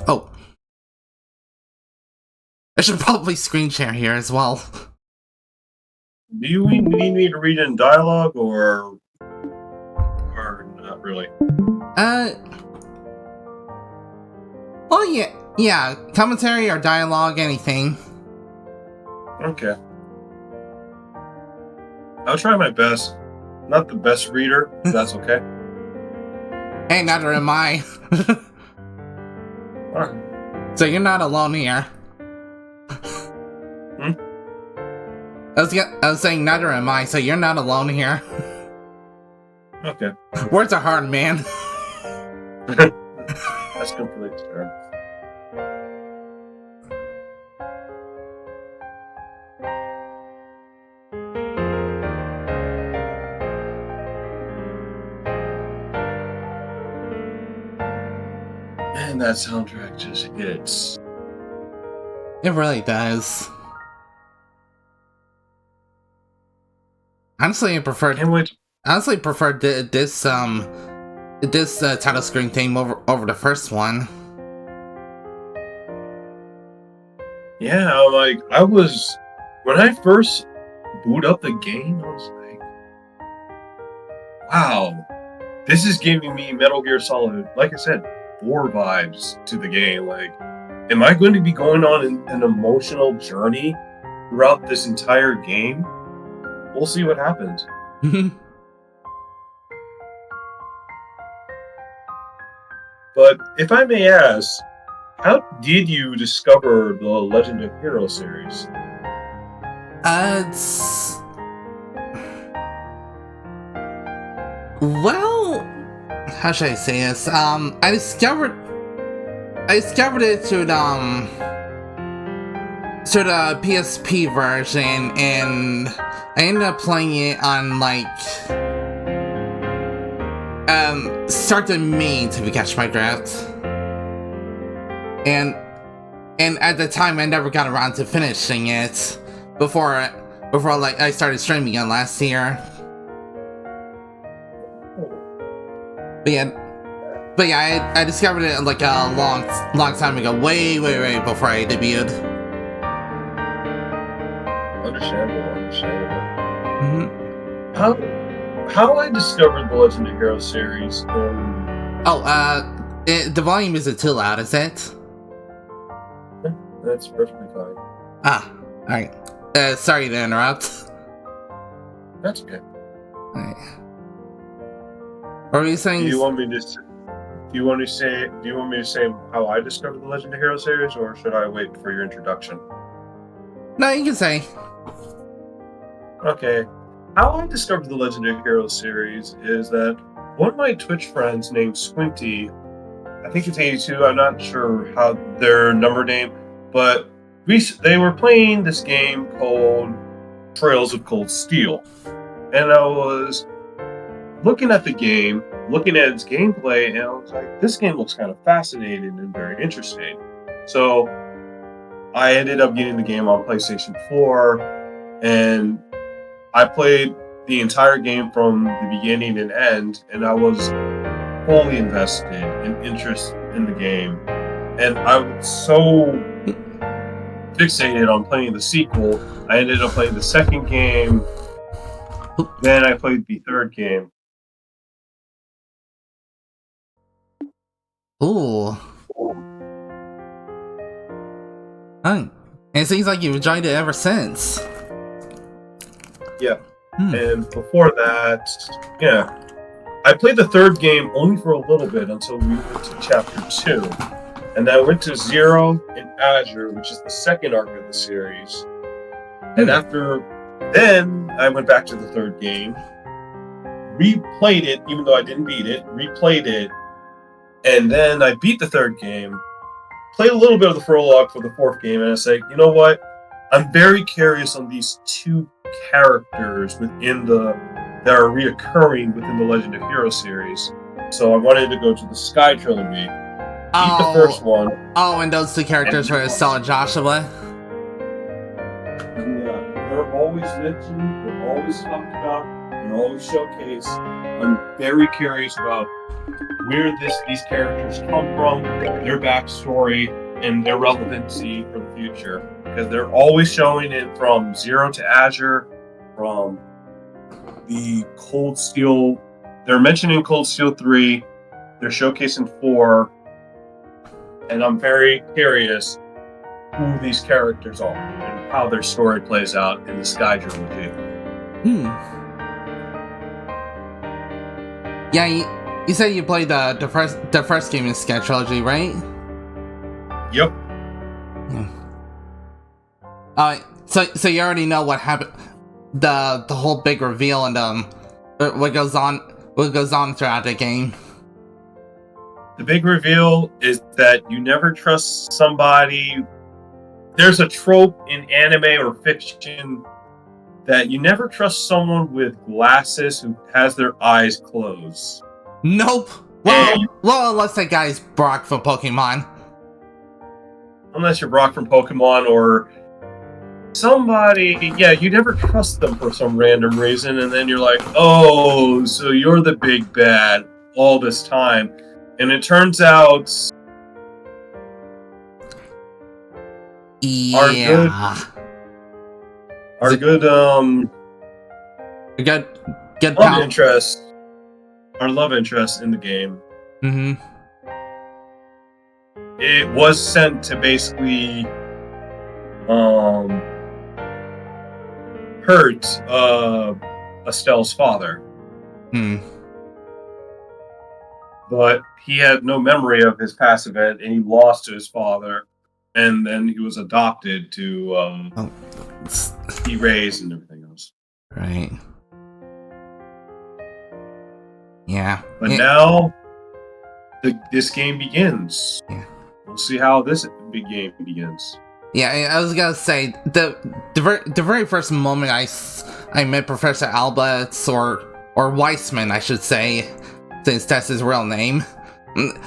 Oh. I should probably screen share here as well. Do you need me to read in dialogue or not really? Well, yeah, commentary or dialogue, anything. Okay. I'll try my best. Not the best reader, if that's okay. Hey, neither am I. So you're not alone here. I was saying neither am I, so you're not alone here. Okay. Words are hard, man. That's completely fair. And that soundtrack just hits. It really does. Honestly, I preferred this title screen theme over the first one. Yeah, when I first boot up the game, I was like, wow, this is giving me Metal Gear Solid, like I said, 4 vibes to the game. Like, am I going to be going on an emotional journey throughout this entire game? We'll see what happens. But if I may ask, how did you discover the Legend of Heroes series? Well, how should I say this? I discovered it through the PSP version, and I ended up playing it on start of May, to catch my drift. And at the time I never got around to finishing it before I started streaming it last year. But yeah, I discovered it like a long time ago, way before I debuted. Understandable. How I discovered the Legend of Heroes series? The volume isn't too loud, is it? That's perfectly fine. Alright. Sorry to interrupt. That's okay. Alright. What were you saying? Do you want me to say how I discovered the Legend of Heroes series, or should I wait for your introduction? No, you can say. Okay. How I discovered the Legend of Heroes series is that one of my Twitch friends named Squinty, I think it's 82, I'm not sure how their number name, but they were playing this game called Trails of Cold Steel. And I was looking at the game, looking at its gameplay, and I was like, this game looks kind of fascinating and very interesting. So I ended up getting the game on PlayStation 4, and I played the entire game from the beginning and end, and I was fully invested in interest in the game. And I was so fixated on playing the sequel, I ended up playing the second game, then I played the third game. Ooh. Oh. And it seems like you've enjoyed it ever since. Yeah. And before that, yeah. I played the third game only for a little bit until we went to chapter 2. And then I went to Zero in Azure, which is the second arc of the series. And after then, I went back to the third game, replayed it, even though I didn't beat it, replayed it, and then I beat the third game, played a little bit of the prologue for the fourth game, and I said, you know what? I'm very curious on these two characters within that are reoccurring within the Legend of Heroes series. So I wanted to go to the Sky Trilogy, beat the first one. Oh, and those two characters were Estelle and Joshua? Yeah, they're always mentioned, they're always talked about, they're always showcased. I'm very curious about where these characters come from, their backstory, and their relevancy for the future. Because they're always showing it from Zero to Azure, from the Cold Steel. They're mentioning Cold Steel 3, they're showcasing 4, and I'm very curious who these characters are and how their story plays out in the Sky Trilogy. Yeah, you said you played the first game in the Sky Trilogy, right? Yep. So you already know what happened, the whole big reveal and what goes on throughout the game. The big reveal is that you never trust somebody. There's a trope in anime or fiction that you never trust someone with glasses who has their eyes closed. Nope. Well, unless that guy's Brock from Pokemon. Unless you're Brock from Pokemon or somebody, yeah, you never trust them for some random reason, and then you're like, oh, so you're the big bad all this time. And it turns out our good love interest in the game. It was sent to basically hurt Estelle's father. But he had no memory of his past event, and he lost to his father, and then he was adopted to be raised and everything else. Right. Yeah. But now, this game begins. Yeah. We'll see how this big game begins. Yeah, I was gonna say the very first moment I met Professor Albert or Weissman, I should say, since that's his real name.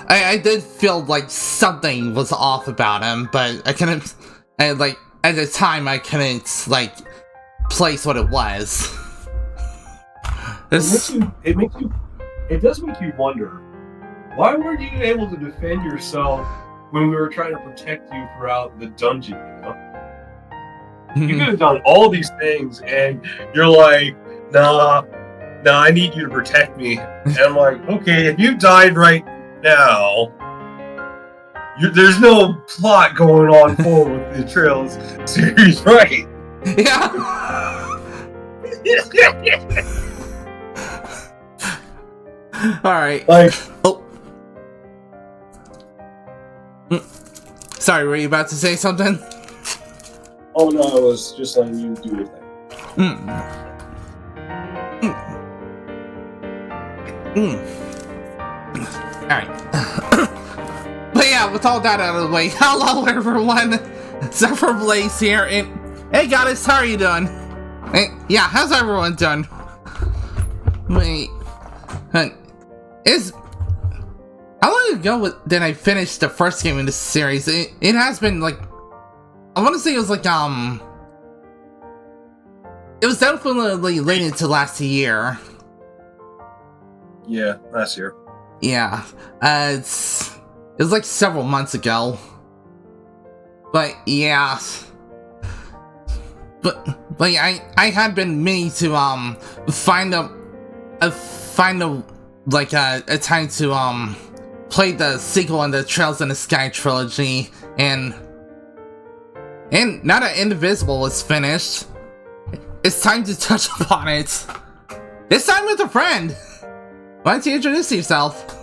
I did feel like something was off about him, but at the time I couldn't place what it was. It does make you wonder, why weren't you able to defend yourself when we were trying to protect you throughout the dungeon, you know? You could have done all these things, and you're like, nah, I need you to protect me. And I'm like, okay, if you died right now, there's no plot going on forward with the Trails series, right? Yeah. Alright. Sorry, were you about to say something? Oh no, I was just letting you do your thing. Alright. But yeah, with all that out of the way, hello everyone! Zephyr Blaze here, and hey goddess, how are you doing? Hey, yeah, how's everyone doing? Wait, how long ago did I finish the first game in this series? It has been I want to say it was it was definitely late into last year. Yeah, last year. Yeah, it was several months ago. But yeah. But yeah, I had been meaning to find a time to played the sequel in the Trails in the Sky trilogy, and now that Indivisible is finished, it's time to touch upon it. This time with a friend. Why don't you introduce yourself?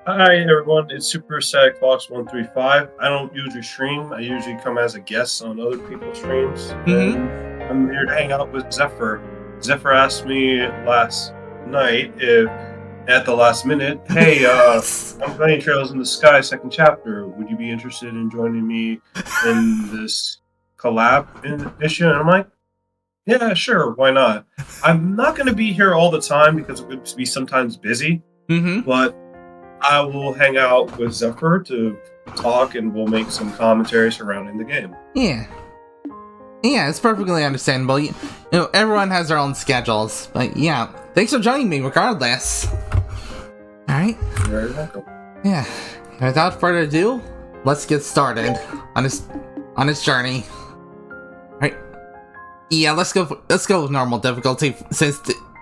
Hi everyone, it's Super Static Fox 135. I don't usually stream. I usually come as a guest on other people's streams. And I'm here to hang out with Zephyr. Zephyr asked me last night if, at the last minute, hey, I'm playing Trails in the Sky second chapter. Would you be interested in joining me in this collab issue? And I'm like, yeah, sure, why not? I'm not going to be here all the time because I'm going to be sometimes busy, but I will hang out with Zephyr to talk, and we'll make some commentary surrounding the game. Yeah, it's perfectly understandable. You know, everyone has their own schedules, but yeah, thanks for joining me regardless. Alright. You're very welcome. Yeah, without further ado, let's get started on this journey. Alright. Yeah, let's go with normal difficulty,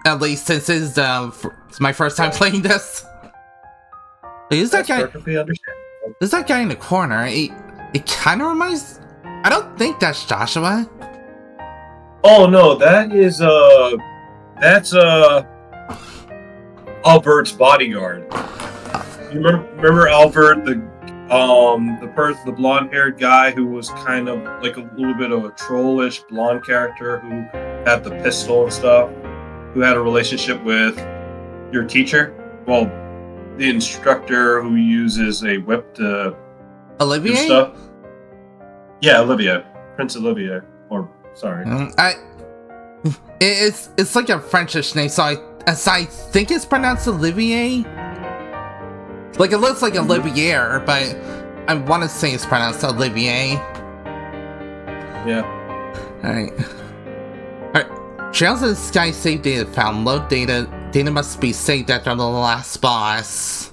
at least since it's my first time playing this. Is that guy? Perfectly understandable. Is that guy in the corner? It kind of reminds. I don't think that's Joshua. Oh no, that's Albert's bodyguard. You remember Albert, the blonde-haired guy who was kind of like a little bit of a trollish blonde character who had the pistol and stuff, who had a relationship with your teacher? Well, the instructor who uses a whip to Olivier? do stuff. Yeah, Olivia. Prince Olivier. Or, sorry. It's like a Frenchish name, so I think it's pronounced Olivier. Like, it looks like Olivier, but I want to say it's pronounced Olivier. Yeah. Alright. Trails in the Sky save data found. Load data. Data must be saved after the last boss.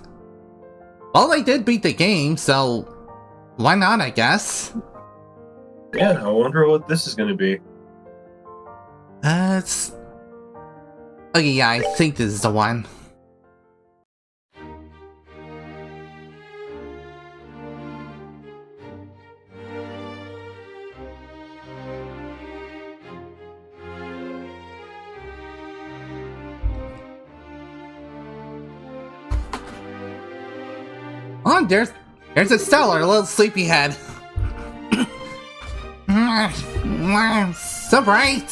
Well, I did beat the game, so why not, I guess? Yeah, I wonder what this is gonna be. It's... Okay, yeah, I think this is the one. Oh, there's a stellar, a little sleepyhead. So bright.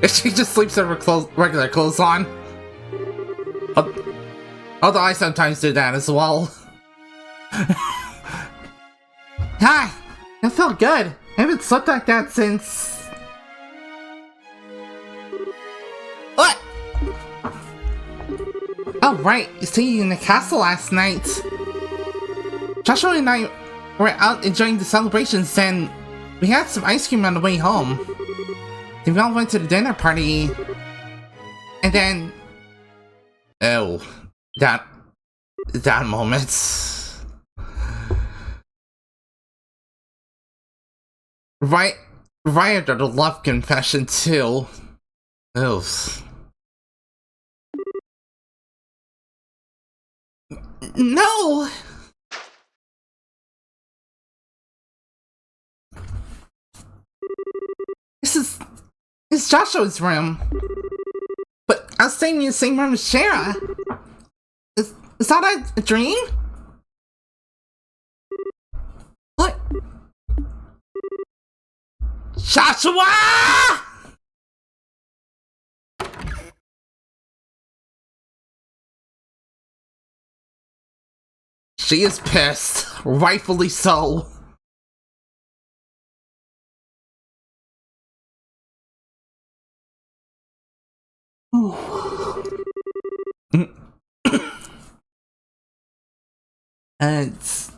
She just sleeps with her regular clothes on. Although I sometimes do that as well. Hi, I feel good. I haven't slept like that since... What? Oh, right, you stayed in the castle last night. Joshua and I were out enjoying the celebrations, and we had some ice cream on the way home. Then we all went to the dinner party, and then... Oh, that moment. Right after the love confession, too. Oof. No! It's Joshua's room. But I was staying in the same room as Shara. Is that a dream? What? Joshua! She is pissed, rightfully so. It's...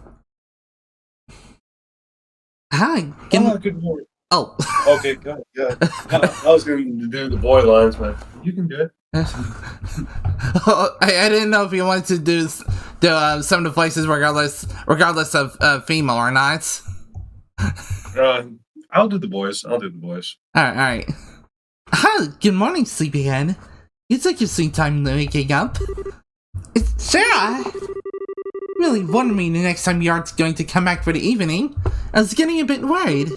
Hi, good morning. Oh. Okay, good. I was going to do the boy lines, but you can do it. I didn't know if you wanted to do some of the voices regardless of female or not. I'll do the boys. Alright. Hi, good morning, sleepyhead. It's like your sweet time waking up. It's Sarah! Really warned me the next time you aren't going to come back for the evening. I was getting a bit worried.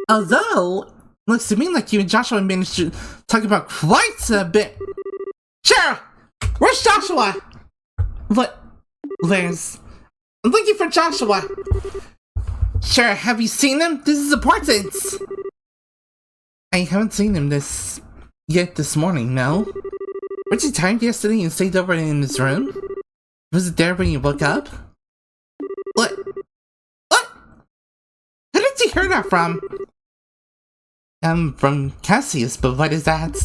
Although, looks to me like you and Joshua managed to talk about quite a bit. Sarah! Where's Joshua? What? Where's... I'm looking for Joshua. Sarah, have you seen him? This is important. I haven't seen him this morning, no? Weren't you tired yesterday and stayed over in his room? Was it there when you woke up? What? What? Who did you hear that from? From Cassius, but what is that?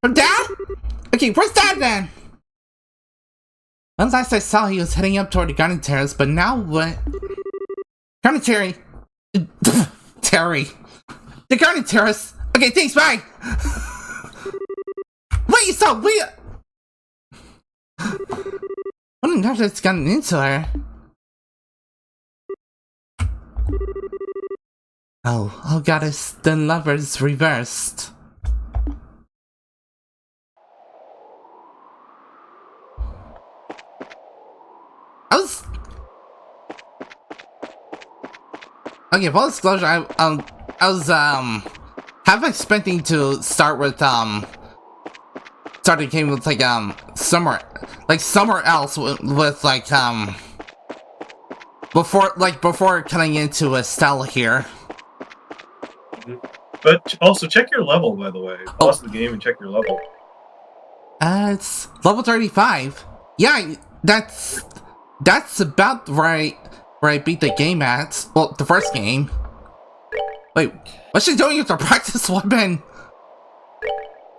From Dad? Okay, where's Dad then? Well, last I saw he was heading up toward the garden terrace, but now what? Garden Terry. Terry. The garden terrace. Okay, thanks, bye! Wait, so we... I wonder if it's gotten into her. Oh goddess, the lovers reversed. Okay, full disclosure, I was half expecting to start with start the game with like somewhere else with like before cutting into Estelle here. But also check your level, by the way. Pause the game and check your level. It's level 35. Yeah, that's about right where I beat the game at. Well, the first game. Wait, what's she doing with her practice weapon?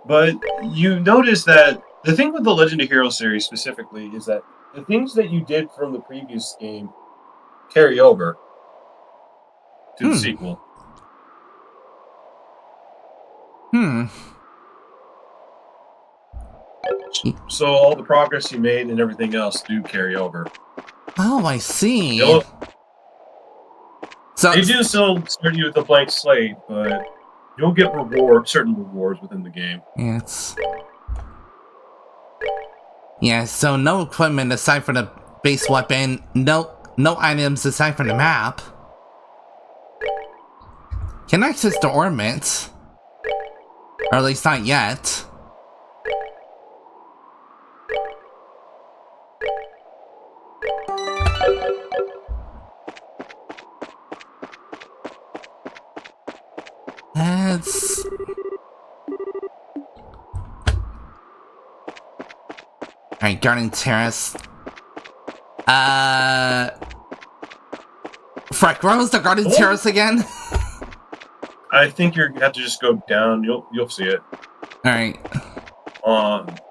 But you notice that the thing with the Legend of Heroes series specifically is that the things that you did from the previous game carry over to the sequel. So all the progress you made and everything else do carry over. Oh, I see. So they do still start you with a blank slate, but you'll get certain rewards within the game. So no equipment aside from the base weapon, no items aside from the map. Can I access the ornament? Or at least not yet. Alright, Garden Terrace. Frick, where was the Garden Terrace again? I think you have to just go down. You'll see it. Alright.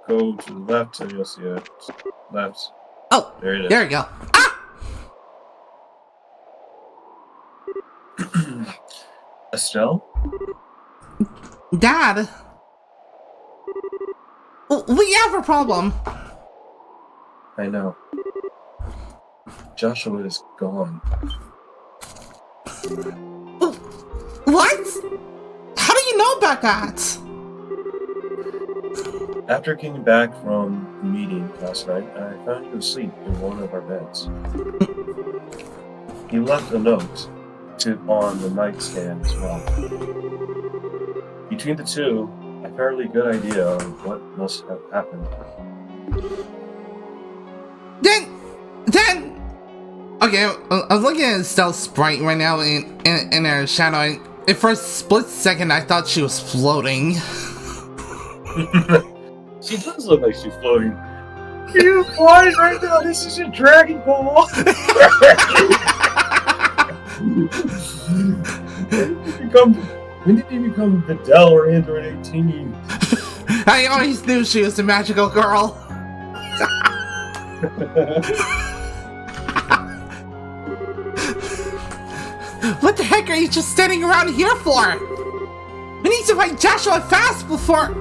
Go to the left and you'll see it. Left. Oh, there it is. There you go. Ah! Estelle? Dad! We have a problem. I know. Joshua is gone. What? How do you know about that? After getting back from the meeting last night, I found you asleep in one of our beds. He left a note on the nightstand as well. Between the two, a fairly good idea of what must have happened. Then, okay, I was looking at Estelle's sprite right now in her shadow, and for a split second I thought she was floating. She does look like she's floating. You quiet right now, this is a Dragon Ball! When did you become Videl or Android 18? I always knew she was a magical girl. What the heck are you just standing around here for? We need to find Joshua fast before...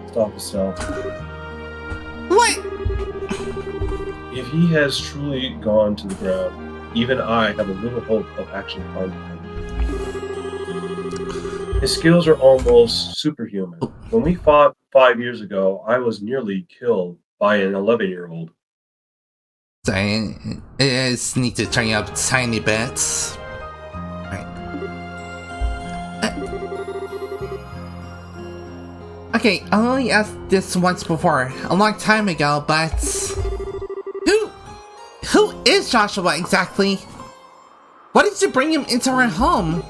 Stop, Estelle. What? If he has truly gone to the ground, even I have a little hope of actually finding him. His skills are almost superhuman. When we fought 5 years ago, I was nearly killed by an 11-year-old. So I just need to turn you up tiny bits. Right. Okay, I only asked this once before, a long time ago, but who is Joshua exactly? Why did you bring him into our home?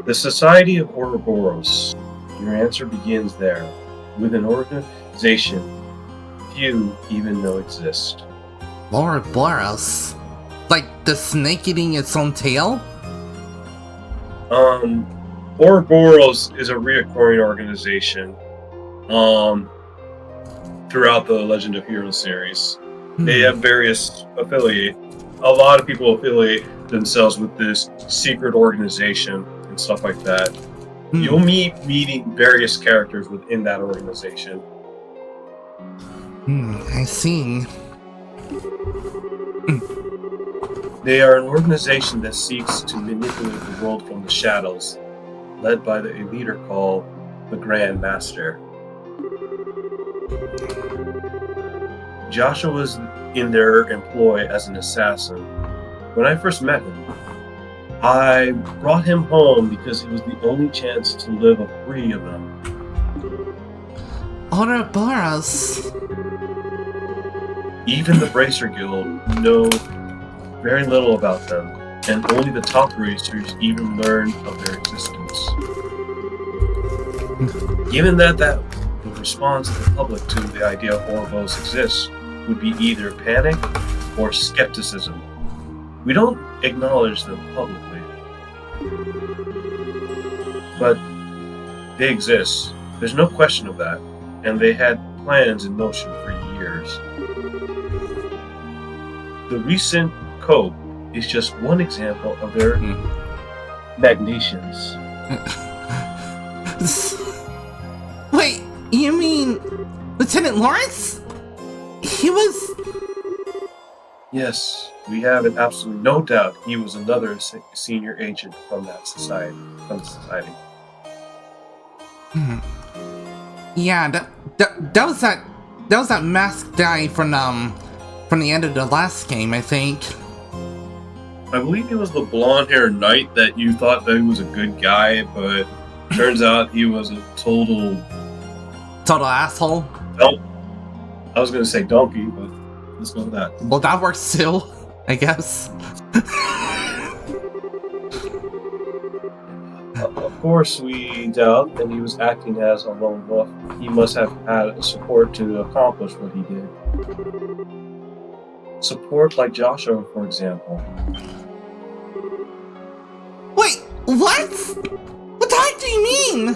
The Society of Ouroboros. Your answer begins there, with an organization few even know exist. Ouroboros? Like the snake eating its own tail? Ouroboros is a reoccurring organization throughout the Legend of Heroes series. They have various affiliate. A lot of people affiliate themselves with this secret organization and stuff like that. You'll meeting various characters within that organization. I see. They are an organization that seeks to manipulate the world from the shadows, led by a leader called the Grand Master. Joshua was in their employ as an assassin. When I first met him, I brought him home because it was the only chance to live free of them. Ouroboros. Even the Bracer Guild know very little about them, and only the top racers even learn of their existence. Given that the response of the public to the idea of Ouroboros exists would be either panic or skepticism. We don't acknowledge them publicly, but they exist. There's no question of that, and they had plans in motion for years. The recent Cope is just one example of their machinations. Wait, you mean Lieutenant Lawrence? He was... Yes, we have it absolutely no doubt he was another senior agent from that society. Yeah, that was that masked guy from the end of the last game, I think. I believe he was the blonde-haired knight that you thought that he was a good guy, but turns out he was a total asshole. Nope. I was gonna say donkey, but let's go with that. Well, that works too, I guess. Of course, we doubt that he was acting as a lone wolf. He must have had support to accomplish what he did. Support like Joshua, for example. Wait, what? What the heck do you mean?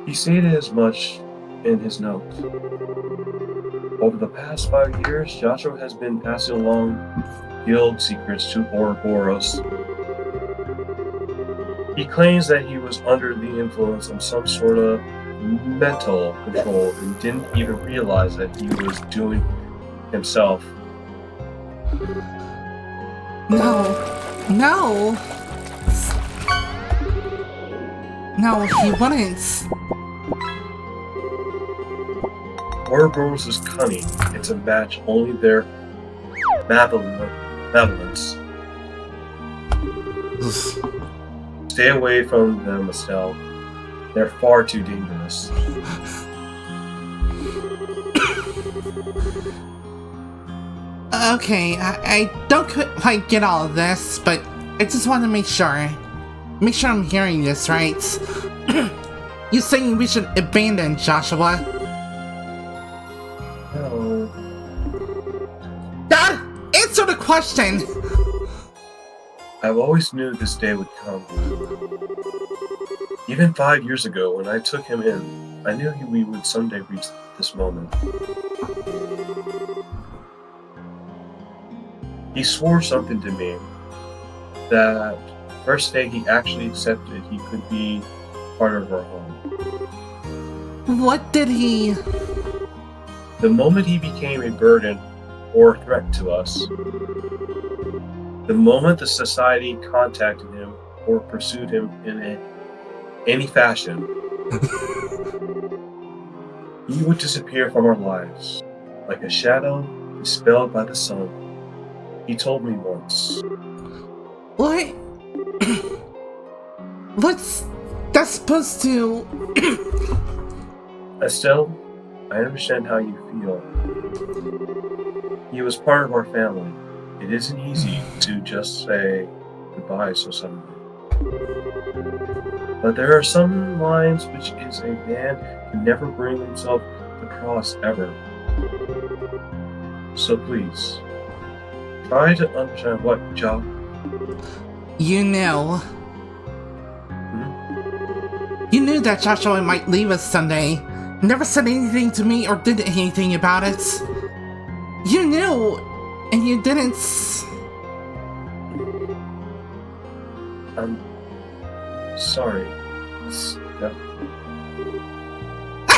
He stated as much in his notes. Over the past 5 years, Joshua has been passing along guild secrets to Ouroboros. He claims that he was under the influence of some sort of mental control and didn't even realize that he was doing himself. No, he wouldn't. Ouroboros is cunning. It's a match only their malevolence. Stay away from them, Estelle. They're far too dangerous. Okay, I don't quite get all of this, but I just want to make sure. Make sure I'm hearing this right. You saying we should abandon Joshua? No. Dad, answer the question! I've always knew this day would come. Even 5 years ago, when I took him in, I knew we would someday reach this moment. He swore something to me that first day he actually accepted he could be part of our home. What did he... The moment he became a burden or threat to us. The moment the society contacted him or pursued him in any fashion, he would disappear from our lives, like a shadow dispelled by the sun. He told me once. What? What's that supposed to... Estelle, I understand how you feel. He was part of our family. It isn't easy to just say goodbye so suddenly. But there are some lines which is a man can never bring himself to cross ever. So please, try to understand what job. You knew. You knew that Joshua might leave us someday. Never said anything to me or did anything about it. You knew, and you didn't. I'm sorry. I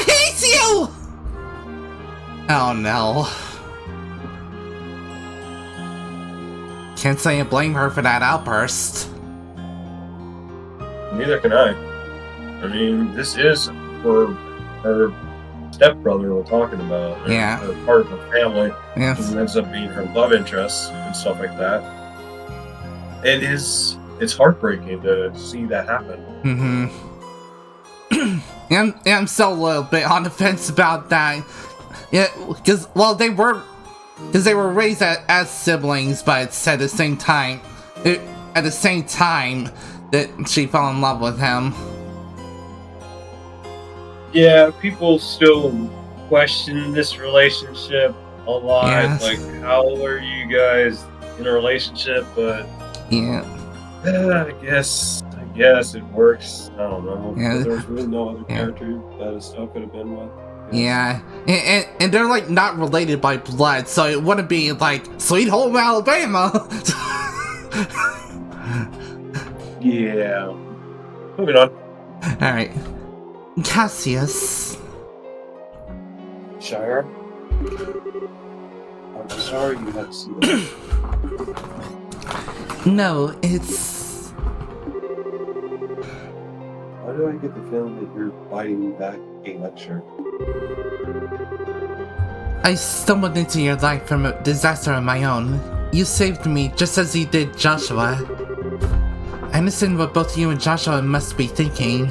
hate you! Oh no. Can't say I blame her for that outburst. Neither can I. I mean, this is for her stepbrother we're talking about. Yeah. Part of her family. Yes. Who ends up being her love interest and stuff like that. It's heartbreaking to see that happen. I'm still a little bit on the fence about that. Yeah, because, well, they were raised as siblings, but it's at the same time that she fell in love with him. Yeah, people still question this relationship a lot. Yes. Like, how are you guys in a relationship? But Yeah. I guess it works. I don't know. Yeah. There's really no other character that Estelle could have been with. Yeah, and they're like not related by blood, so it wouldn't be like Sweet Home Alabama. Yeah. Moving on. Alright. Cassius. Shire. I'm sorry you had to see that. No, it's... Why do I get the feeling that you're biting me back a lecture? I stumbled into your life from a disaster of my own. You saved me just as you did Joshua. I understand what both you and Joshua must be thinking.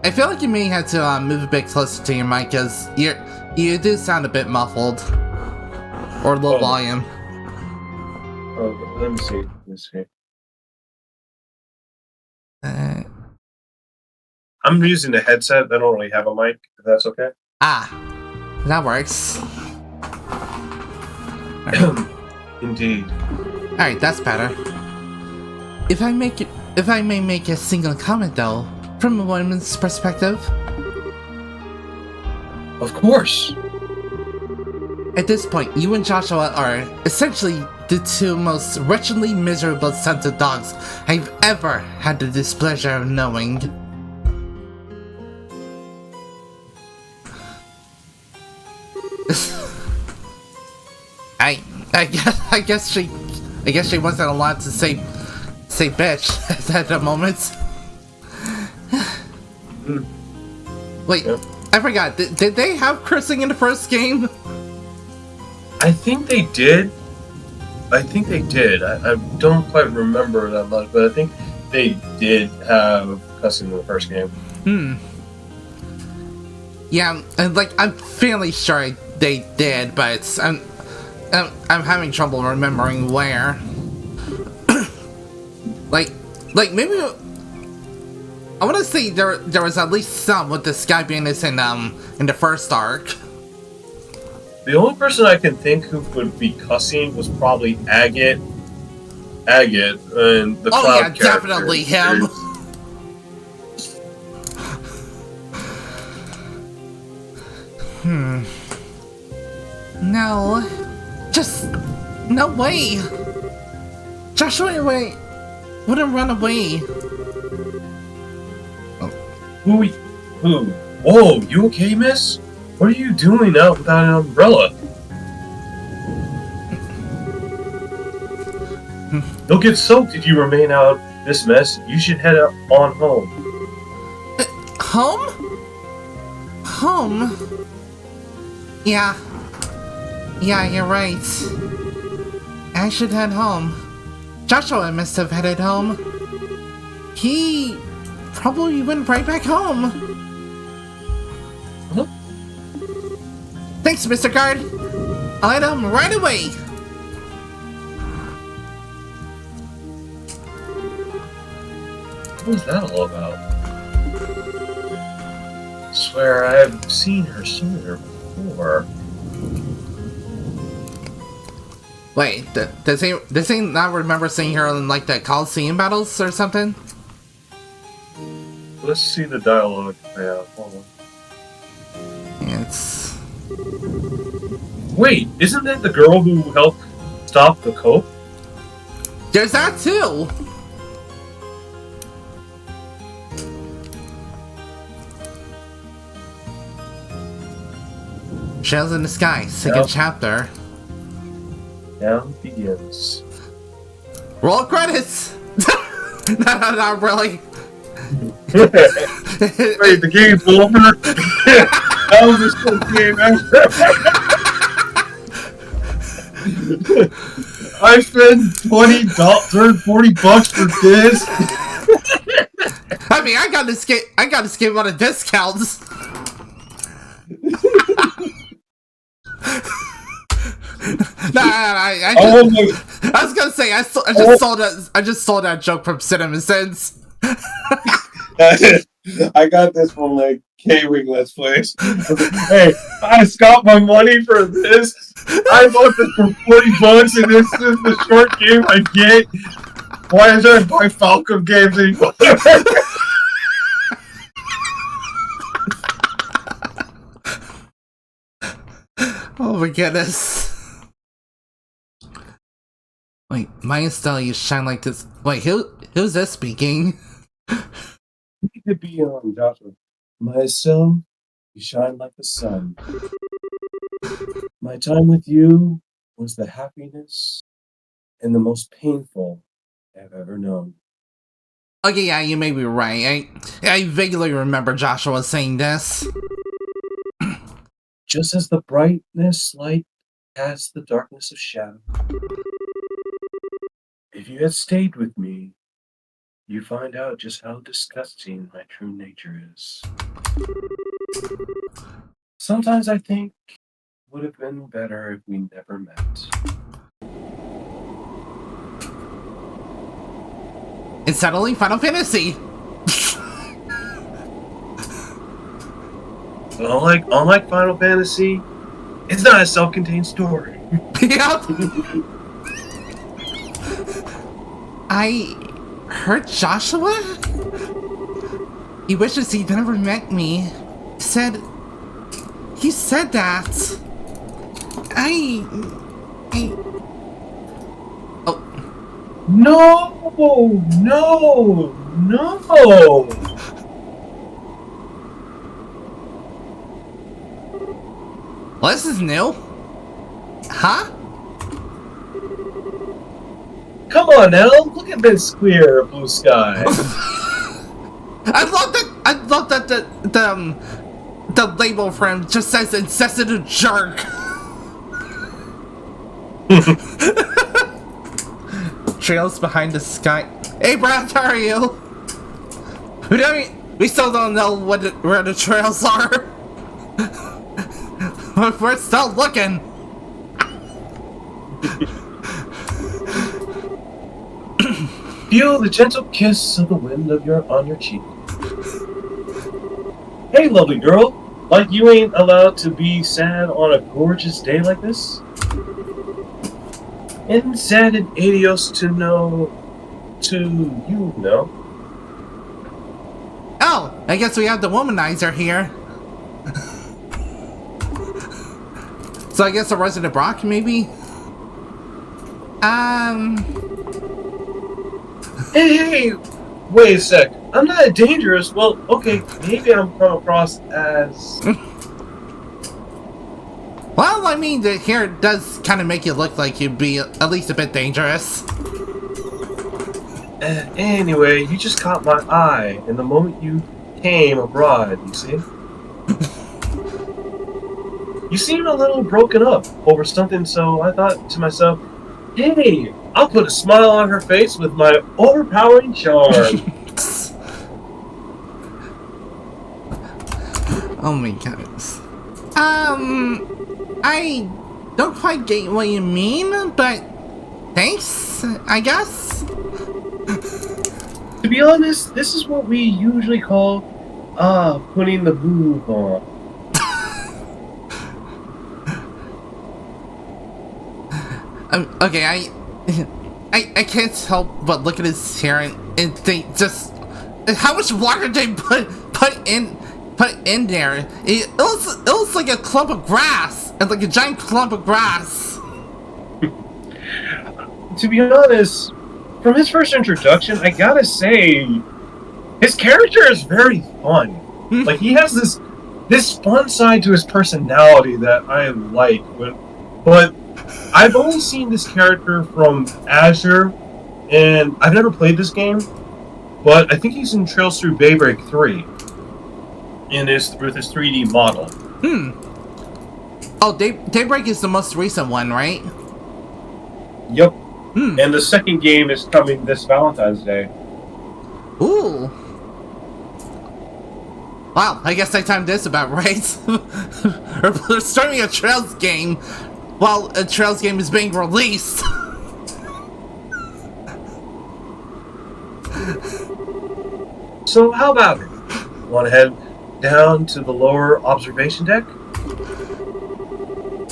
I feel like you may have to move a bit closer to your mic, because you do sound a bit muffled. Or low volume. Oh, let me see. I'm using a headset. I don't really have a mic, if that's okay. That works. Indeed. Alright, that's better. If I may make a single comment though, from a woman's perspective. Of course. At this point, you and Joshua are essentially the two most wretchedly miserable sons of dogs I've ever had the displeasure of knowing. I guess she wasn't allowed to say bitch at the moment. Wait, yeah. I forgot. Did they have cursing in the first game? I think they did. I don't quite remember that much, but I think they did have cussing in the first game. Yeah, like I'm fairly sure they did, but I'm having trouble remembering where. like maybe I want to say there was at least some with this guy being this in the first arc. The only person I can think who would be cussing was probably Agate, and the Cloud character. Definitely him. No, just no way. Joshua wouldn't run away. Who? Whoa, you okay, miss? What are you doing out without an umbrella? You'll get soaked if you remain out this mess. You should head on home. Home? Home? Yeah. Yeah, you're right. I should head home. Joshua must have headed home. He probably went right back home. Huh? Thanks, Mr. Guard. I'll head home right away. What was that all about? I swear I've seen her somewhere before. Wait, does he not remember seeing her in like the Coliseum battles or something? Let's see the dialogue play out. Hold on. It's... Wait, isn't that the girl who helped stop the Cope? There's that too! Shells in the Sky, second chapter. Now it begins. Roll credits! No, not really. Wait, the game's over? That was a short game. I spent $40 for this. I mean, I got this game on a discounts. I was gonna say I just saw that joke from Cinema Sins. I got this from like K-Wing Let's Plays. Hey, I got my money for this. I bought this for $40 and this is the short game I get. Why did I buy Falcon games anymore? Oh my goodness. Wait, my style you shine like this. Wait, who's this speaking? It could be on Joshua. My son, you shine like the sun. My time with you was the happiness and the most painful I've ever known. Okay, yeah, you may be right. I vaguely remember Joshua saying this. Just as the brightness light casts the darkness of shadow. If you had stayed with me, you find out just how disgusting my true nature is. Sometimes I think it would have been better if we never met. It's suddenly Final Fantasy! Unlike Final Fantasy, it's not a self-contained story. Yep! I heard Joshua? He wishes he'd never met me. He said that. Oh. No! Well, this is new. Huh? Come on now, look at this clear blue sky. I love that the label for him just says incessant jerk. Trails behind the sky. Hey Brad, how are you? We still don't know where the trails are. We're still looking. Feel the gentle kiss of the wind on your cheek. Hey, lovely girl. Like you ain't allowed to be sad on a gorgeous day like this? Isn't sad and adios to you know? Oh, I guess we have the womanizer here. So I guess the resident Brock, maybe? Hey, wait a sec. I'm not dangerous. Well, okay, maybe I'm come across as... I mean, the hair does kind of make you look like you'd be at least a bit dangerous. Anyway, you just caught my eye, and the moment you came abroad, you see? You seem a little broken up over something, so I thought to myself, hey, I'll put a smile on her face with my overpowering charm. Oh my goodness. I don't quite get what you mean, but thanks, I guess. To be honest, this is what we usually call putting the move on. Okay, I can't help but look at his hair and think just how much water they put in there. It looks like a clump of grass, and like a giant clump of grass. To be honest, from his first introduction, I gotta say, his character is very fun. Like, he has this fun side to his personality that I like. But I've only seen this character from Azure, and I've never played this game, but I think he's in Trails Through Daybreak 3 with his 3D model. Oh, Daybreak is the most recent one, right? Yep. And the second game is coming this Valentine's Day. Ooh. Wow, I guess I timed this about right. We're starting a Trails game while a Trails game is being released. So how about it? Want to head down to the lower observation deck?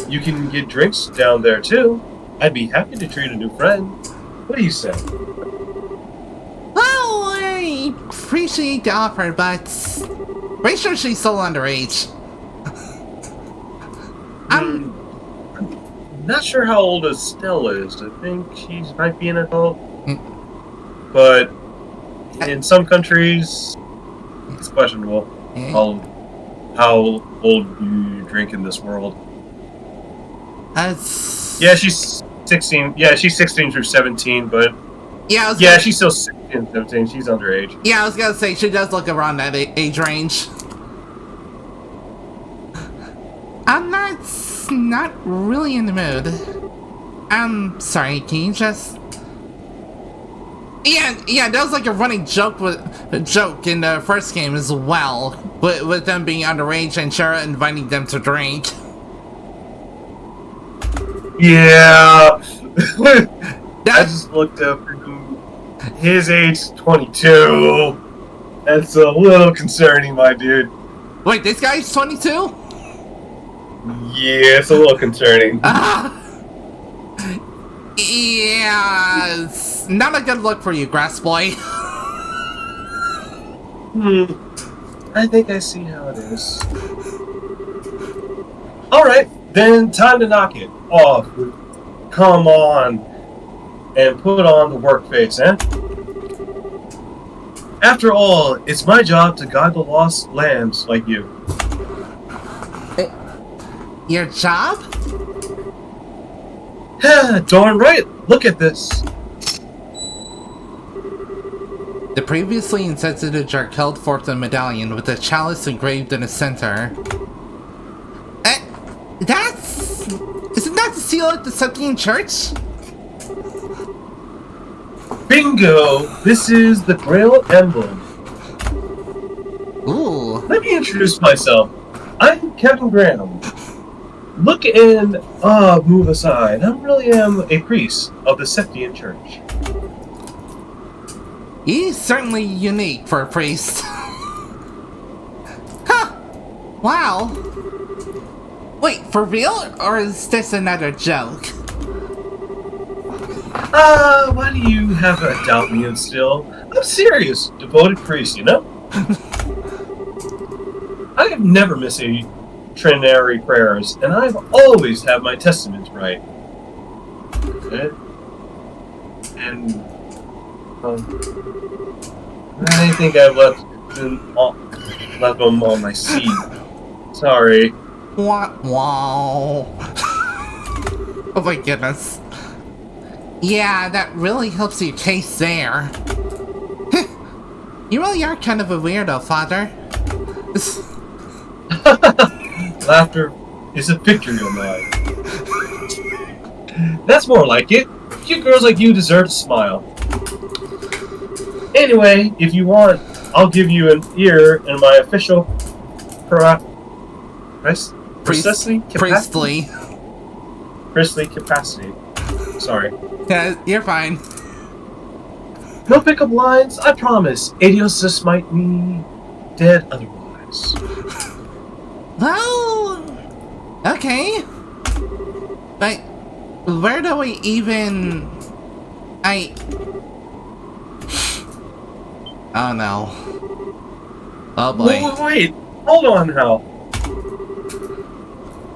You can get drinks down there too. I'd be happy to treat a new friend. What do you say? Well, I appreciate the offer, but pretty sure she's still underage. I'm not sure how old Estelle is. I think she might be an adult. But in some countries, it's questionable how old you drink in this world. Yeah, she's 16. Yeah, she's 16 through 17, but she's still 16, 17. She's underage. Yeah, I was gonna say she does look around that age range. I'm not really in the mood. I'm sorry. Can you just? Yeah, that was like a running joke in the first game as well, with them being underage and Shara inviting them to drink. Yeah. I just looked up his age 22. That's a little concerning, my dude. Wait, this guy's 22? Yeah, it's a little concerning. Yeah, it's not a good look for you, Grass Boy. I think I see how it is. Alright, then time to knock it off. Come on. And put on the work face, eh? After all, it's my job to guide the lost lambs like you. Your job? Darn right! Look at this! The previously insensitive jerk held forth a medallion with a chalice engraved in the center. Isn't that the seal at the Septian Church? Bingo! This is the Grail emblem. Ooh. Let me introduce myself. I'm Captain Graham. Look and move aside. I really am a priest of the Septian Church. He's certainly unique for a priest. Huh! Wow. Wait, for real? Or is this another joke? Why do you have a doubt me still? I'm serious, devoted priest, you know? I have never missed a trinary prayers, and I've always had my testaments right. Okay? And, I think I've left them on my seat. Sorry. Wow. Oh my goodness. Yeah, that really helps your case there. You really are kind of a weirdo, Father. Laughter is a victory of mine. That's more like it. Cute girls like you deserve to smile. Anyway, if you want, I'll give you an ear in my official priestly capacity. Sorry. Yeah, you're fine. No pickup lines, I promise. Idiosis might be dead otherwise. Well, okay. But where do we even... Oh no. Oh boy. Wait, hold on now.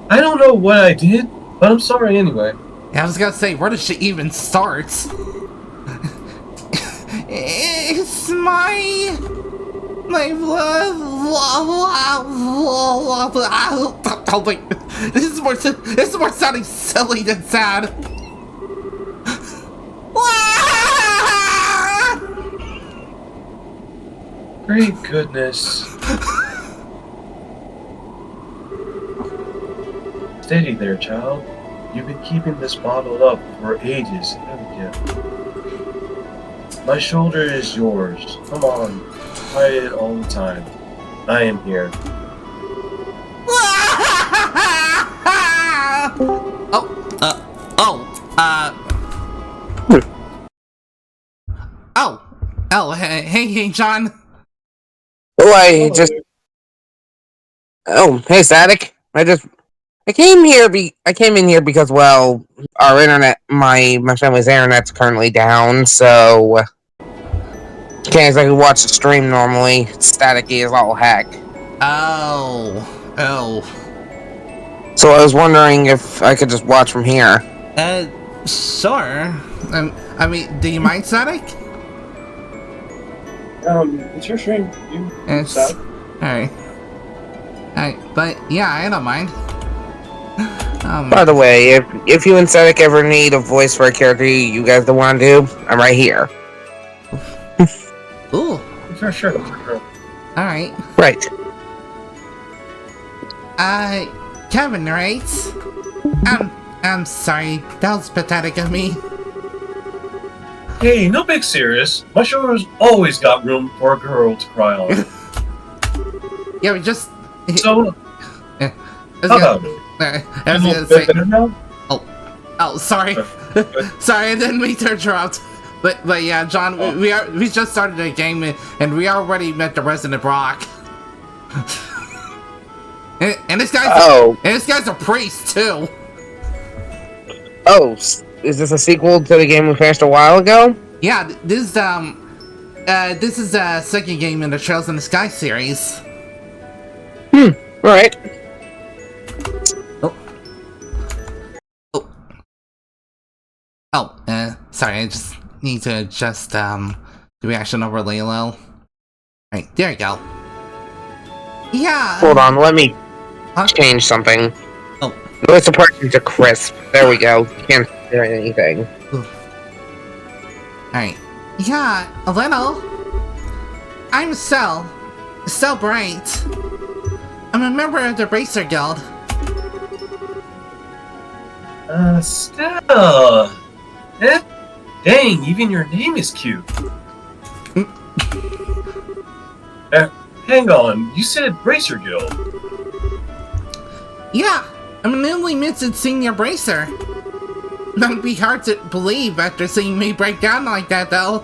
I don't know what I did, but I'm sorry anyway. I was gonna say, where does she even start? It's my oh wait, this is more sounding silly than sad. Great goodness. Steady there, child. You've been keeping this bottled up for ages, haven't you? My shoulder is yours. Come on, try it all the time. I am here. Hey, John. Hey, Static. I came in here because, well, our internet, my family's internet's currently down, so can't exactly watch the stream normally. It's staticky as all heck. Oh. So I was wondering if I could just watch from here. Sure. I mean, do you mind, Static? It's your stream. It's alright, but yeah, I don't mind. By the way, if you and Static ever need a voice for a character you guys don't want to do, I'm right here. Ooh. Sure. Alright. Right. Kevin, right? I'm sorry, that was pathetic of me. Hey, no big serious. My shoulder's always got room for a girl to cry on. Yeah, we just... So, how about it? I was gonna say... Better now? Oh, sorry. Sorry, I didn't mean to interrupt. But yeah, John, we just started a game and we already met the Resident Brock. and this guy's a priest too. Oh, is this a sequel to the game we finished a while ago? Yeah, this is the second game in the Trails in the Sky series. Right. Sorry, I just need to adjust the reaction overlay a little. Right, there you go. Yeah. Hold on, let me change something. Oh. Noise suppression to crisp. There we go. Can't hear anything. Alright. Yeah, a little. I'm Cell Bright. I'm a member of the Racer Guild. Stella! Dang, even your name is cute. Hang on, you said Racer Guild. Yeah, I'm a newly minted senior bracer. That'd be hard to believe after seeing me break down like that, though.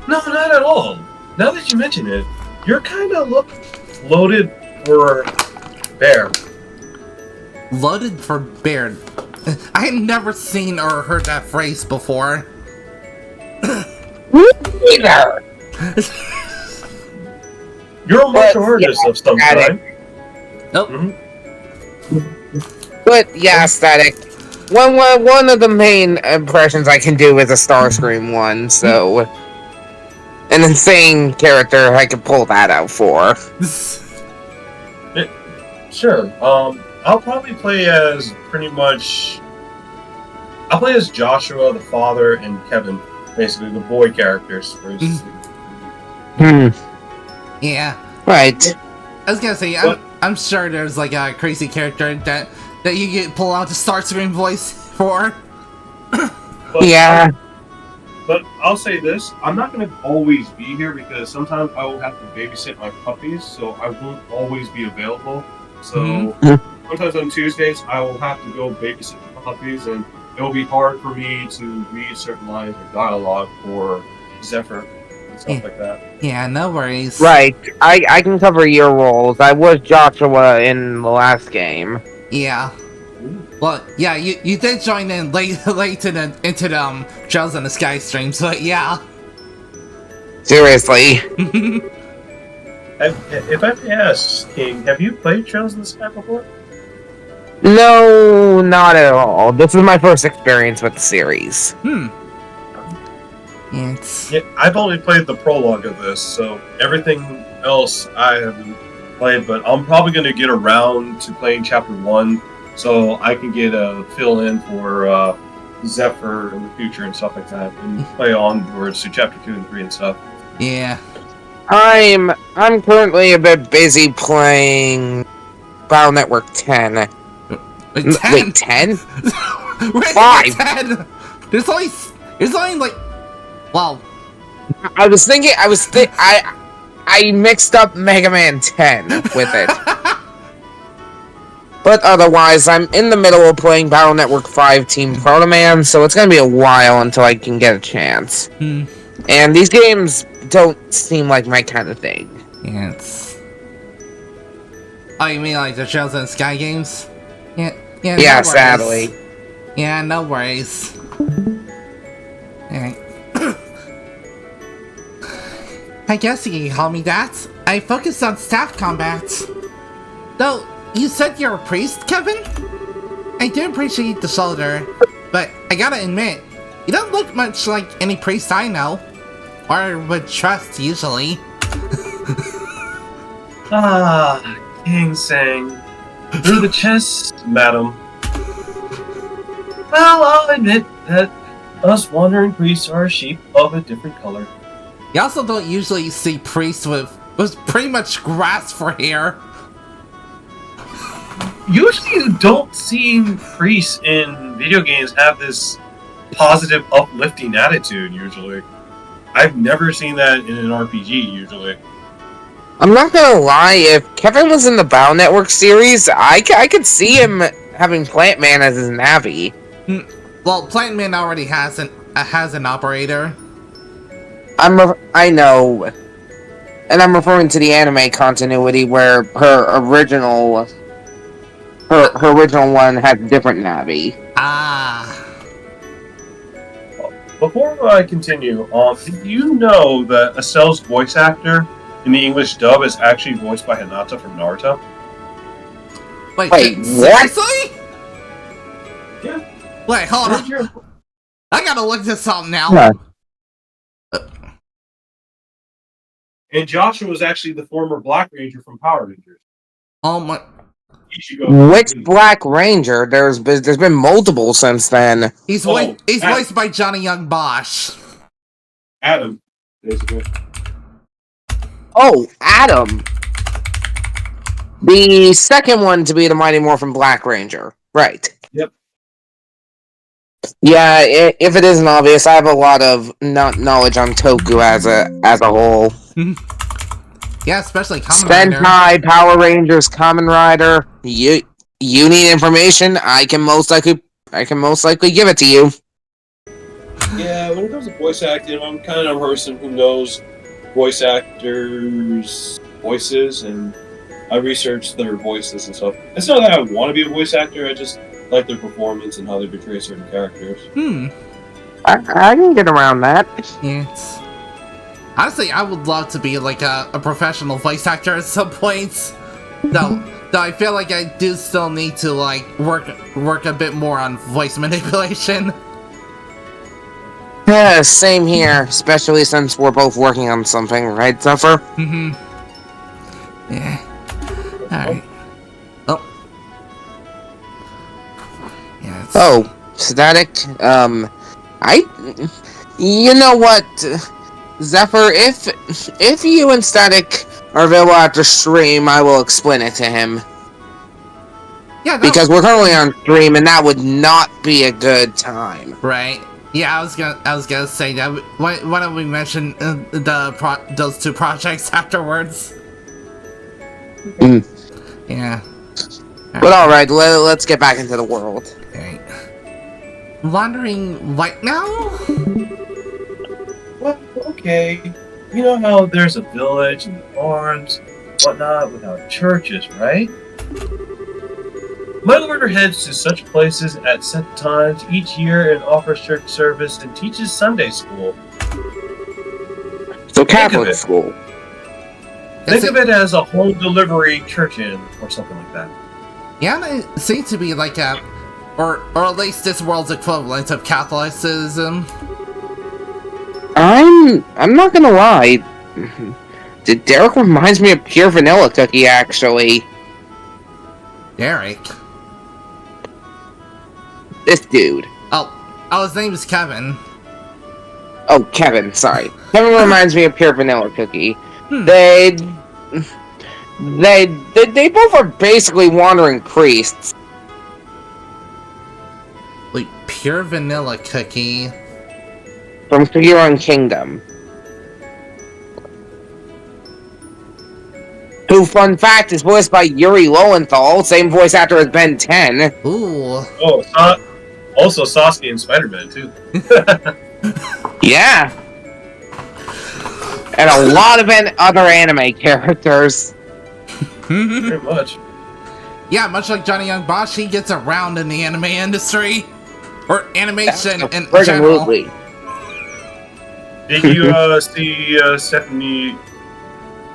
No, not at all. Now that you mention it, you're kinda look loaded for bear. Loaded for bear. I had never seen or heard that phrase before. Neither. You're a martial artist of some kind. Nope. But yeah, Static. One of the main impressions I can do is a Starscream one, so an insane character I could pull that out for. Sure. I'll probably play as pretty much. I'll play as Joshua, the father, and Kevin, basically the boy characters. Yeah. Right. I was gonna say, I'm sure there's like a crazy character that you get pull out the start screen voice for. But Yeah. But I'll say this, I'm not going to always be here because sometimes I will have to babysit my puppies, so I won't always be available. So sometimes on Tuesdays, I will have to go babysit the puppies, and it will be hard for me to read certain lines of dialogue for Zephyr and stuff like that. Yeah, no worries. Right. I can cover your roles. I was Joshua in the last game. Yeah. Well, yeah, you did join in late into the Trails in the Sky streams, but yeah. Seriously. If I may ask, King, have you played Trails in the Sky before? No, not at all. This is my first experience with the series. It's... Yeah, I've only played the prologue of this, so everything else I haven't played, but I'm probably going to get around to playing Chapter 1 so I can get a fill-in for Zephyr in the future and stuff like that, and play onwards to Chapter 2 and 3 and stuff. Yeah. I'm currently a bit busy playing Battle Network 10. Wait, 10? Wait, 10? Wait, 5! 10? There's only like... Wow. I mixed up Mega Man 10 with it. But otherwise, I'm in the middle of playing Battle Network 5 Team Proto Man, so it's gonna be a while until I can get a chance. And these games don't seem like my kind of thing. Yeah, it's... Oh, you mean like the Trails in the Sky games? Yeah, Yeah, no worries. sadly. Yeah, no worries. Alright. I guess you can call me that. I focus on staff combat. Though, you said you're a priest, Kevin? I do appreciate the shoulder, but I gotta admit, you don't look much like any priest I know. Or would trust, usually. King sang. Through the chest, madam. Well, I'll admit that us wandering priests are sheep of a different color. You also don't usually see priests with pretty much grass for hair. Usually you don't see priests in video games have this positive, uplifting attitude, usually. I've never seen that in an RPG, usually. I'm not gonna lie, if Kevin was in the Battle Network series, I could see him having Plant Man as his Navi. Well, Plant Man already has an operator. I know. And I'm referring to the anime continuity where her original one had a different Navi. Ah. Before I continue, did you know that Estelle's voice actor in the English dub is actually voiced by Hinata from Naruto? Wait, what? seriously? Yeah. Wait, hold on. I gotta look this up now. Yeah. And Joshua was actually the former Black Ranger from Power Rangers. Oh my... Which Black Ranger? There's been multiple since then. He's voiced by Johnny Young Bosch. Adam, basically. Oh, Adam. The second one to be the Mighty Morphin Black Ranger. Right. Yep. Yeah, if it isn't obvious, I have a lot of knowledge on Toku as a whole. Yeah, especially Kamen Rider. Sentai, Power Rangers, Kamen Rider. You need information? I can most likely give it to you. Yeah, when it comes to voice acting, I'm kind of a person who knows voice actors' voices, and I research their voices and stuff. It's not that I want to be a voice actor, I just like their performance and how they portray certain characters. I can get around that. Yes. Honestly, I would love to be like a professional voice actor at some point. Though I feel like I do still need to like work a bit more on voice manipulation. Yeah, same here, especially since we're both working on something, right, Zephyr? Yeah. Alright. Oh. Yeah, Oh, static. You know what, Zephyr? If you and Static are available after stream, I will explain it to him. yeah, Because we're currently on stream, and that would not be a good time. right. Yeah, I was gonna say that. Why don't we mention those two projects afterwards? Mm. Yeah. But alright, let's get back into the world. Right. Wandering right now? Well, okay. You know how there's a village and farms, whatnot, without churches, right? My order heads to such places at set times each year and offers church service and teaches Sunday school. So Catholic school. Think of it as a home delivery church inn or something like that. Yeah, it seems to be like a, or at least this world's equivalent of Catholicism. I'm not gonna lie. Derek reminds me of Pure Vanilla Cookie, actually. Derek. This dude. Oh, his name is Kevin. Oh, Kevin, sorry. Kevin reminds me of Pure Vanilla Cookie. Hmm. They both are basically wandering priests. Like, Pure Vanilla Cookie. From Cookie Run Kingdom. Who, fun fact, is voiced by Yuri Lowenthal, same voice actor as Ben 10. Ooh. Oh, also Sasuke and Spider-Man, too. Yeah. And a lot of other anime characters. Pretty much. Yeah, much like Johnny Young Bosch, he gets around in the anime industry. Or animation in general. Absolutely. Did you see Stephanie?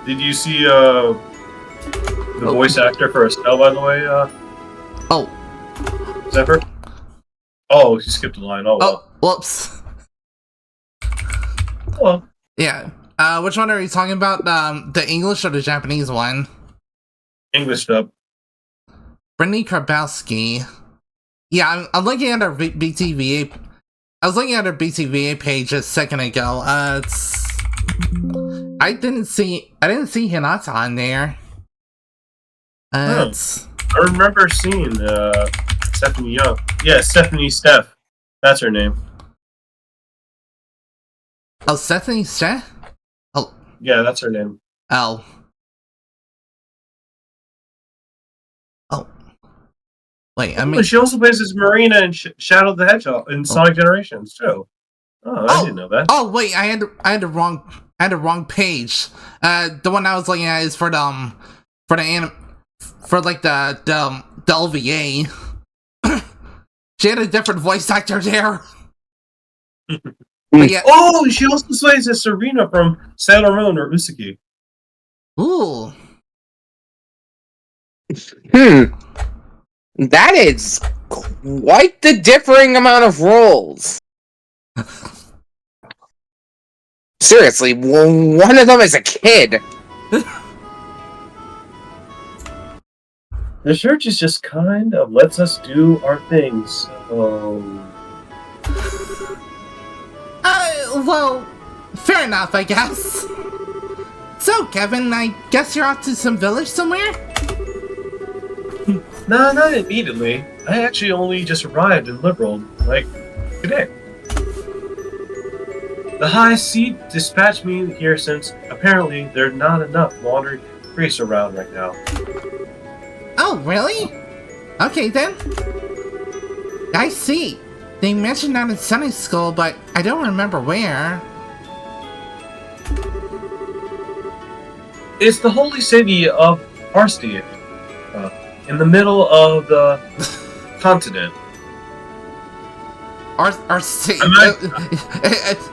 Did you see the voice actor for Estelle, by the way? Oh. Zephyr? Oh, you skipped a line. Oh, well. Oh, whoops. Well, Yeah. Which one are you talking about? The English or the Japanese one? English dub. Brittany Karbowski. Yeah, I'm looking at her BTVA. I was looking at her BTVA page a second ago. I didn't see Hinata on there. I remember seeing Stephanie Young. Yeah, Stephanie Steph. That's her name. Oh, Stephanie Steph? Oh. Yeah, that's her name. Oh. Oh. Wait, I mean... She also plays as Marina in Shadow the Hedgehog in Sonic Generations, too. Oh, I didn't know that. Oh, wait, I had the wrong page. The one I was looking at is for the LVA. She had a different voice actor there. But yeah. Oh, she also plays as Serena from Sailor Moon or Usagi. Ooh. That is quite the differing amount of roles. Seriously, one of them is a kid. The church is just kind of lets us do our things, so... Well, fair enough, I guess. So, Kevin, I guess you're off to some village somewhere? Nah, not immediately. I actually only just arrived in Liberal, like, today. The High Seat dispatched me here since, apparently, there are not enough wandering priests around right now. Oh, really? Okay, then. I see. They mentioned that in Sunday school, but I don't remember where. It's the holy city of Arstia, in the middle of the continent. Arceus.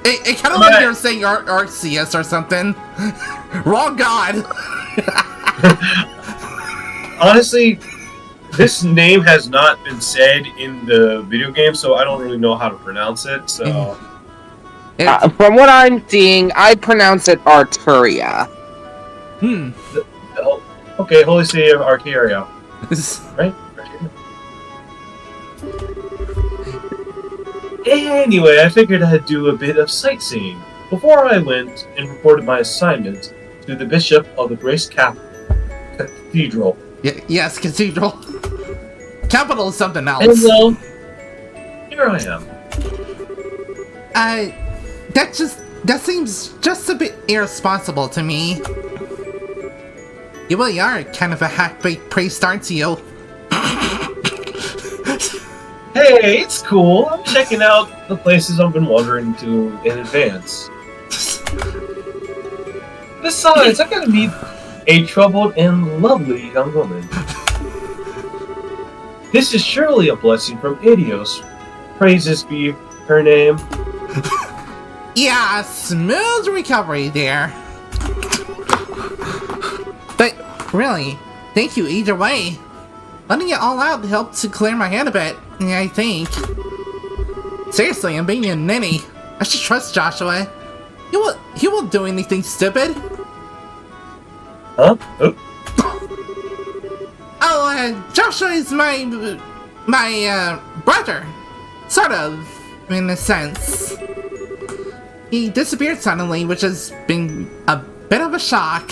It kind of like you're saying Arceus or something. Wrong god. Honestly, this name has not been said in the video game, so I don't really know how to pronounce it. So, from what I'm seeing, I pronounce it Arturia. Okay, Holy City of Arcaria. Right? Anyway, I figured I'd do a bit of sightseeing before I went and reported my assignment to the Bishop of the Grace Cathedral. Yes, Cathedral. Capital is something else. And well, here I am. That seems just a bit irresponsible to me. You really are kind of a half-baked priest, aren't you? Hey, it's cool. I'm checking out the places I've been wandering to in advance. Besides, I gotta meet a troubled and lovely young woman. This is surely a blessing from Idios. Praises be her name. Yeah, smooth recovery there. But really, thank you either way. Letting it all out helped to clear my head a bit, I think. Seriously, I'm being a ninny. I should trust Joshua. He won't do anything stupid. Huh? Oh, Joshua is my brother. Sort of, in a sense. He disappeared suddenly, which has been a bit of a shock.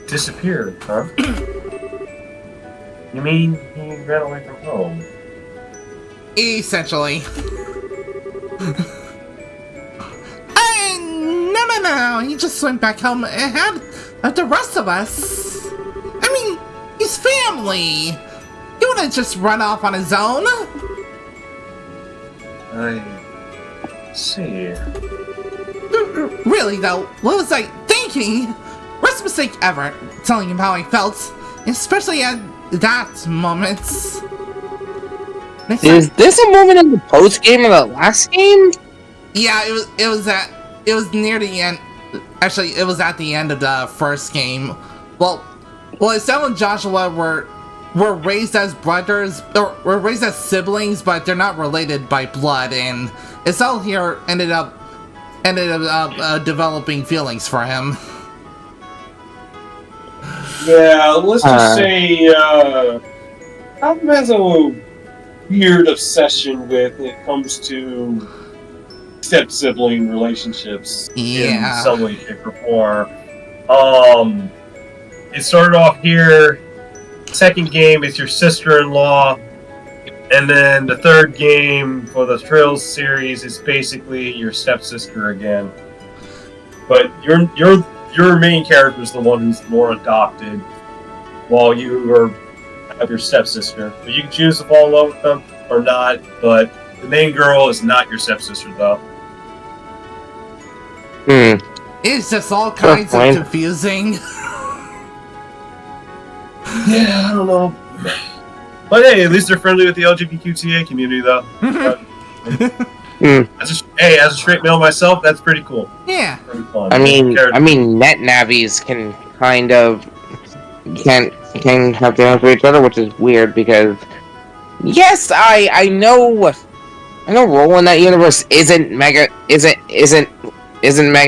Disappeared, huh? You mean he ran away from home? Essentially. No, he just went back home ahead of the rest of us. I mean, he's family. He wouldn't just run off on his own. I see. Really though, what was I thinking? Worst mistake ever, telling him how I felt, especially at that moment. Is this a moment in the post game of the last game? Yeah, it was near the end. Actually, it was at the end of the first game. Well, Estelle and Joshua were raised as brothers, or were raised as siblings, but they're not related by blood, and Estelle here ended up developing feelings for him. Yeah, let's just say, Alvin has a weird obsession when it comes to step-sibling relationships in some way, shape, or form. It started off here, second game is your sister-in-law, and then the third game for the Trails series is basically your stepsister again. But your main character is the one who's more adopted, while you have your stepsister. But you can choose to fall in love with them or not, but the main girl is not your stepsister, though. It's just all kinds of confusing. Yeah, I don't know. But hey, at least they're friendly with the LGBTQTA community, though. As a straight male myself, that's pretty cool. Yeah. Pretty fun. I mean, net navies can kind of can have feelings for each other, which is weird because yes, I know Roll in that universe isn't Mega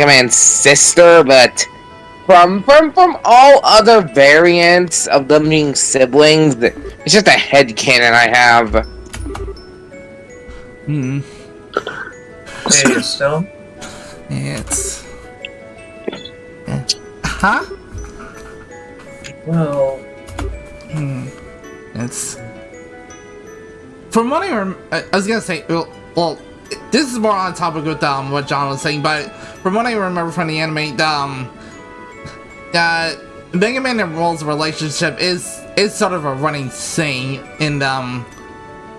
Man's sister, but from all other variants of them being siblings, it's just a headcanon I have. Hey, Stone? It's... Huh? Well... It's... From what I was gonna say, well, this is more on topic with what John was saying, but from what I remember from the anime, Mega Man and Roll's relationship is sort of a running thing in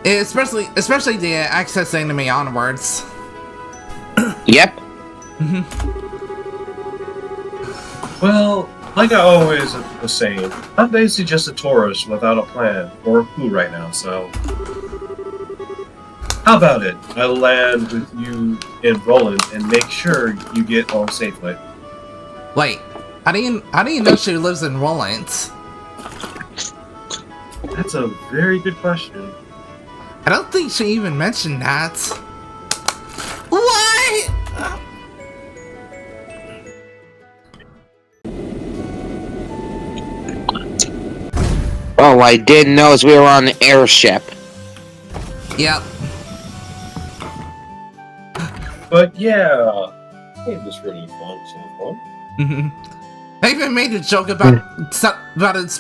especially the Access anime onwards. Yep. Well, like I always was saying, I'm basically just a tourist without a plan or a clue right now, so... How about it? I'll land with you in Roland and make sure you get home safely. Wait, how do you know she lives in Roland? That's a very good question. I don't think she even mentioned that. What? Oh, I didn't know we were on an airship. Yep. But yeah, game is really fun so far. I even made a joke about it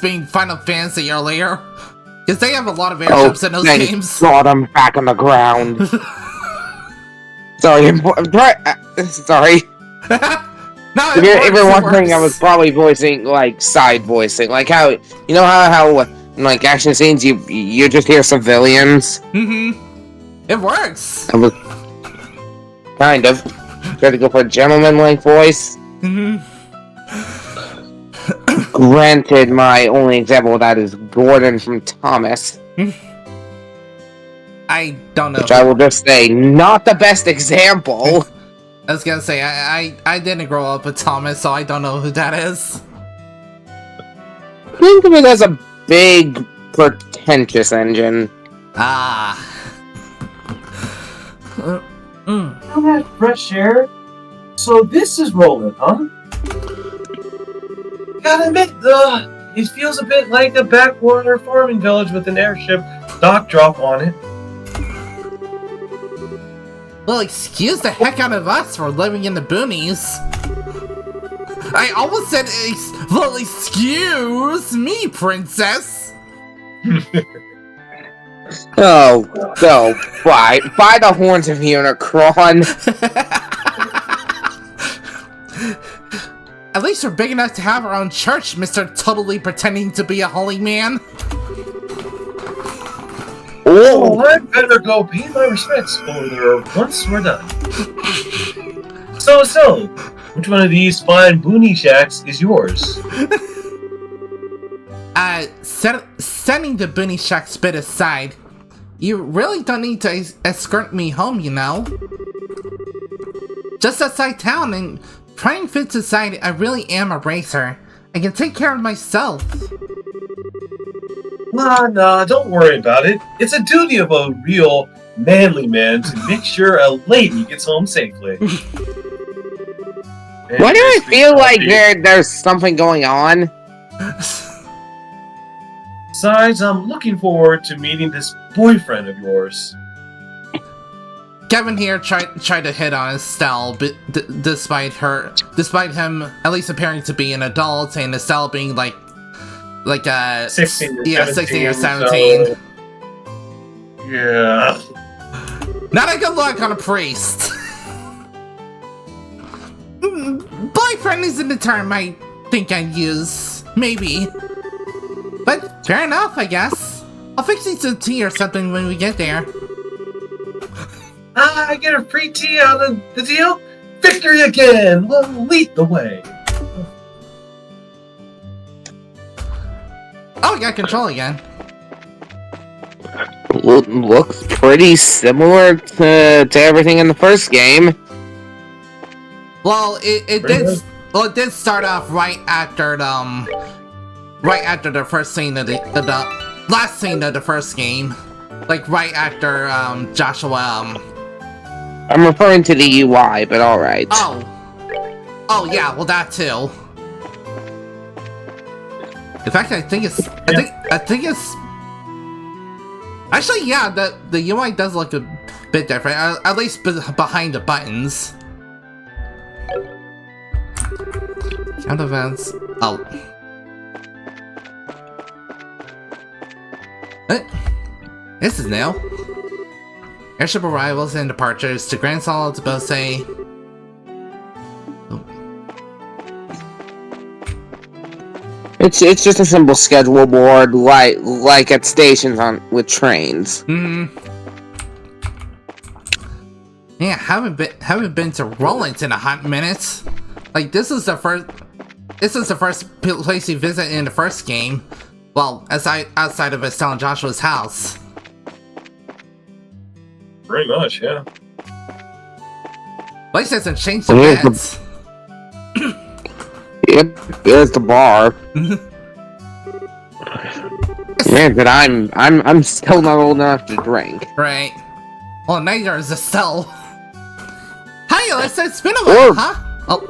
being Final Fantasy earlier. Because they have a lot of airships in those thank games. God I'm back on the ground. Sorry, sorry. No, If you're wondering, I was probably voicing, like, side voicing. Like how, you know how in, like, action scenes, you just hear civilians? It works! I was... Kind of. Tried to go for a gentleman-like voice. Granted, my only example of that is Gordon from Thomas. I don't know. Which I will just say, not the best example. I was gonna say, I didn't grow up with Thomas, so I don't know who that is. Think of it as a big, pretentious engine. Ah. All that fresh air. So this is rolling, huh? Gotta admit, it feels a bit like a backwater farming village with an airship dock drop on it. Well, excuse the heck out of us for living in the boonies. I almost said, well, excuse me, princess. Oh, by the horns of Unicron. At least we're big enough to have our own church, Mr. Totally pretending to be a holy man. Oh, I better go pay my respects over there once we're done. So, which one of these fine boonie shacks is yours? Setting the boonie shack's bit aside, you really don't need to escort me home, you know? Just outside town, and trying fit aside, I really am a racer. I can take care of myself. Nah, don't worry about it. It's a duty of a real manly man to make sure a lady gets home safely. Why do I feel like there's something going on? Besides, I'm looking forward to meeting this boyfriend of yours. Kevin here tried to hit on Estelle, but despite him at least appearing to be an adult and Estelle being like 16 or 16 or 17. So... Yeah. Not a good look on a priest. Boyfriend isn't the term I think I'd use. Maybe. But fair enough, I guess. I'll fix you some tea or something when we get there. I get a free tea out of the deal? Victory again! Lead the way. Oh, I got control again. Looks pretty similar to everything in the first game. Well, it did start off right after the first scene of the last scene of the first game, like right after Joshua. I'm referring to the UI, but all right. Oh yeah, well that too. In fact, I think it's actually, yeah, the UI does look a bit different, at least behind the buttons. Count events. Oh. This is new. Airship arrivals and departures to Grand Solid to Bose. It's just a simple schedule board, like at stations with trains. Yeah, haven't been to Rollins in a hot minute. Like this is the first place you visit in the first game. Well, outside of Estelle and Joshua's house. Pretty much, yeah. Place hasn't changed the beds. Yep, there's the bar. Granted, I'm still not old enough to drink. Right. Well, neither is Estelle. Hi, Alyssa. It's been a while, huh? Oh,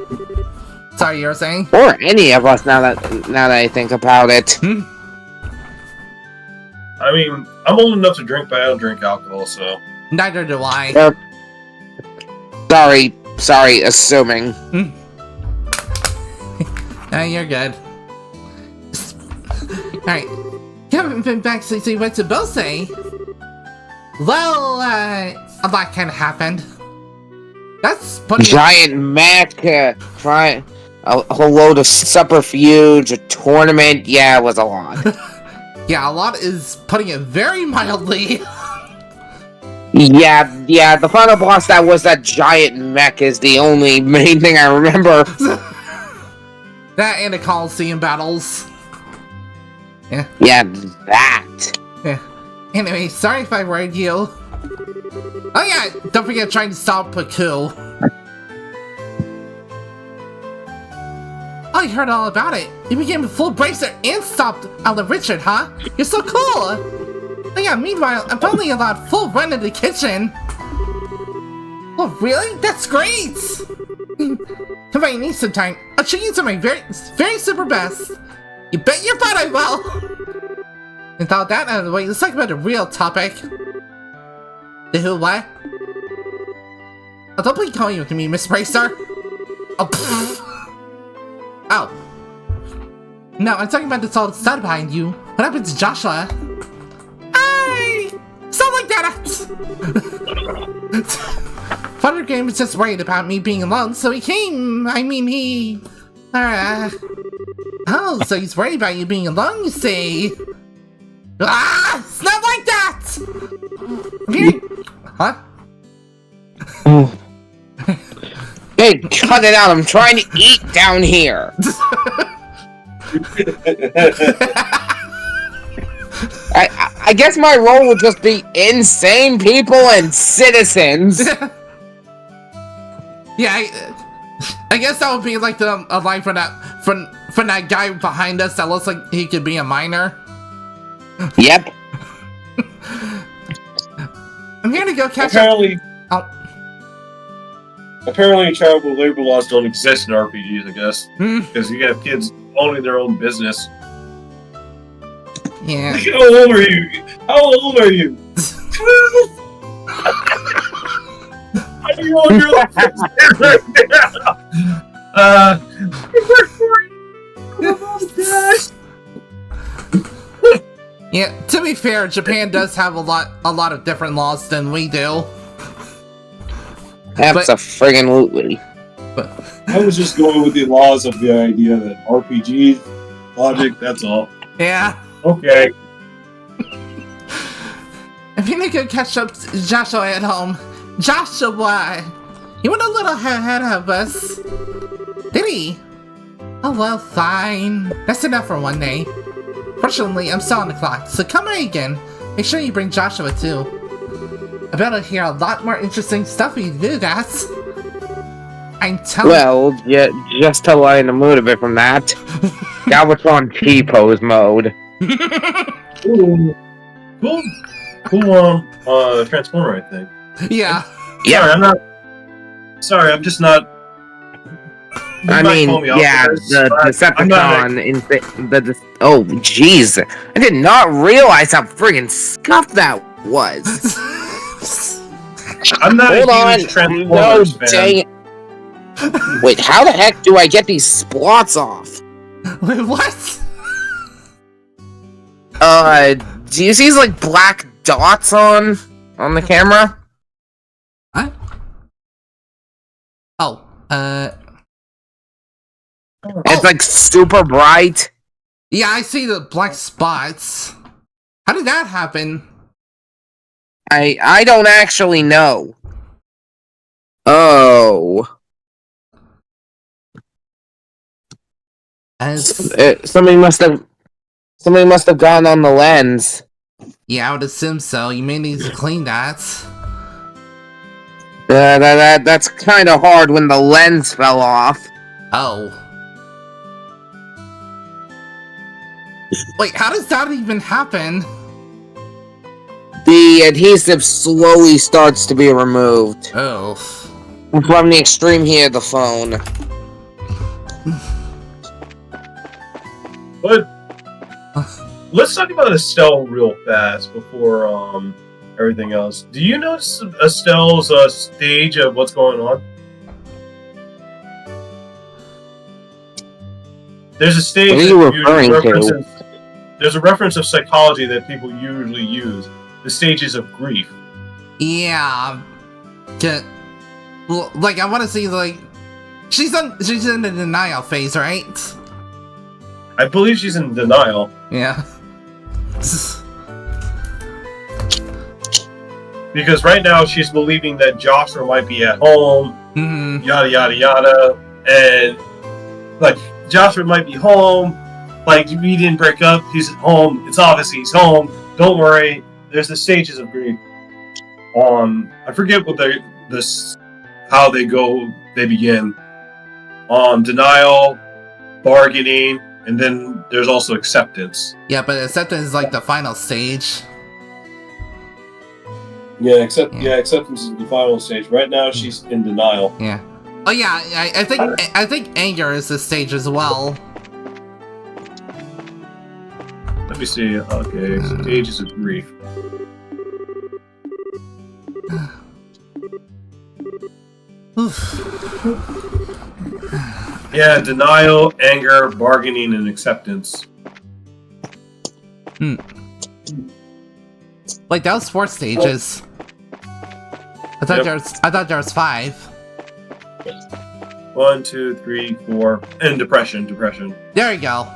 sorry, you were saying? Or any of us now that I think about it. I mean, I'm old enough to drink, but I don't drink alcohol, so. Neither do I. Sorry, assuming. You're good. Alright. Haven't been back since we went to Bose. Well, a lot kinda happened. That's putting Giant mech, trying a whole load of subterfuge, a tournament. Yeah, it was a lot. Yeah, a lot is putting it very mildly. Yeah, the final boss that was that giant mech is the only main thing I remember. That and the Coliseum battles. Yeah. Yeah, that. Yeah. Anyway, sorry if I worried you. Oh yeah, don't forget trying to stop Paku. I heard all about it. You became a full bracer and stopped Alan Richard, huh? You're so cool! Oh yeah, meanwhile, I'm finally allowed full run in the kitchen. Oh really? That's great! Come by me sometime. I'll treat you to my very super best. You bet your butt I will! And without that out of the way, let's talk about the real topic. The who what? Oh, don't be calling you to me, Miss Bracer. Oh, pfft. Oh. No, I'm talking about this all stuff behind you. What happened to Joshua? Hey! Sound like that! Father Game was just worried about me being alone, so he came. Oh, so he's worried about you being alone, you see? Ah! It's not like that! Huh? Hey, cut it out! I'm trying to eat down here. I guess my role would just be insane people and citizens. Yeah, I guess that would be like a line from that guy behind us that looks like he could be a minor. Yep. I'm here to go catch Apparently, up. apparently, child labor laws don't exist in RPGs. I guess because you have kids owning their own business. Yeah. How old are you? How old are you? Are you on your life right now? Yeah, to be fair, Japan does have a lot of different laws than we do. That's a friggin' lootly. I was just going with the laws of the idea that RPG logic. That's all. Yeah. Okay. I'm gonna go catch up to Joshua at home. Joshua! He went a little ahead of us. Did he? Oh well, fine. That's enough for one day. Fortunately, I'm still on the clock, so come on again. Make sure you bring Joshua too. I bet I'll hear a lot more interesting stuff if you do that. I'm telling Well, yeah, just to lighten the mood a bit from that, now it's on T-pose mode. Cool. Transformer, I think. Yeah. Yeah. Sorry, I'm just not. I mean, yeah, the Decepticon oh, jeez. I did not realize how friggin' scuffed that was. I'm not Hold a on. huge Transformers fan. Dang it. Wait, how the heck do I get these splots off? Wait, what? Do you see these, like, black dots on the camera? What? Oh, It's, like, super bright. yeah, I see the black spots. How did that happen? I don't actually know. Oh. Somebody must have gone on the lens. Yeah, I would assume so. You may need to clean that. That's kind of hard when the lens fell off. Oh. Wait, how does that even happen? The adhesive slowly starts to be removed Oh. from the extreme heat of the phone. But let's talk about Estelle real fast before everything else. Do you notice Estelle's stage of what's going on? There's a stage What are you that referring usually to? references. There's a reference of psychology that people usually use. The stages of grief. Yeah. Like, I want to see, like, she's in the denial phase, right? I believe she's in denial. Yeah. Because right now she's believing that Joshua might be at home, yada yada yada, and like Joshua might be home, like we didn't break up, he's at home, it's obvious he's home, don't worry. There's the stages of grief. I forget what how they begin. Denial, bargaining, and then there's also acceptance. Yeah, but acceptance is like the final stage. Yeah, acceptance is the final stage. Right now, she's in denial. Yeah. Oh yeah, I think anger is the stage as well. Let me see. Okay, stages of grief. Yeah, denial, anger, bargaining, and acceptance. Like that was 4 stages. I thought there was 5. 1, 2, 3, 4, and depression. There you go.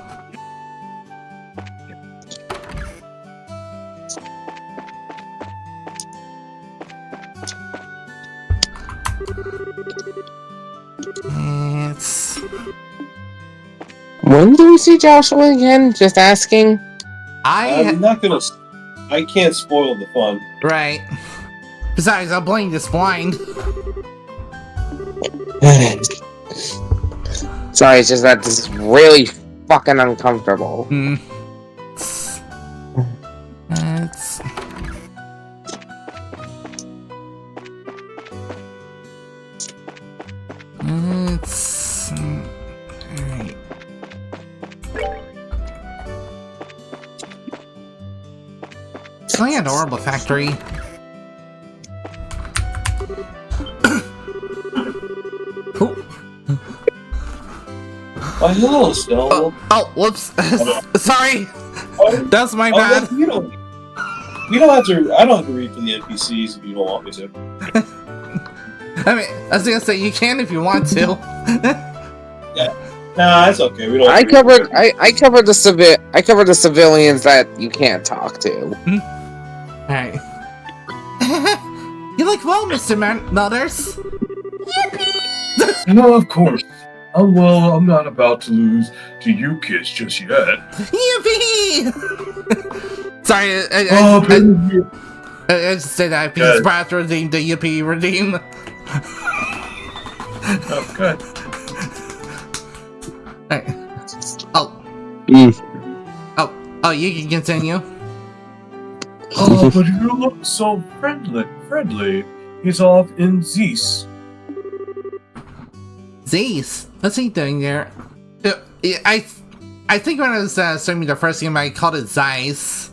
It's... When do we see Joshua again? Just asking. I'm not gonna. I can't spoil the fun. Right. Besides, I'm playing this blind. Sorry, it's just that this is really fucking uncomfortable. It's... Alright. It's playing an Adorable Factory. Oh, hello, Stella. Oh, whoops. Sorry. Oh, That's my bad. You don't have to. I don't have to read for the NPCs if you don't want me to. I mean, I was gonna say you can if you want to. Yeah. Nah, that's okay. We don't. I covered the civilians that you can't talk to. Alright. You look well, Mr. Nutters. No, of course. Oh well, I'm not about to lose to you kids just yet. Yippee! Sorry, I just said that because Brad redeemed the Yippee redeem. Oh, good. Alright. Oh, you can continue. Oh, but you look so friendly. He's off in Zeus. Zeus? What's he doing there? I think when I was streaming the first game, I called it Zeiss.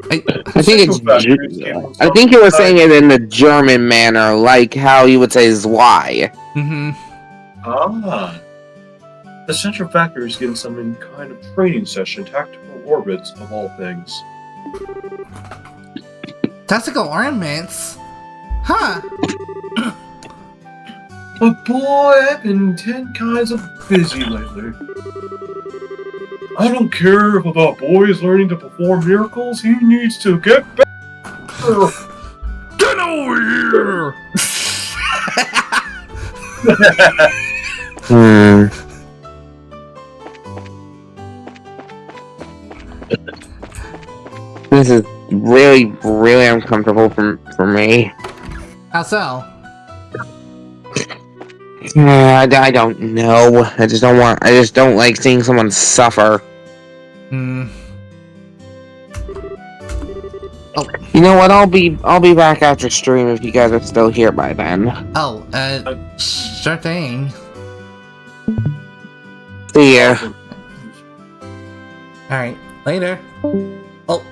I think you were saying it in the German manner, like how you would say Zwei. Ah. The Central Factory is getting some kind of training session, tactical orbits of all things. Tactical ornaments? Huh. But boy, I've been 10 kinds of busy lately. I don't care if a boy is learning to perform miracles, he needs to get better. Get over here! This is really, really uncomfortable for me. How so? I don't know. I just don't like seeing someone suffer. Oh. You know what? I'll be back after stream if you guys are still here by then. Oh, sure thing. See ya. Alright, later. Oh.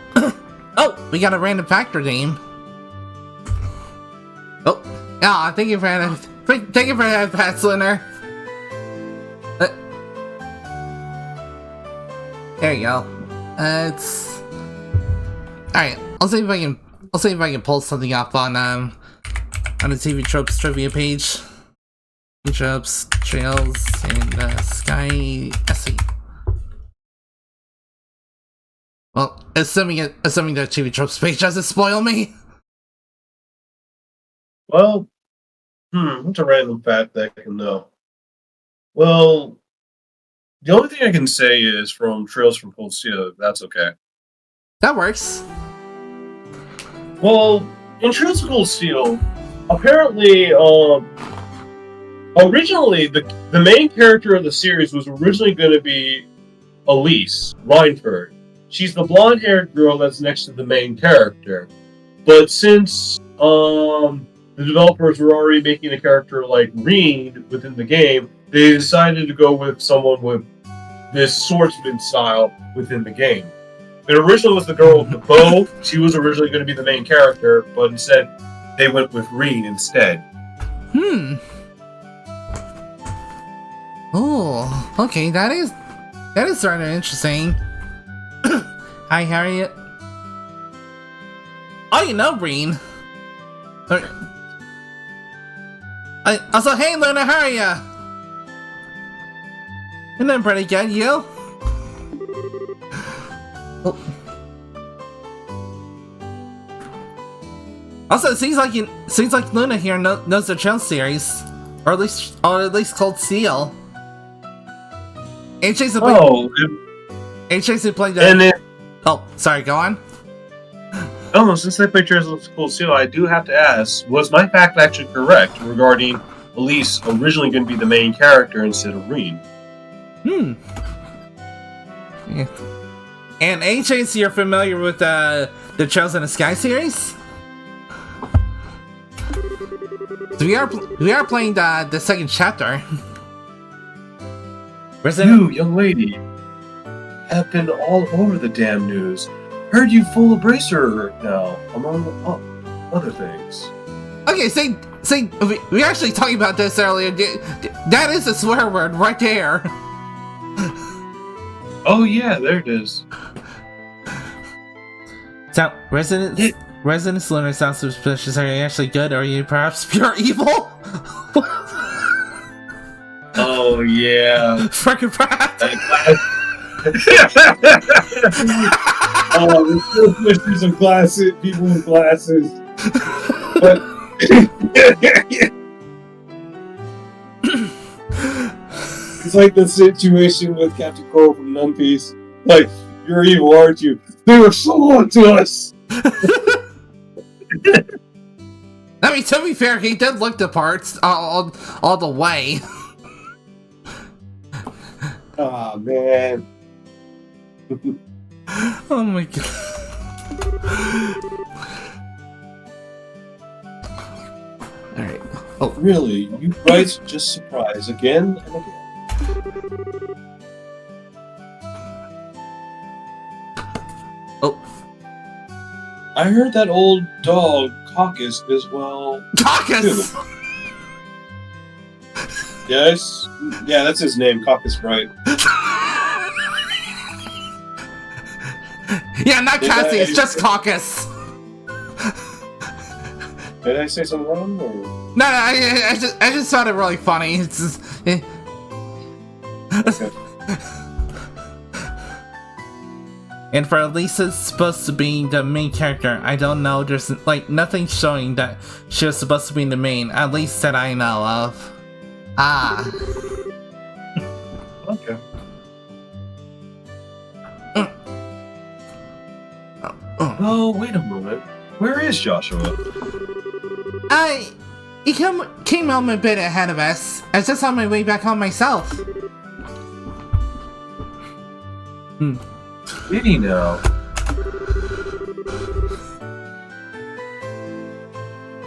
Oh, we got a random factor name. Oh, yeah. Thank you for that, Pat Slinner. There you go. It's all right. I'll see if I can pull something up on the TV Tropes trivia page. TV Tropes Trails in the Sky essay. Well, assuming the TV Tropes page doesn't spoil me. Well, what's a random fact that I can know? Well, the only thing I can say is from Trails from Cold Steel, if that's okay. That works. Well, in Trails of Cold Steel, apparently, originally, the main character of the series was originally going to be Elise Lineford. She's the blonde-haired girl that's next to the main character. But since the developers were already making a character like Reed within the game, they decided to go with someone with this swordsman style within the game. It originally was the girl with the bow. She was originally going to be the main character, but instead they went with Reed instead. Oh, okay, that is sort of interesting. Hi, Harriet. Oh, you know Breen. Also, hey, Luna, how are ya? Isn't that pretty good, you? Oh. Also, it seems like Luna here knows the Trail series, or at least Cold Steel. HJ's played that. And then, oh, sorry, go on. oh, since they played Trails of Cold Steel, I do have to ask: was my fact actually correct regarding Elise originally going to be the main character instead of Reed? Yeah. And HJ's, you're familiar with the Trails in the Sky series? So we are playing the second chapter. You, young lady, have been all over the damn news. Heard you full of bracer now, among other things. Okay, see, we were actually talking about this earlier. That is a swear word right there. Oh yeah, there it is. So, Resident Slender sounds suspicious. Are you actually good, or are you perhaps pure evil? Oh yeah. Frickin' Pratt! Oh, there's some glasses, people with glasses. But it's like the situation with Captain Coral from One Piece. Like, you're evil, aren't you? They were so on to us. I mean, to be fair, he did look the parts all the way. Oh man. Oh my god. Alright. Oh. Really? You guys just surprise again and again. Oh. I heard that old dog, Caucus, is well... Caucus! Yes? Yeah, that's his name, Caucus, right? Yeah, not Cassie, it's just Caucus. Did I say something wrong, or...? No, I just found it really funny. It's just... Okay. And for Lisa's supposed to be the main character, I don't know, there's like nothing showing that she was supposed to be the main, at least that I know of. Ah. Okay. Oh, wait a moment. Where is Joshua? He came home a bit ahead of us. I was just on my way back home myself. Did he know?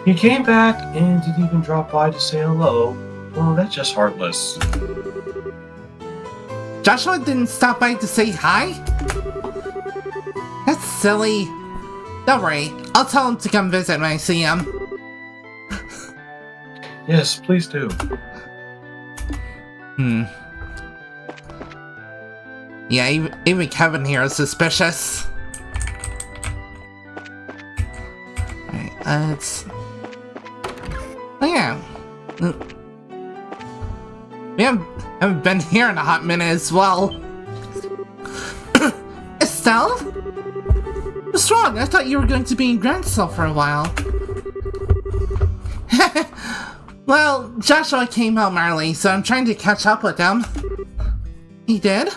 He came back and didn't even drop by to say hello. Well, that's just heartless. Joshua didn't stop by to say hi? That's silly. Don't worry, I'll tell him to come visit when I see him. Yes, please do. Yeah, even Kevin here is suspicious. Alright, let's... Oh yeah. We haven't been here in a hot minute as well. Estelle? What's wrong? I thought you were going to be in Grand Cell for a while. Well, Joshua came home early, so I'm trying to catch up with him. He did?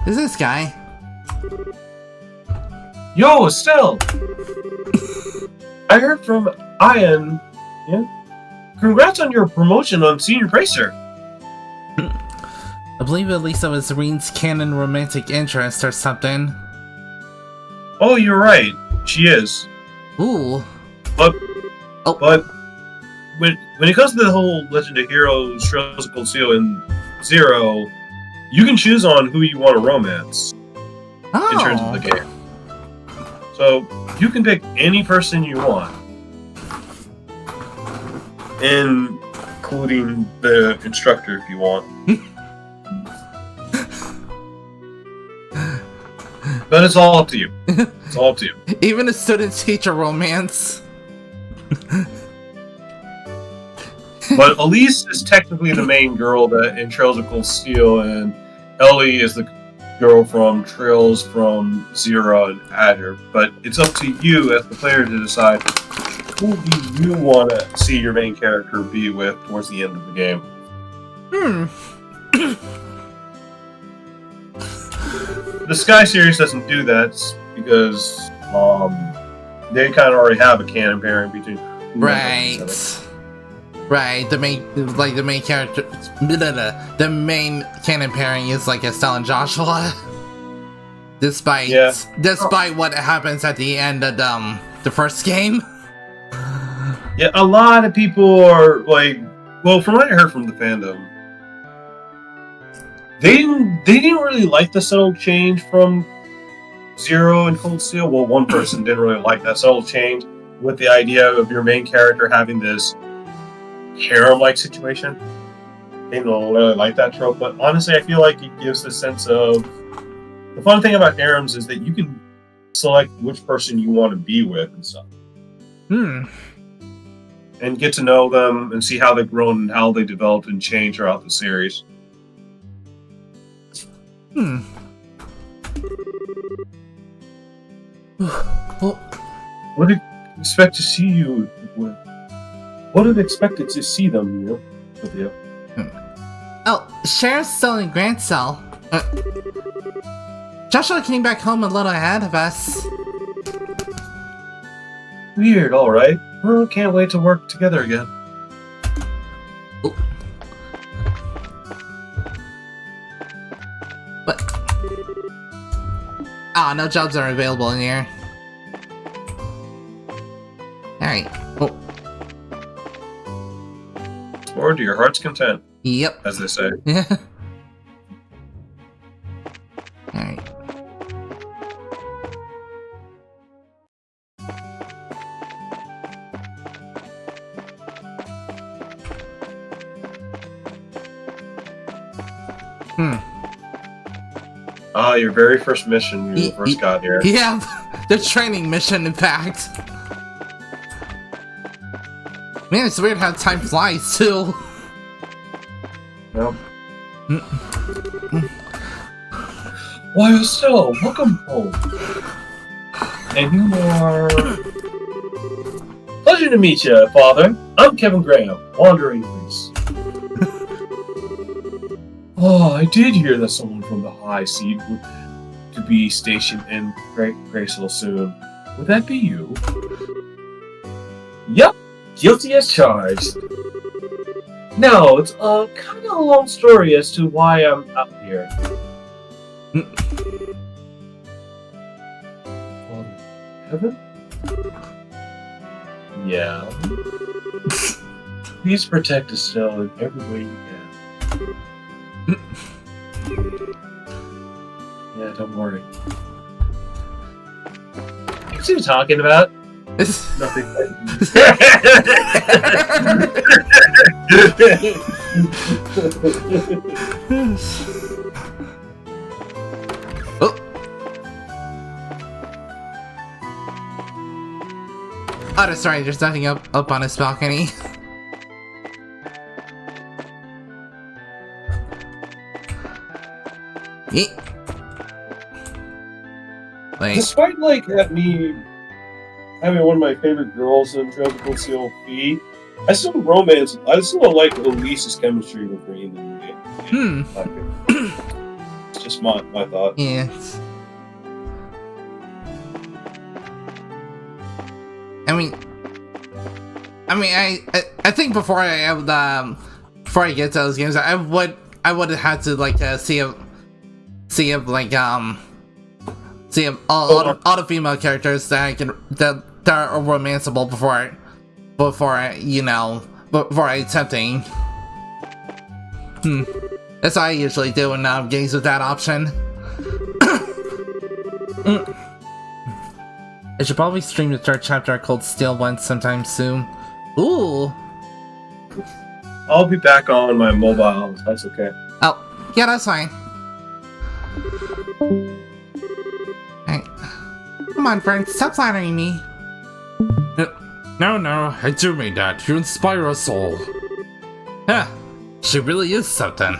Who's this guy? Yo, Estelle! I heard from Ian. Yeah? Congrats on your promotion on Senior Racer. I believe at least that was Reen's canon romantic interest or something. Oh, you're right. She is. Ooh. But when it comes to the whole Legend of Heroes, Trails of Cold Steel, and Zero, you can choose on who you want to romance in terms of the game. So you can pick any person you want, including the instructor if you want. But it's all up to you. It's all up to you. Even a student-teacher romance. But Elise is technically the main girl that in Trails of Cold Steel, and Ellie is the girl from Trails from Zero and Azure. But it's up to you as the player to decide who do you want to see your main character be with towards the end of the game. The Sky series doesn't do that because they kind of already have a canon pairing between. Right, the main character, the main canon pairing is like Estelle and Joshua. Despite what happens at the end of the first game. Yeah, a lot of people are like, well, from what I heard from the fandom, they didn't really like the subtle change from Zero and Cold Steel. Well, one person didn't really like that subtle change with the idea of your main character having this harem-like situation. They don't really like that trope, but honestly, I feel like it gives the sense of... The fun thing about harems is that you can select which person you want to be with and stuff. And get to know them and see how they've grown and how they developed and changed throughout the series. Well, What did you expect to see you with? What did expected to see them, with you? Oh, Cher's still in Grand Cell. Joshua came back home a little ahead of us. Weird, alright. Well, can't wait to work together again. What? Ah, no jobs are available in here. Alright. Oh. Or to your heart's content. Yep. As they say. Yeah. Alright. Your very first mission when you first got here. Yeah, the training mission, in fact. Man, it's weird how time flies, too. Yep. Why, still, welcome home. And you are... Pleasure to meet you, Father. I'm Kevin Graham, Wandering Priest. Oh, I did hear that someone from the High Seat would to be stationed in Graceville soon. Would that be you? Yep, guilty as charged. Now, it's kind of a long story as to why I'm out here. Kevin? Yeah. Please protect Estelle in every way you can. Yeah, don't worry. What's he talking about? Nothing. Oh. Oh, that's right. There's nothing up on his balcony. Yeet. Like, Despite like me having one of my favorite girls in Tropical Seal Fee, I still don't like Elise's chemistry with Green in the game. It's just my thought. yeah. I think before I get to those games, I would have had to like see if all the female characters that are romanceable before attempting. That's what I usually do in games with that option. I should probably stream the third chapter called Steel One sometime soon. Ooh. I'll be back on my mobile. That's okay. Oh, yeah, that's fine. Hey. Come on, friend, stop flattering me. No, I do mean that. You inspire us all. Yeah, she really is something.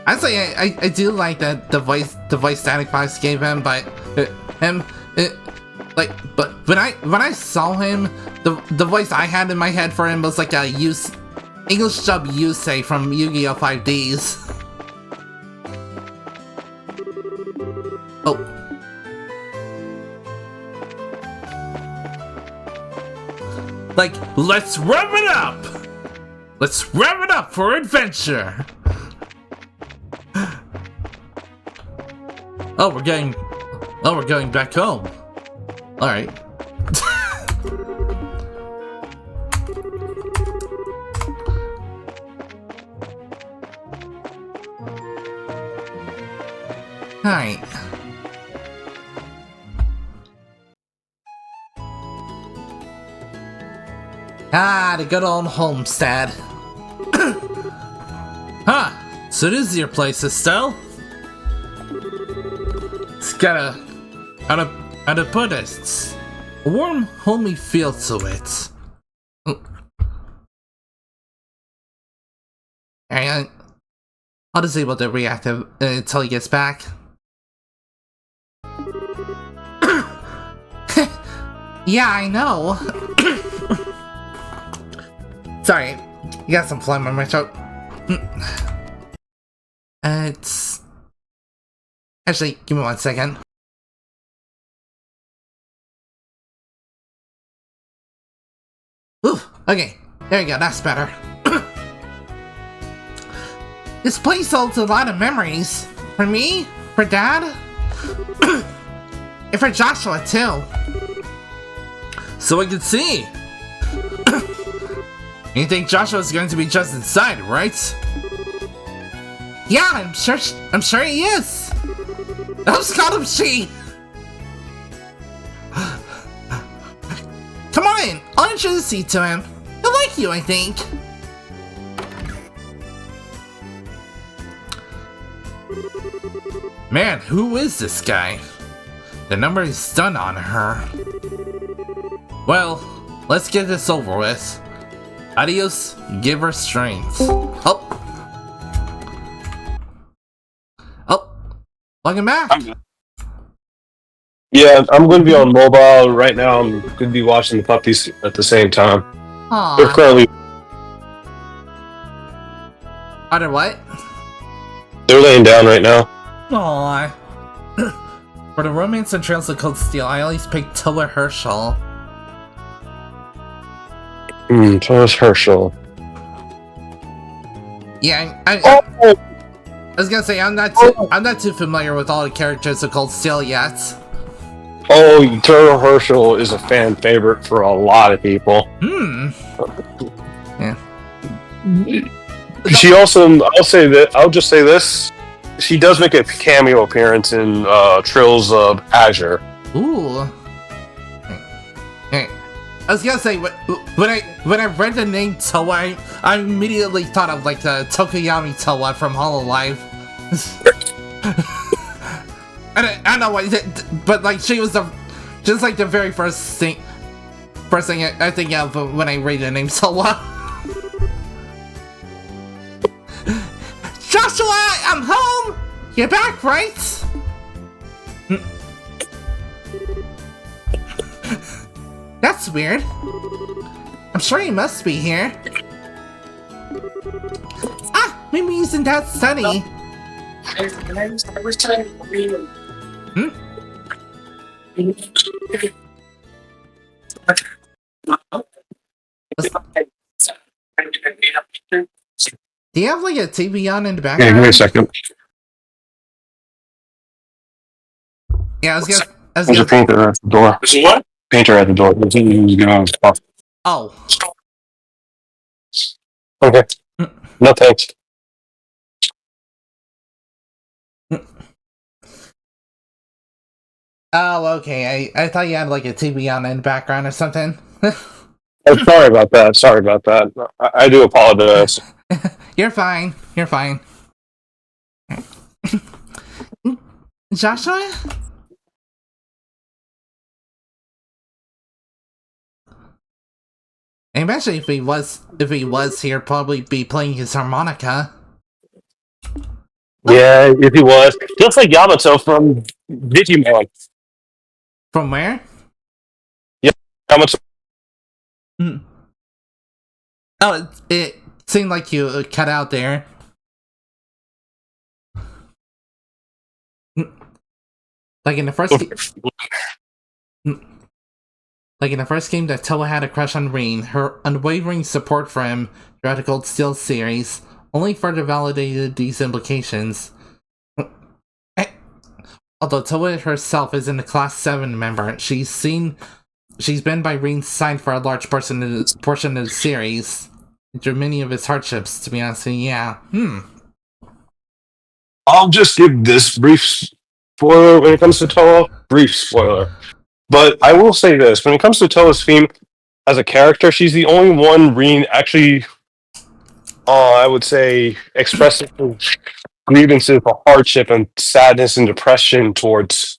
I'd say I do like that the voice Static Fox gave him, but but when I saw him, the voice I had in my head for him was like a English dub Yusei from Yu-Gi-Oh! 5Ds. Oh. Like, let's rev it up! Let's rev it up for adventure! Oh, we're going back home. Alright. Alright. Ah, the good old homestead. Huh, so this is your place, Estelle? It's got a Buddhists. A warm, homey feel to it. Alright, I'll disable the reactive until he gets back. Yeah, I know. Sorry, you got some phlegm in my throat. It's... Actually, give me 1 second. Ooh, okay, there you go, that's better. This place holds a lot of memories. For me, for Dad, and for Joshua too. So I can see. You think Joshua's going to be just inside, right? Yeah, I'm sure he is. I just called him she. Come on in, I'll introduce you to him. He'll like you, I think. Man, who is this guy? The number is done on her. Well, let's get this over with. Adios, give her strength. Oh, welcome back. Yeah, I'm going to be on mobile right now. I'm going to be watching the puppies at the same time. Aww. They're currently... Are they what? They're laying down right now. Aww. For the romance and Trails of Cold Steel, I always picked Toa Herschel. Thomas Herschel. Yeah, I was gonna say I'm not too familiar with all the characters of Cold Steel yet. Oh, Thomas Herschel is a fan favorite for a lot of people. Yeah. She also, I'll just say this. She does make a cameo appearance in Trails of Azure. Ooh. Hey. I was gonna say when I read the name Toa, I immediately thought of like the Tokoyami Toa from Hololive. I don't know why, but like she was just like the very first thing I think of when I read the name Toa. Joshua, I'm home. You're back, right? That's weird. I'm sure he must be here. Ah, maybe he's in Dad's study. Do you have like a TV on in the background? Yeah, give me a second. Yeah, I was gonna. There's a painter at the door. There's a what? Painter at the door. He was going on his stuff. Oh. Okay. No thanks. Oh, okay. I thought you had like a TV on in the background or something. I'm sorry about that. I do apologize. You're fine. You're fine. Joshua? I imagine if he was here, probably be playing his harmonica. Yeah, if he was. Just like Yamato from Digimon. From where? Yep, Yamato. Oh, it seemed like you cut out there. Like in the first game that Toa had a crush on Rin, her unwavering support for him throughout the Cold Steel series only further validated these implications. Although Toa herself isn't a Class 7 member, she's been by Rin's side for a large portion of the series, through many of his hardships, to be honest with you, yeah. I'll just give this brief spoiler when it comes to Toa. Brief spoiler. But I will say this, when it comes to Toa's theme as a character, she's the only one Rin actually, I would say, expressing grievances of hardship and sadness and depression towards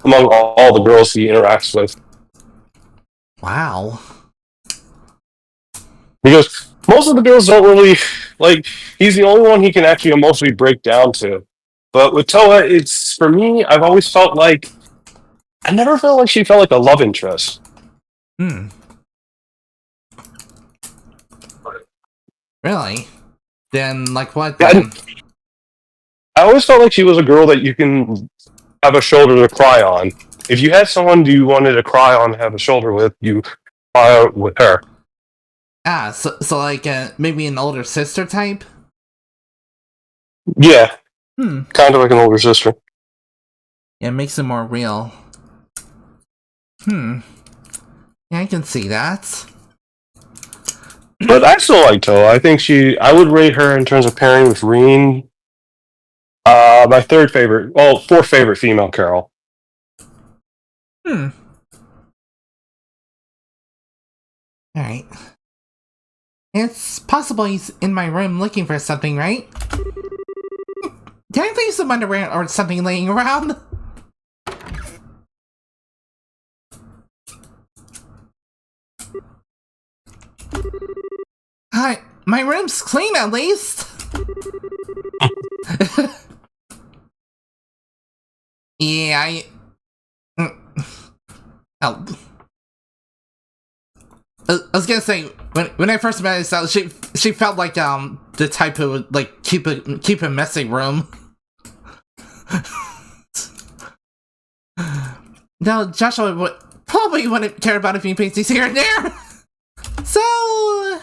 among all the girls he interacts with. Wow. Because most of the girls don't really, like, he's the only one he can actually emotionally break down to. But with Toa, it's, for me, I never felt like she felt like a love interest. Really? Then, like what? Yeah, I always felt like she was a girl that you can have a shoulder to cry on. If you had someone you wanted to cry on, have a shoulder with, you cry out with her. Ah, so like maybe an older sister type? Yeah. Kind of like an older sister. Yeah, it makes it more real. Yeah, I can see that. But I still like Toa. I think I would rate her in terms of pairing with Rin. My fourth favorite female Carol. Alright. It's possible he's in my room looking for something, right? Did I leave some underwear or something laying around? Hi, my room's clean at least. Yeah, I was gonna say when I first met her, she felt like the type who would like keep a messy room. Now, Joshua probably wouldn't care about a few pasties here and there. So...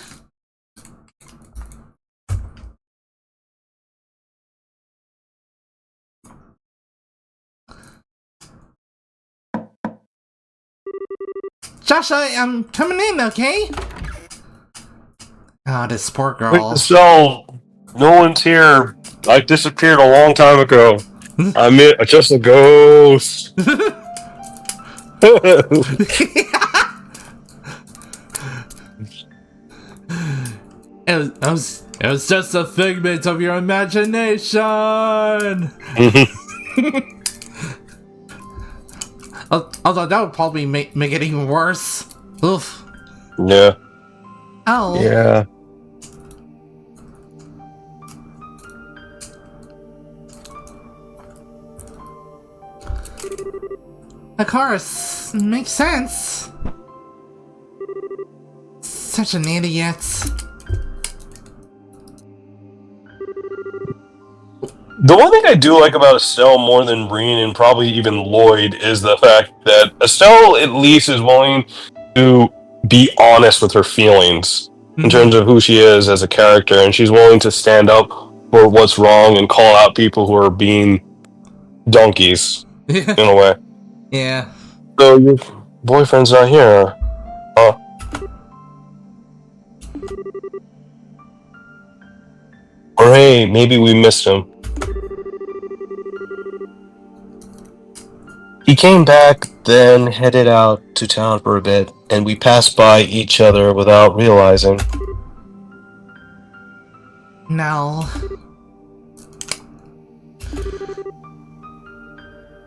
Joshua, I'm coming in, okay? Oh, this poor girl. So, no one's here. I disappeared a long time ago. I'm just a ghost. It was just a figment of your imagination. Although that would probably make it even worse. Oof. Yeah. Oh. Yeah. Of course, makes sense. Such an idiot. The one thing I do like about Estelle more than Breen and probably even Lloyd is the fact that Estelle at least is willing to be honest with her feelings in terms of who she is as a character, and she's willing to stand up for what's wrong and call out people who are being donkeys in a way. Yeah. So your boyfriend's not here, huh? Or hey, maybe we missed him. He came back, then headed out to town for a bit, and we passed by each other without realizing. No.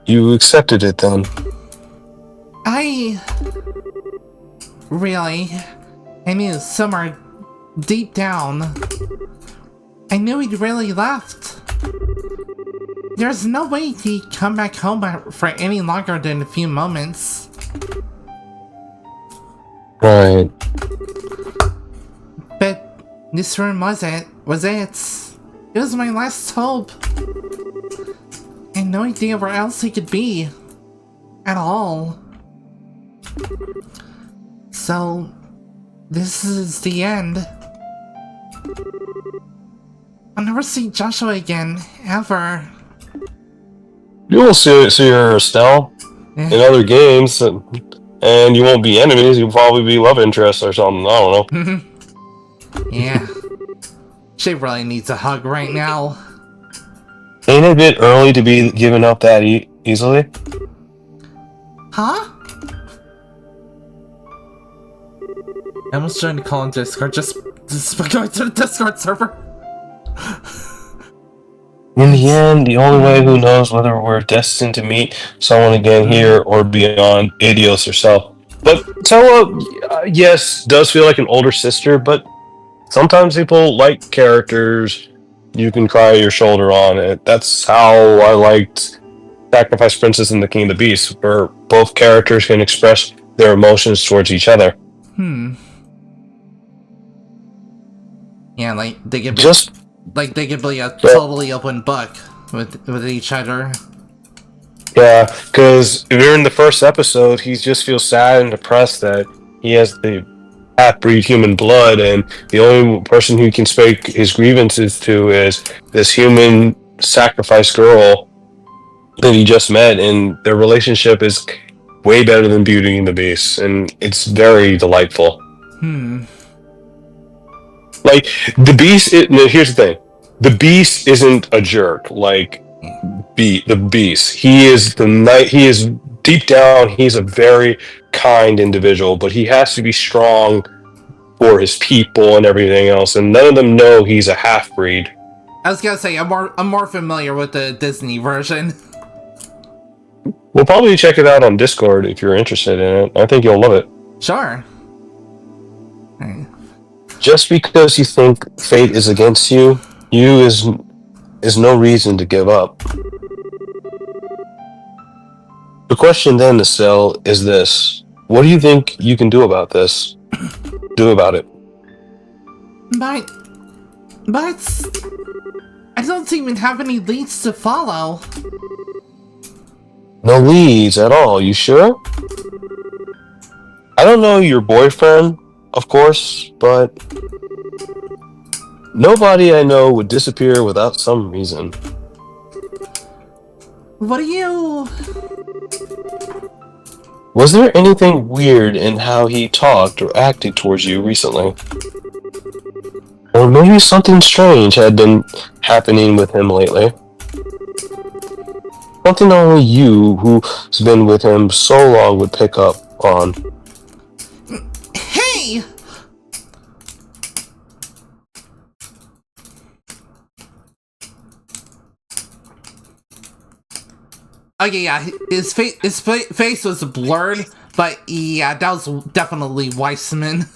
You accepted it then? I knew somewhere deep down, I knew he'd really left. There's no way he'd come back home for any longer than a few moments. Right. But this room was it. It was my last hope. I had no idea where else he could be. At all. So, this is the end. I'll never see Joshua again, ever. You will see her, Estelle, in other games, and you won't be enemies, you'll probably be love interests or something, I don't know. Yeah. She really needs a hug right now. Ain't it a bit early to be giving up that easily? Huh? I almost trying to call on Discord, just going to the Discord server. In the end, the only way who knows whether we're destined to meet someone again here or beyond Adios herself. But Tella, yes, does feel like an older sister, but sometimes people like characters you can cry your shoulder on. That's how I liked Sacrifice Princess and the King of the Beasts, where both characters can express their emotions towards each other. Yeah, like they could be a totally open book with each other. Yeah, because during the first episode, he just feels sad and depressed that he has the half-breed human blood, and the only person who can speak his grievances to is this human sacrifice girl that he just met, and their relationship is way better than Beauty and the Beast, and it's very delightful. Like, the Beast, here's the thing. The Beast isn't a jerk, like the Beast. He is deep down, he's a very kind individual, but he has to be strong for his people and everything else, and none of them know he's a half-breed. I was gonna say, I'm more familiar with the Disney version. We'll probably check it out on Discord if you're interested in it. I think you'll love it. Sure. Just because you think fate is against you, is no reason to give up. The question then, Estelle, is this. What do you think you can do about this? Do about it. But... I don't even have any leads to follow. No leads at all, you sure? I don't know your boyfriend, of course, but nobody I know would disappear without some reason. What are you... Was there anything weird in how he talked or acted towards you recently? Or maybe something strange had been happening with him lately? Something only you, who's been with him so long, would pick up on. Hey! Okay, yeah, his face was blurred, but yeah, that was definitely Weissman.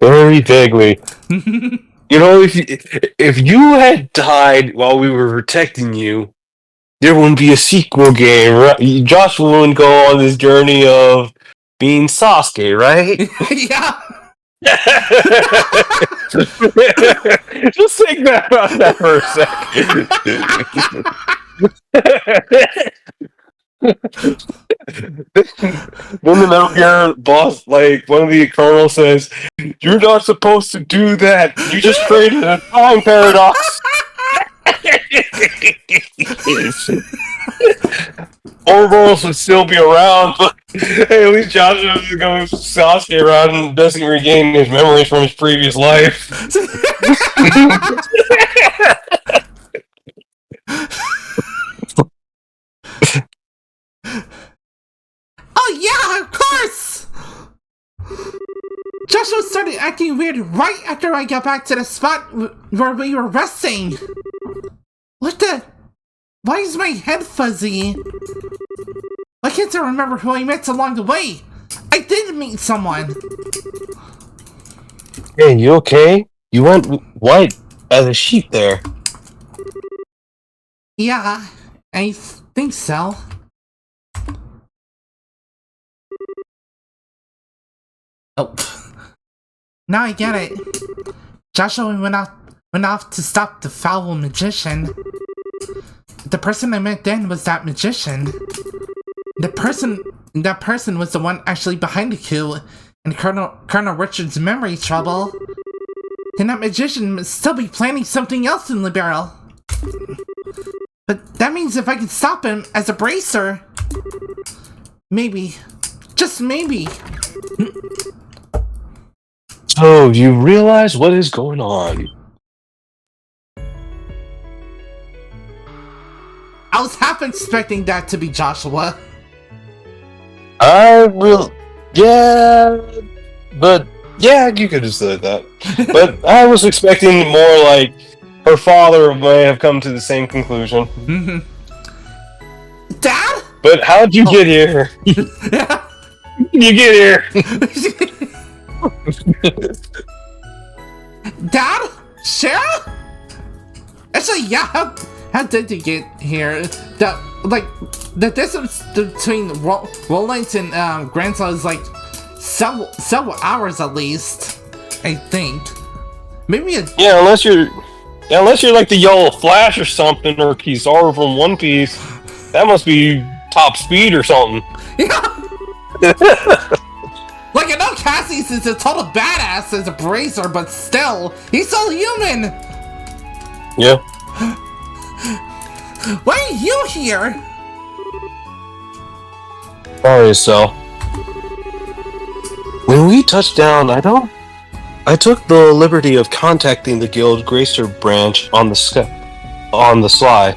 Very vaguely. You know, if you had died while we were protecting you, there wouldn't be a sequel game, right? Joshua wouldn't go on this journey of being Sasuke, right? Yeah. Just think about that for a second. Then the Metal Gear boss, like, one of the colonels says, "You're not supposed to do that. You just created a time paradox." Ouroboros would still be around, but hey, at least Joshua is going to Sasuke around and doesn't regain his memories from his previous life. Oh yeah, of course! Joshua started acting weird right after I got back to the spot where we were resting. What the... Why is my head fuzzy? Why can't I remember who I met along the way? I did meet someone. Hey, you okay? You went white as a sheep there. Yeah, I think so. Oh, now I get it. Joshua went off to stop the foul magician. The person I met then was that magician. That person was the one actually behind the coup and Colonel Richard's memory trouble. And that magician must still be planning something else in the barrel. But that means if I can stop him as a bracer, maybe, just maybe. So, you realize what is going on? I was half expecting that to be Joshua. Yeah, but yeah, you could have said that. But I was expecting more like her father may have come to the same conclusion. Dad? But how'd you get here? You get here. Dad? Sarah? Actually, yeah. How did you get here? The distance between Roland and grandson is like several hours at least. I think. Maybe a... Yeah, unless you're like the Yellow Flash or something, or Kizaru from One Piece. That must be top speed or something. Yeah. Like, I know Cassie's is a total badass as a bracer, but still, he's still human! Yeah. Why are you here? Sorry, Estelle. When we touched down, I took the liberty of contacting the Guild Gracer branch on the sly.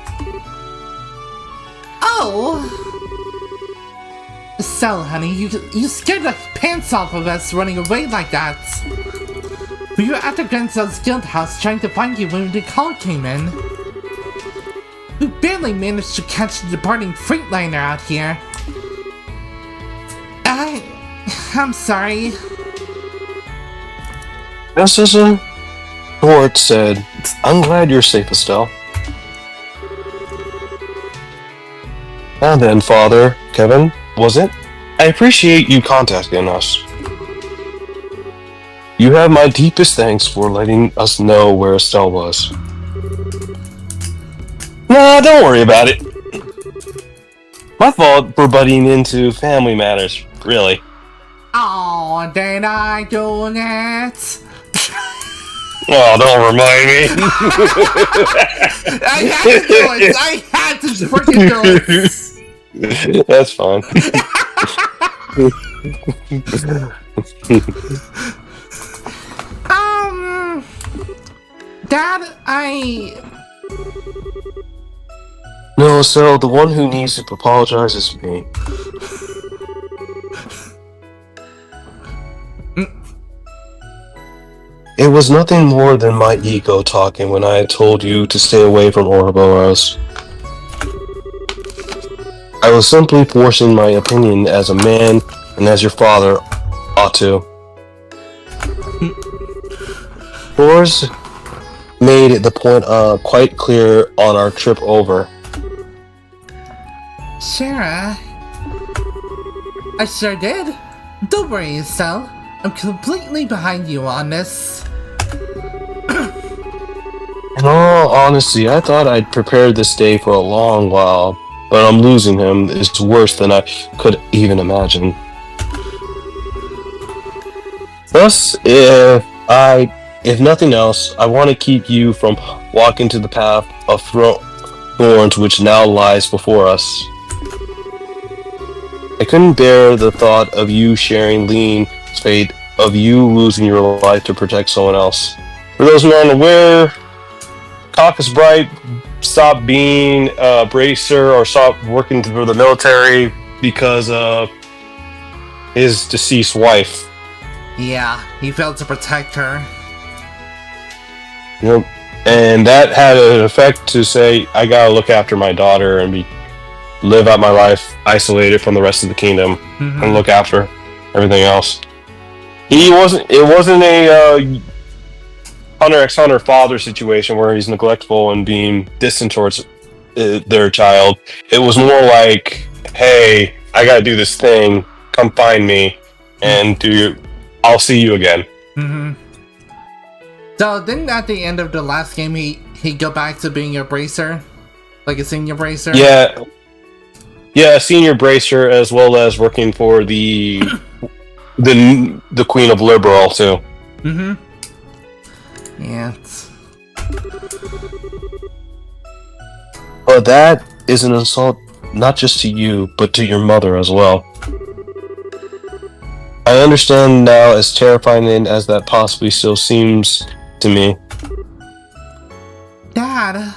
Oh! So, honey, you scared the pants off of us running away like that. We were at the Grenzel's guild house trying to find you when the call came in. We barely managed to catch the departing Freightliner out here. I'm sorry. Just as a Fort said, I'm glad you're safe, Estelle. Now then, Father, Kevin, was it? I appreciate you contacting us. You have my deepest thanks for letting us know where Estelle was. Nah, don't worry about it. My fault for butting into family matters, really. Oh, did I do that? Oh, don't remind me. I had to do it! I had to freaking do it! That's fine. Dad, No, so the one who needs to apologize is me. It was nothing more than my ego talking when I had told you to stay away from Ouroboros. I was simply forcing my opinion as a man and as your father ought to. Yours made the point quite clear on our trip over. Sarah, I sure did. Don't worry, Estelle. I'm completely behind you on this. In all honesty, I thought I'd prepared this day for a long while, but I'm losing him is worse than I could even imagine. Thus, if nothing else, I want to keep you from walking to the path of thorns which now lies before us. I couldn't bear the thought of you sharing Lean's fate, of you losing your life to protect someone else. For those who aren't aware, Caucus Bright stopped being a bracer or stopped working for the military because of his deceased wife. Yeah, he failed to protect her. Yep. And that had an effect to say, I gotta look after my daughter and live out my life isolated from the rest of the kingdom and look after everything else. It wasn't a Hunter x Hunter father situation where he's neglectful and being distant towards their child. It was more like, hey, I gotta do this thing, come find me and I'll see you again. So didn't at the end of the last game he go back to being a bracer? Like a senior bracer? Yeah, senior bracer as well as working for the Queen of Liberal too. Yeah. But that is an insult not just to you, but to your mother as well. I understand now, as terrifying as that possibly still seems to me. Dad.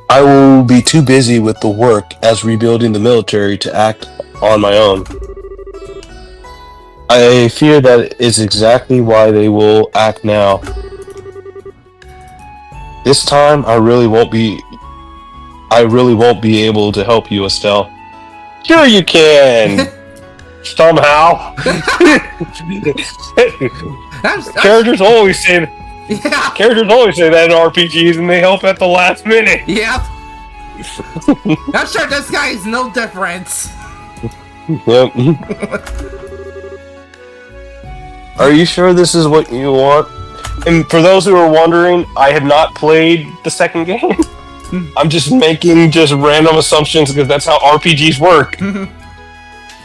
I will be too busy with the work as rebuilding the military to act on my own. I fear that is exactly why they will act now. This time, I really won't be able to help you, Estelle. Sure you can! Somehow! Characters always say that in RPGs and they help at the last minute! Yep. I'm sure this guy is no different. Yep. Are you sure this is what you want? And for those who are wondering, I have not played the second game. I'm just making random assumptions because that's how RPGs work.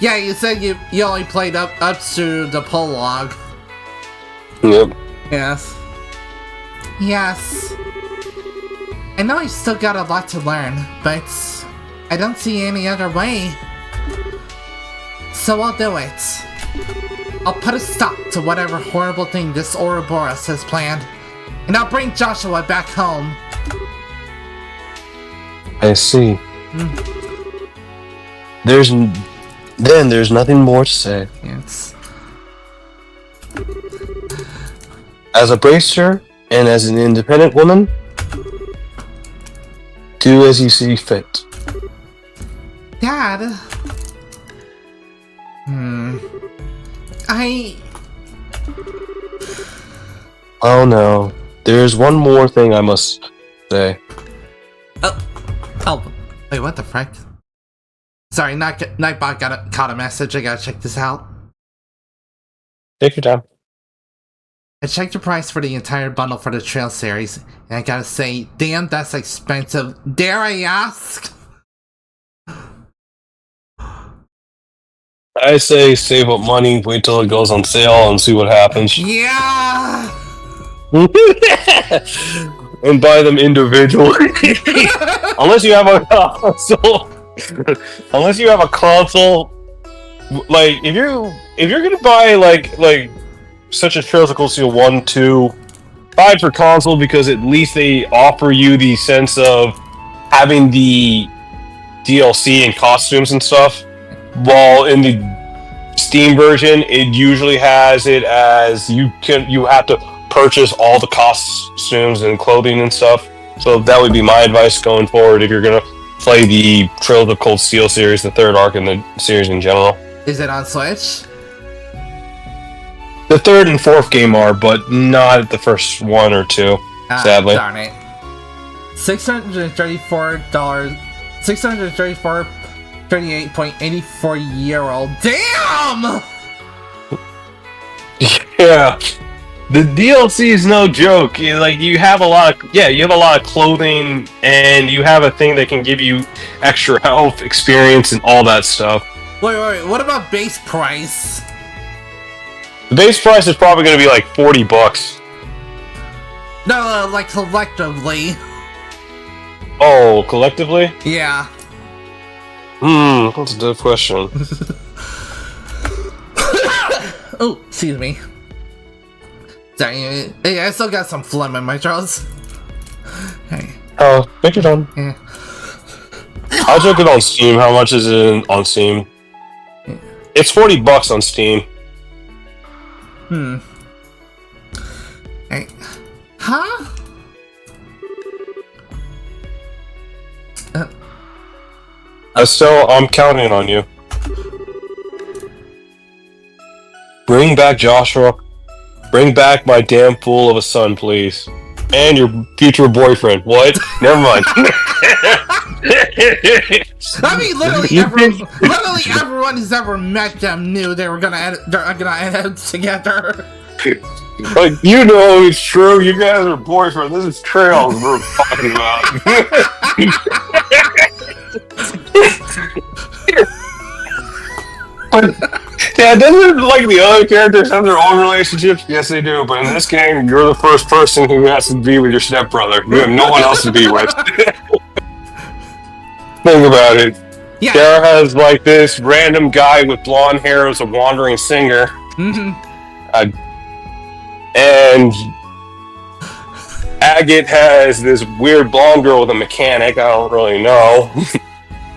Yeah, you said you only played up to the prologue. Yep. Yes. Yes. I know I still got a lot to learn, but I don't see any other way. So I'll do it. I'll put a stop to whatever horrible thing this Ouroboros has planned, and I'll bring Joshua back home. I see. There's nothing more to say. Yes. As a bracer and as an independent woman, do as you see fit. Dad? Oh no. There's one more thing I must say. Oh, wait, what the frick? Sorry, Nightbot caught a message. I gotta check this out. Take your time. I checked the price for the entire bundle for the Trail series, and I gotta say, damn, that's expensive. Dare I ask? I say save up money, wait till it goes on sale, and see what happens. Yeah! And buy them individually. Unless you have a console. Unless you have a console. Like, if you're gonna buy like such as Trails of Cold Steel 1, 2, buy it for console because at least they offer you the sense of having the DLC and costumes and stuff. While in the Steam version, it usually has it as you have to purchase all the costumes and clothing and stuff. So that would be my advice going forward if you're gonna play the Trails of Cold Steel series, the third arc in the series in general. Is it on Switch? The third and fourth game are, but not the first one or two, sadly. Darn it. $634. $634. 38.84 Damn! Yeah. The DLC is no joke. You have a lot of clothing, and you have a thing that can give you extra health, experience, and all that stuff. Wait, what about base price? The base price is probably going to be like $40. No, like collectively. Oh, collectively? Yeah. That's a tough question. Oh, excuse me. Sorry, I still got some phlegm in my throat. Hey. Oh, make it done. Yeah. I'll check it on Steam. How much is it on Steam? It's $40 on Steam. Hey. Huh? So I'm counting on you. Bring back Joshua. Bring back my damn fool of a son, please. And your future boyfriend. What? Never mind. I mean, literally everyone who's ever met them knew they're gonna end up together. Like, you know it's true. You guys are boyfriends. This is Trails we're talking about. Yeah, doesn't like the other characters have their own relationships? Yes, they do. But in this game, you're the first person who has to be with your stepbrother. You have no one else to be with. Think about it. Yeah. Sarah has like this random guy with blonde hair who's a wandering singer. And Agate has this weird blonde girl with a mechanic. I don't really know.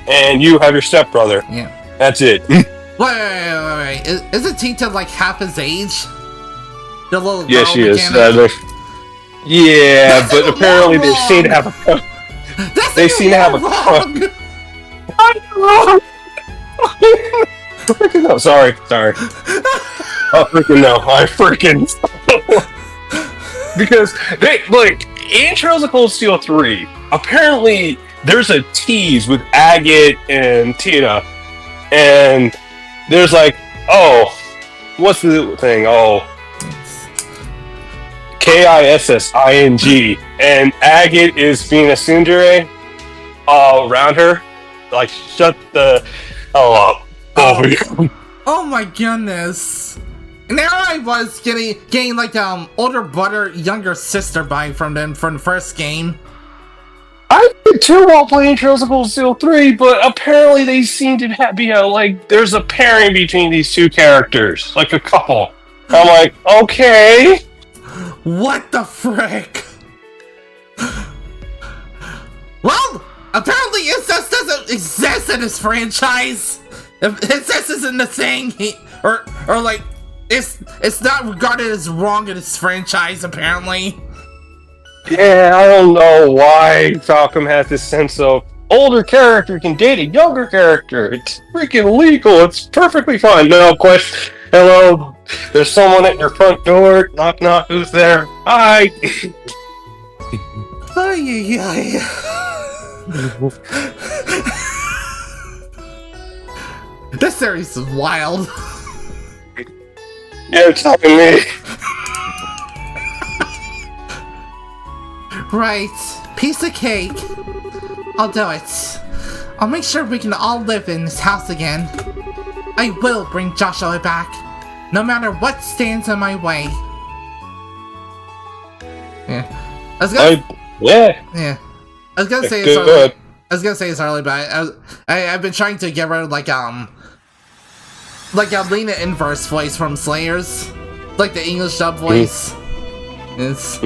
And you have your stepbrother. Yeah. That's it. Wait. Isn't Tita like half his age? The little Yeah, girl she is. mechanic? Yeah, That's but even apparently more they seem to have a. They seem to have a. I'm wrong. No, sorry. Oh, freaking no! I freaking because they like in Trails of Cold Steel 3. Apparently, there's a tease with Agate and Tina, and there's like, oh, what's the thing? Oh, Kissing, and Agate is being a tsundere around her. Like, shut the hell up over you. Oh my goodness! And there I was getting like older brother, younger sister vibe from them from the first game. I did too while playing Trails of Cold Steel 3, but apparently they seem to be like there's a pairing between these two characters, like a couple. I'm like, okay. What the frick? Well, apparently incest doesn't exist in this franchise. If incest isn't the thing, or like it's not regarded as wrong in this franchise. Apparently. Yeah, I don't know why Falcom has this sense of older character can date a younger character. It's freaking legal. It's perfectly fine. No question. Hello, there's someone at your front door. Knock, knock. Who's there? Hi. This series is wild. Yeah, it's helping me. Right. Piece of cake. I'll do it. I'll make sure we can all live in this house again. I will bring Joshua back, no matter what stands in my way. Yeah. Yeah. I was gonna say it's Good. early. I was gonna say it's early, but I've been trying to get rid of like a Lena inverse voice from Slayers, like the English dub voice. It's.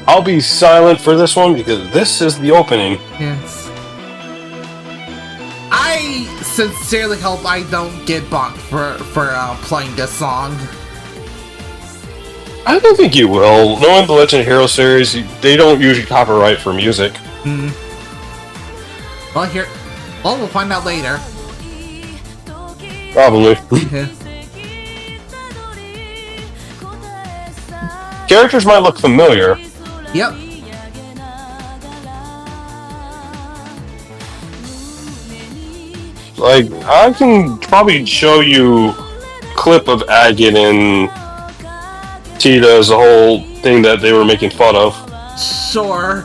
I'll be silent for this one because this is the opening. Yes. I sincerely hope I don't get bumped for playing this song. I don't think you will. Knowing the Legend of Heroes series, they don't usually copyright for music. Well, we'll find out later. Probably. Yeah. Characters might look familiar. Yep. Like, I can probably show you a clip of Agate and Tita as a whole thing that they were making fun of. Sure.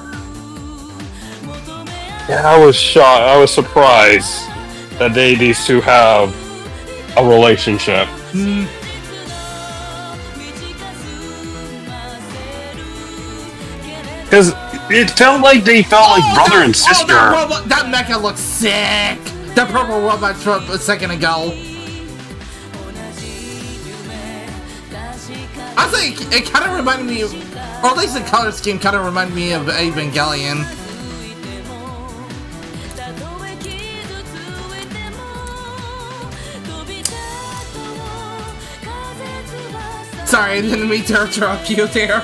Yeah, I was shocked. I was surprised that these two have a relationship. Because it felt like they felt like brother and sister. That mecha looks sick! The purple robot from a second ago. I think it kind of reminded me of, or at least the color scheme kind of reminded me of Evangelion. Sorry, I didn't mean to interrupt you there.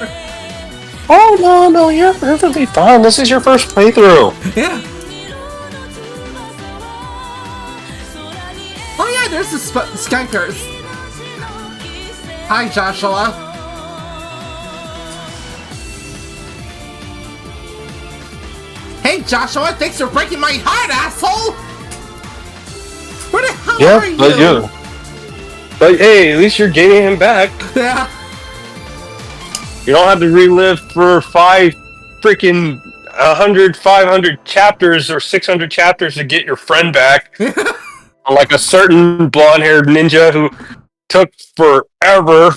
Oh, no, you're perfectly fine. This is your first playthrough. Yeah. Oh yeah, there's the Skunkers. Hi, Joshua. Hey, Joshua, thanks for breaking my heart, asshole! Where the hell are you? But hey, at least you're getting him back. Yeah. You don't have to relive for 500 chapters or 600 chapters to get your friend back. Like a certain blonde-haired ninja who took forever.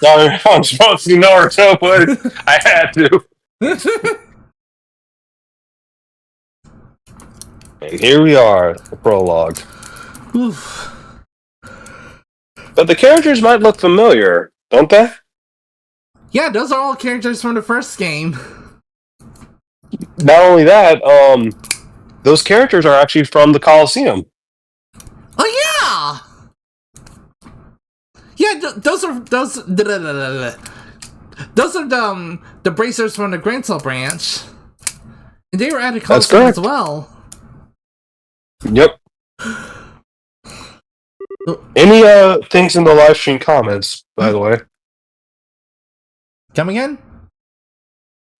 Sorry, I'm supposed to know Naruto, but I had to. And here we are, the prologue. Oof. But the characters might look familiar, don't they? Yeah, those are all characters from the first game. Not only that, those characters are actually from the Coliseum. Oh yeah! Yeah, those are the bracers from the Grantel branch. And they were at the Coliseum as well. Yep. Any things in the live stream comments, by the way? Come again?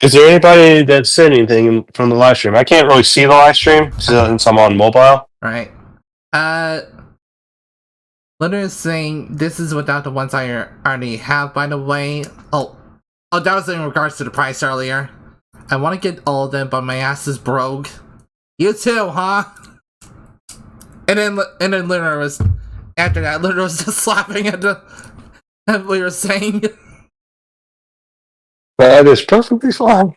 Is there anybody that said anything from the live stream? I can't really see the live stream since I'm on mobile. Right. Leonard is saying this is without the ones I already have, by the way. Oh, that was in regards to the price earlier. I want to get all of them, but my ass is broke. You too, huh? And then Leonard was, after that, Leonard was just laughing at what we were saying. That is perfectly fine.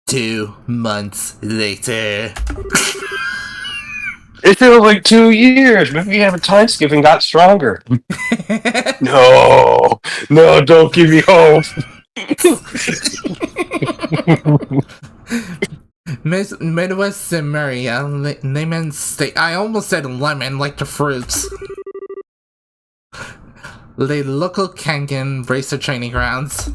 2 months later. It feels like 2 years. Maybe having time skipping got stronger. No, don't give me hope. Midwest Samaria, lemon steak. I almost said lemon, like the fruits. The local Kangen racer training grounds.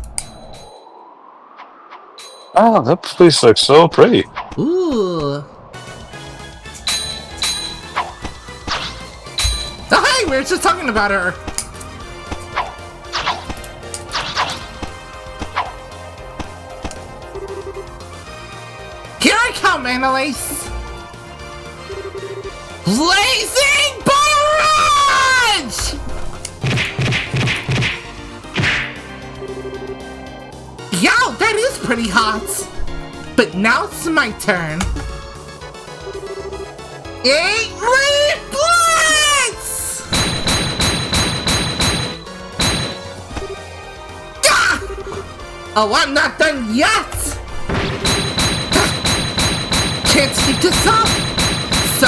Oh, that place looks so pretty. Ooh. Oh, hey, we were just talking about her. Here I come, Annalise! Blazing Barrage! Yow, that is pretty hot! But now it's my turn. 8-leaf Blitz! Gah! Oh, I'm not done yet! Can't keep this up! So?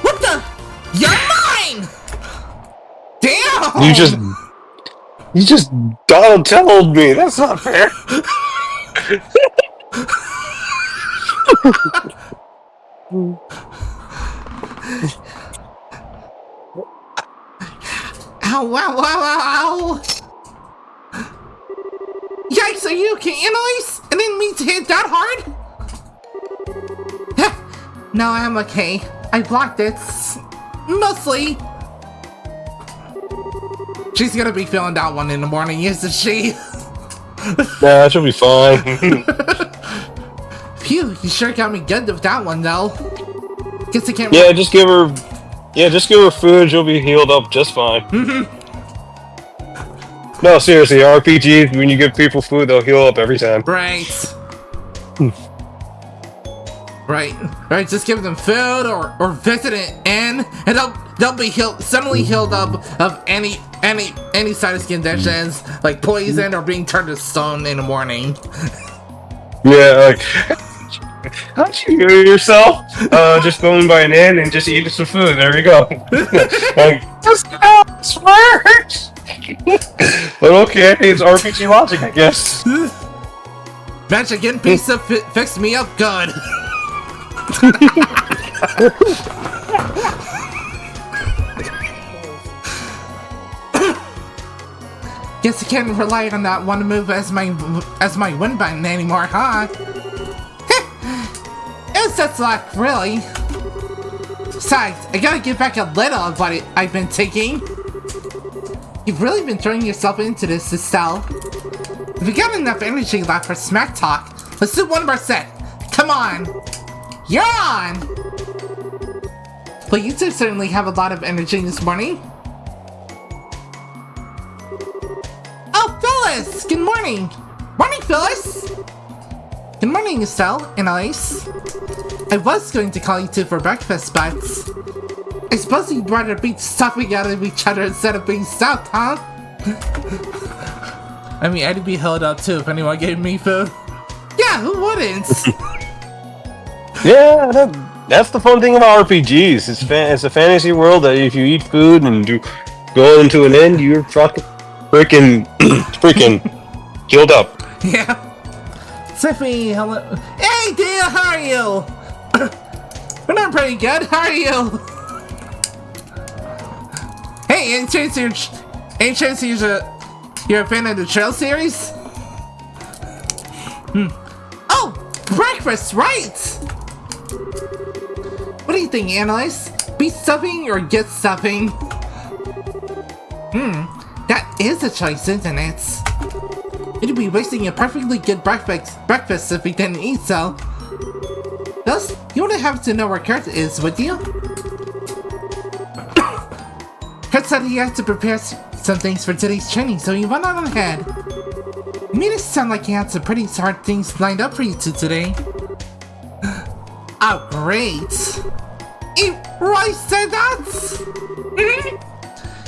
What the? You're mine! Damn! You just Donatello'd me. That's not fair. Ow, ow, ow, ow! Yikes, are you okay, Annalise? I didn't mean to hit that hard! No, I'm okay. I blocked it. Mostly. She's gonna be feeling that one in the morning, isn't she? Nah, she'll be fine. Phew, you sure got me good with that one, though. Guess I can't. Yeah, just give her food. She'll be healed up just fine. No, seriously, RPGs. When you give people food, they'll heal up every time. Right. Right, just give them food or visit an inn, and they'll be suddenly healed up of any side conditions, like poison or being turned to stone in the morning. Yeah, like, how'd you heal yourself? Just going by an inn and just eating some food. There we go. Like, that's how this works. But okay, it's RPG logic, I guess. Magic and pizza fixed me up good. Guess I can't rely on that one move as my win button anymore, huh? It's just luck, really. Besides, I gotta give back a little of what I've been taking. You've really been throwing yourself into this, Estelle. If you got enough energy left for smack talk, let's do one more set. Come on. You're on! Well, you two certainly have a lot of energy this morning. Oh, Phyllis! Good morning! Morning, Phyllis! Good morning, Estelle and Alice. I was going to call you two for breakfast, but I suppose you'd rather beat stuffing out of each other instead of being stuffed, huh? I mean, I'd be held up too if anyone gave me food. Yeah, who wouldn't? Yeah, that's the fun thing about RPGs. It's a fantasy world that if you eat food and go into an end, you're fucking freaking killed up. Yeah. Tiffany, hello. Hey, dear, how are you? We're not pretty good. How are you? Hey, any chance you're a fan of the Trail series? Oh, breakfast, right? What do you think, Annalise? Beat stuffing or get stuffing? That is a choice, isn't it? It'd be wasting a perfectly good breakfast if we didn't eat so. Thus, you wouldn't have to know where Kurt is, would you? Kurt said he had to prepare some things for today's training, so he went on ahead. You made it sound like he had some pretty hard things lined up for you two today. Oh, great! Roy said that?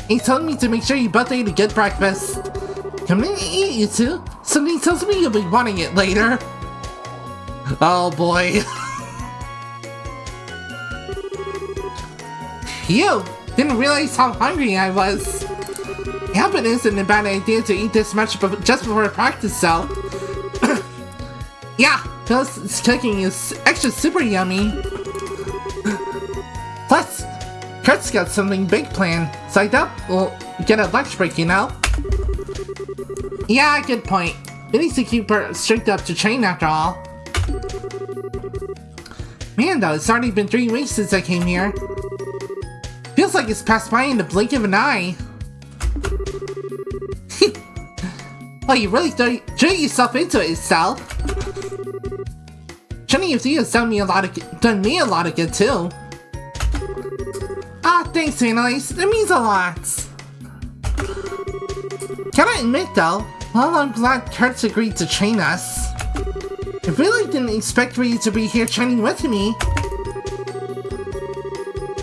He told me to make sure you both ate a good breakfast. Come in and eat, you two. Something tells me you'll be wanting it later. Oh boy. Phew! Didn't realize how hungry I was. Yeah, but it isn't a bad idea to eat this much just before practice, though. Yeah, Phyllis' cooking is extra super yummy. Plus, Kurt's got something big planned, so I doubt we'll get a lunch break, you know? Yeah, good point. We need to keep her straight up to train after all. Man, though, it's already been 3 weeks since I came here. Feels like it's passed by in the blink of an eye. Well, you really threw yourself into it, Estelle. Training with you has done me a lot of good too. Ah, thanks, Annalise. It means a lot. Can I admit though, well, I'm glad Kurt's agreed to train us. I really didn't expect for you to be here training with me.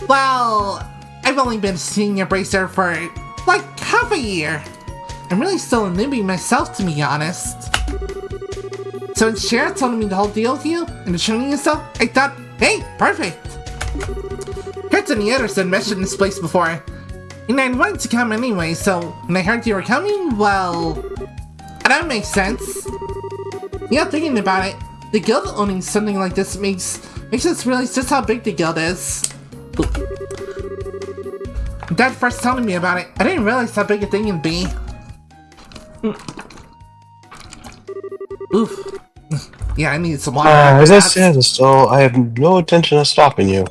Well, I've only been a senior bracer for like half a year. I'm really still a newbie myself, to be honest. So when Shara told me the whole deal with you and the training and stuff, I thought, hey, perfect. Kurt and the others had mentioned this place before, and I wanted to come anyway, so when I heard you were coming, well, that makes sense. Yeah, thinking about it, the guild owning something like this makes us realize just how big the guild is. Dad first telling me about it, I didn't realize how big a thing it'd be. Oof. Yeah, I need some water. As I said, Estelle, I have no intention of stopping you.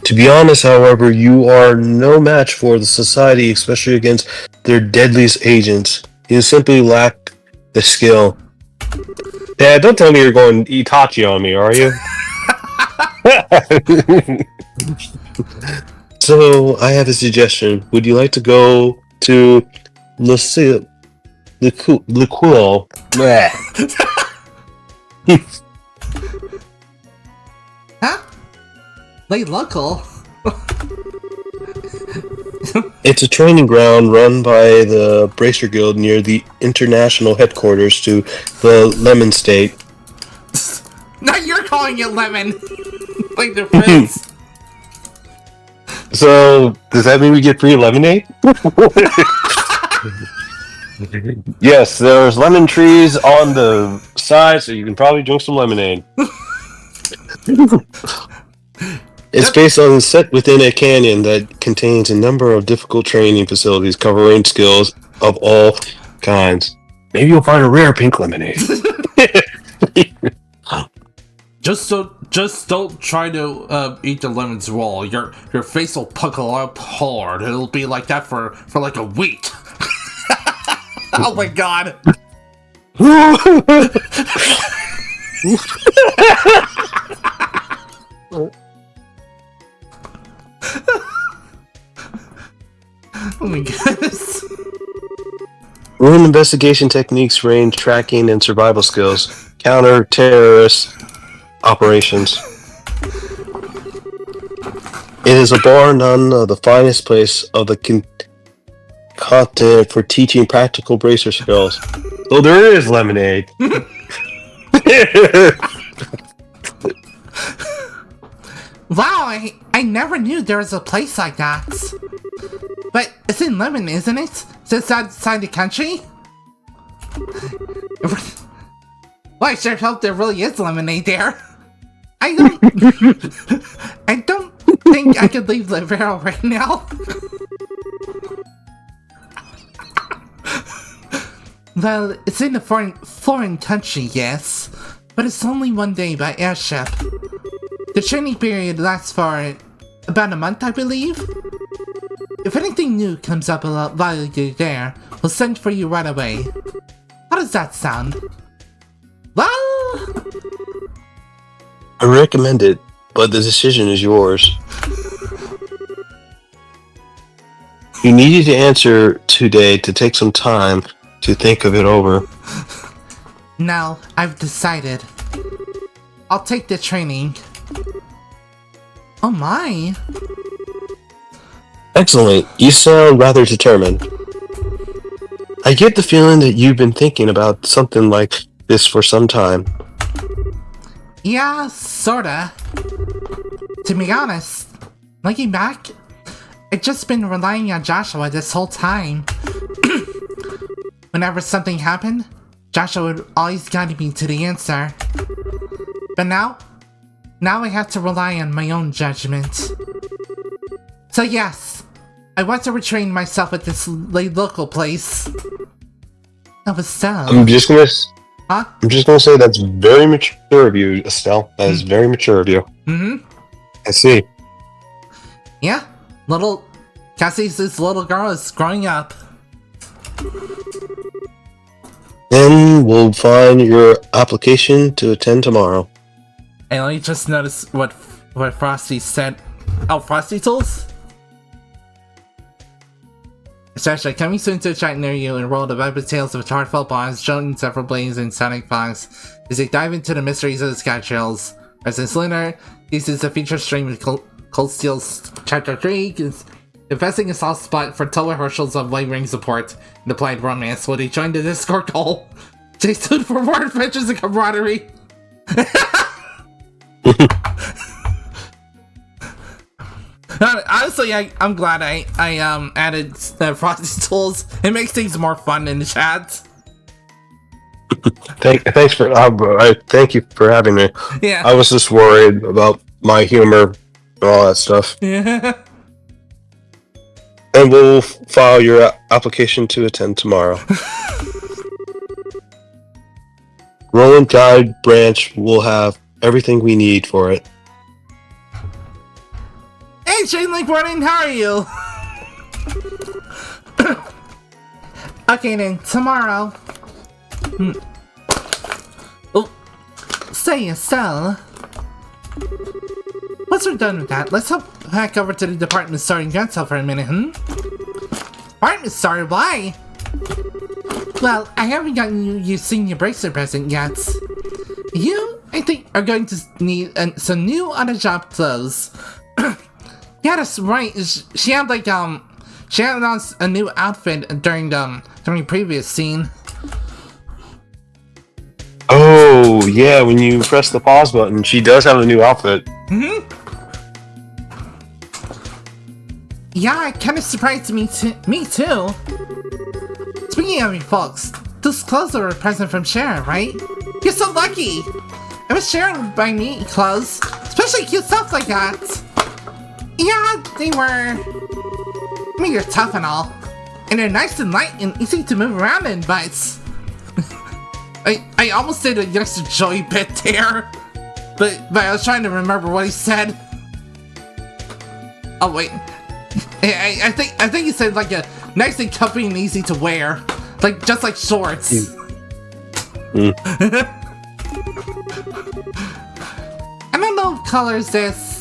To be honest, however, you are no match for the society, especially against their deadliest agents. You simply lack the skill. Dad, don't tell me you're going Itachi on me, are you? So, I have a suggestion. Would you like to go to Lucille? Liquil. Huh? Like local? It's a training ground run by the Bracer Guild near the international headquarters to the Lemon State. Now you're calling it lemon! Like the prince. So, does that mean we get free lemonade? Yes, there's lemon trees on the side, so you can probably drink some lemonade. It's based on a set within a canyon that contains a number of difficult training facilities covering skills of all kinds. Maybe you'll find a rare pink lemonade. Just don't try to eat the lemons raw. Your face will puckle up hard. It'll be like that for like a week. Oh my god. Oh my goodness. Room investigation techniques range tracking and survival skills. Counter-terrorist operations. It is a bar none of the finest place of the continent for teaching practical bracer skills. So there is lemonade. Wow, I never knew there was a place like that. But it's in Lemon, isn't it? Just outside the country? Well, I sure hope there really is lemonade there. I don't think I could leave Livero right now. Well, it's in a foreign country, yes. But it's only one day by airship. The training period lasts for about a month, I believe. If anything new comes up while you're there, we'll send for you right away. How does that sound? Well... I recommend it, but the decision is yours. You needed to answer today to take some time to think of it over. Now, I've decided. I'll take the training. Oh my. Excellent. You sound rather determined. I get the feeling that you've been thinking about something like this for some time. Yeah, sorta. To be honest, looking back, I've just been relying on Joshua this whole time. Whenever something happened, Joshua would always guide me to the answer. But now I have to rely on my own judgment. So yes, I want to retrain myself at this local place. That was so. I'm just gonna say that's very mature of you, Estelle. That is very mature of you. Mm-hmm. I see. Yeah, Cassie's this little girl is growing up. Then we'll find your application to attend tomorrow. And let me just notice what Frosty said. Oh, Frosty Tools? It's actually coming soon to a chat near you in a world of epic tales of heartfelt bonds, joining several blades and sonic fogs as they dive into the mysteries of the sky trails. Resident Lunar, this is a feature stream of Cold Steel's Chapter 3, confessing a soft spot for Toa Herschel's unwavering support and applied romance. Will they join the Discord call? Stay tuned for more adventures and camaraderie. Honestly, I'm glad I added Frosty Tools. It makes things more fun in the chat. Thanks for thank you for having me. Yeah. I was just worried about my humor and all that stuff. Yeah. And we'll file your application to attend tomorrow. Roland Guide Branch will have everything we need for it. Hey, Shane Link Warning, how are you? Okay then, tomorrow. Oh, say so. Once we're done with that, let's hop back over to the department store in Gunsel for a minute, Department store, why? Well, I haven't gotten you senior bracelet present yet. You, I think, are going to need some new on-the-job clothes. Yeah, that's right. She had like she had on a new outfit during the previous scene. Oh yeah, when you press the pause button, she does have a new outfit. Yeah, it kind of surprised me too. Speaking of you folks, those clothes are a present from Sharon, right? You're so lucky. I wish Sharon would buy me clothes, especially cute stuff like that. Yeah, they were. I mean, they're tough and all, and they're nice and light and easy to move around in, but I almost did a youngster Joey bit there, but I was trying to remember what he said. Oh wait, I think he said like a nice and comfy and easy to wear, like just like shorts. I don't know if colors this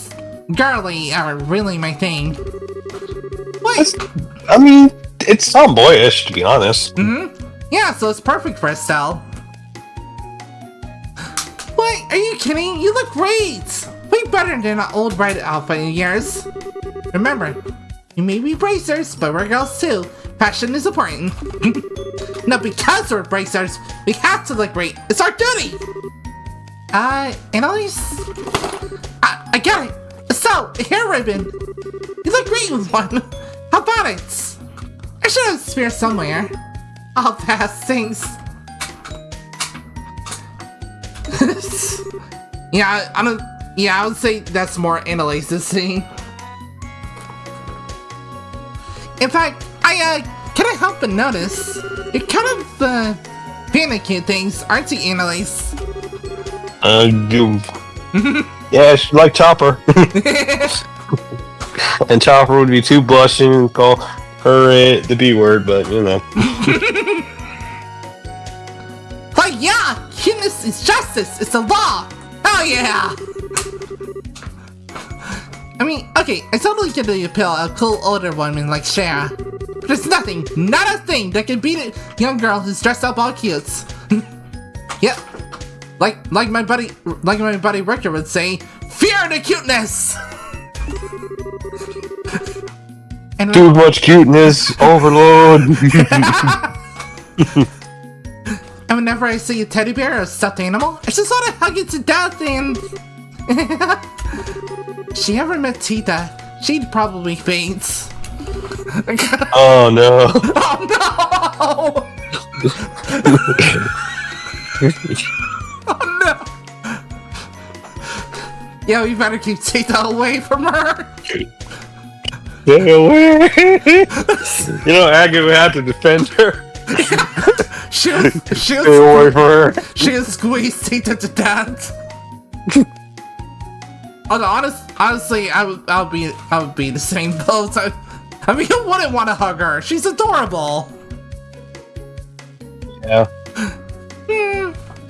girly are really my thing. Wait. I mean, it's tomboyish, to be honest. Yeah, so it's perfect for Estelle. Wait, are you kidding? You look great! Way better than an old red outfit in years. Remember, you may be bracers, but we're girls too. Fashion is important. Now, because we're bracers, we have to look great. It's our duty! And at least... I got it! So, a hair ribbon! You look great with one! How about it? I should have a spear somewhere. I'll pass, thanks. Yeah, I would say that's more Annalise's thing. In fact, I can't help but notice you're kind of panicking things, aren't you, Annalise? Yeah, she's like Chopper. And Chopper would be too blushing and call her the B word, but you know. But yeah, cuteness is justice, it's the law. Oh yeah. I mean, okay, I totally get the appeal of a cool older woman like Cher, but there's nothing, not a thing that can beat a young girl who's dressed up all cute. Yep, like my buddy Ricker would say, fear the cuteness. And too much cuteness, overload. And whenever I see a teddy bear or a stuffed animal, I just want to hug it to death and... She ever met Tita, she'd probably faint. Oh no. Oh no! Oh no! Yeah, we better keep Tita away from her. Stay away. You know, Aggie would have to defend her. She'll Stay away from her. She'll squeeze Tita to death. Honestly, I would be the same boat. I mean, who wouldn't want to hug her? She's adorable. Yeah.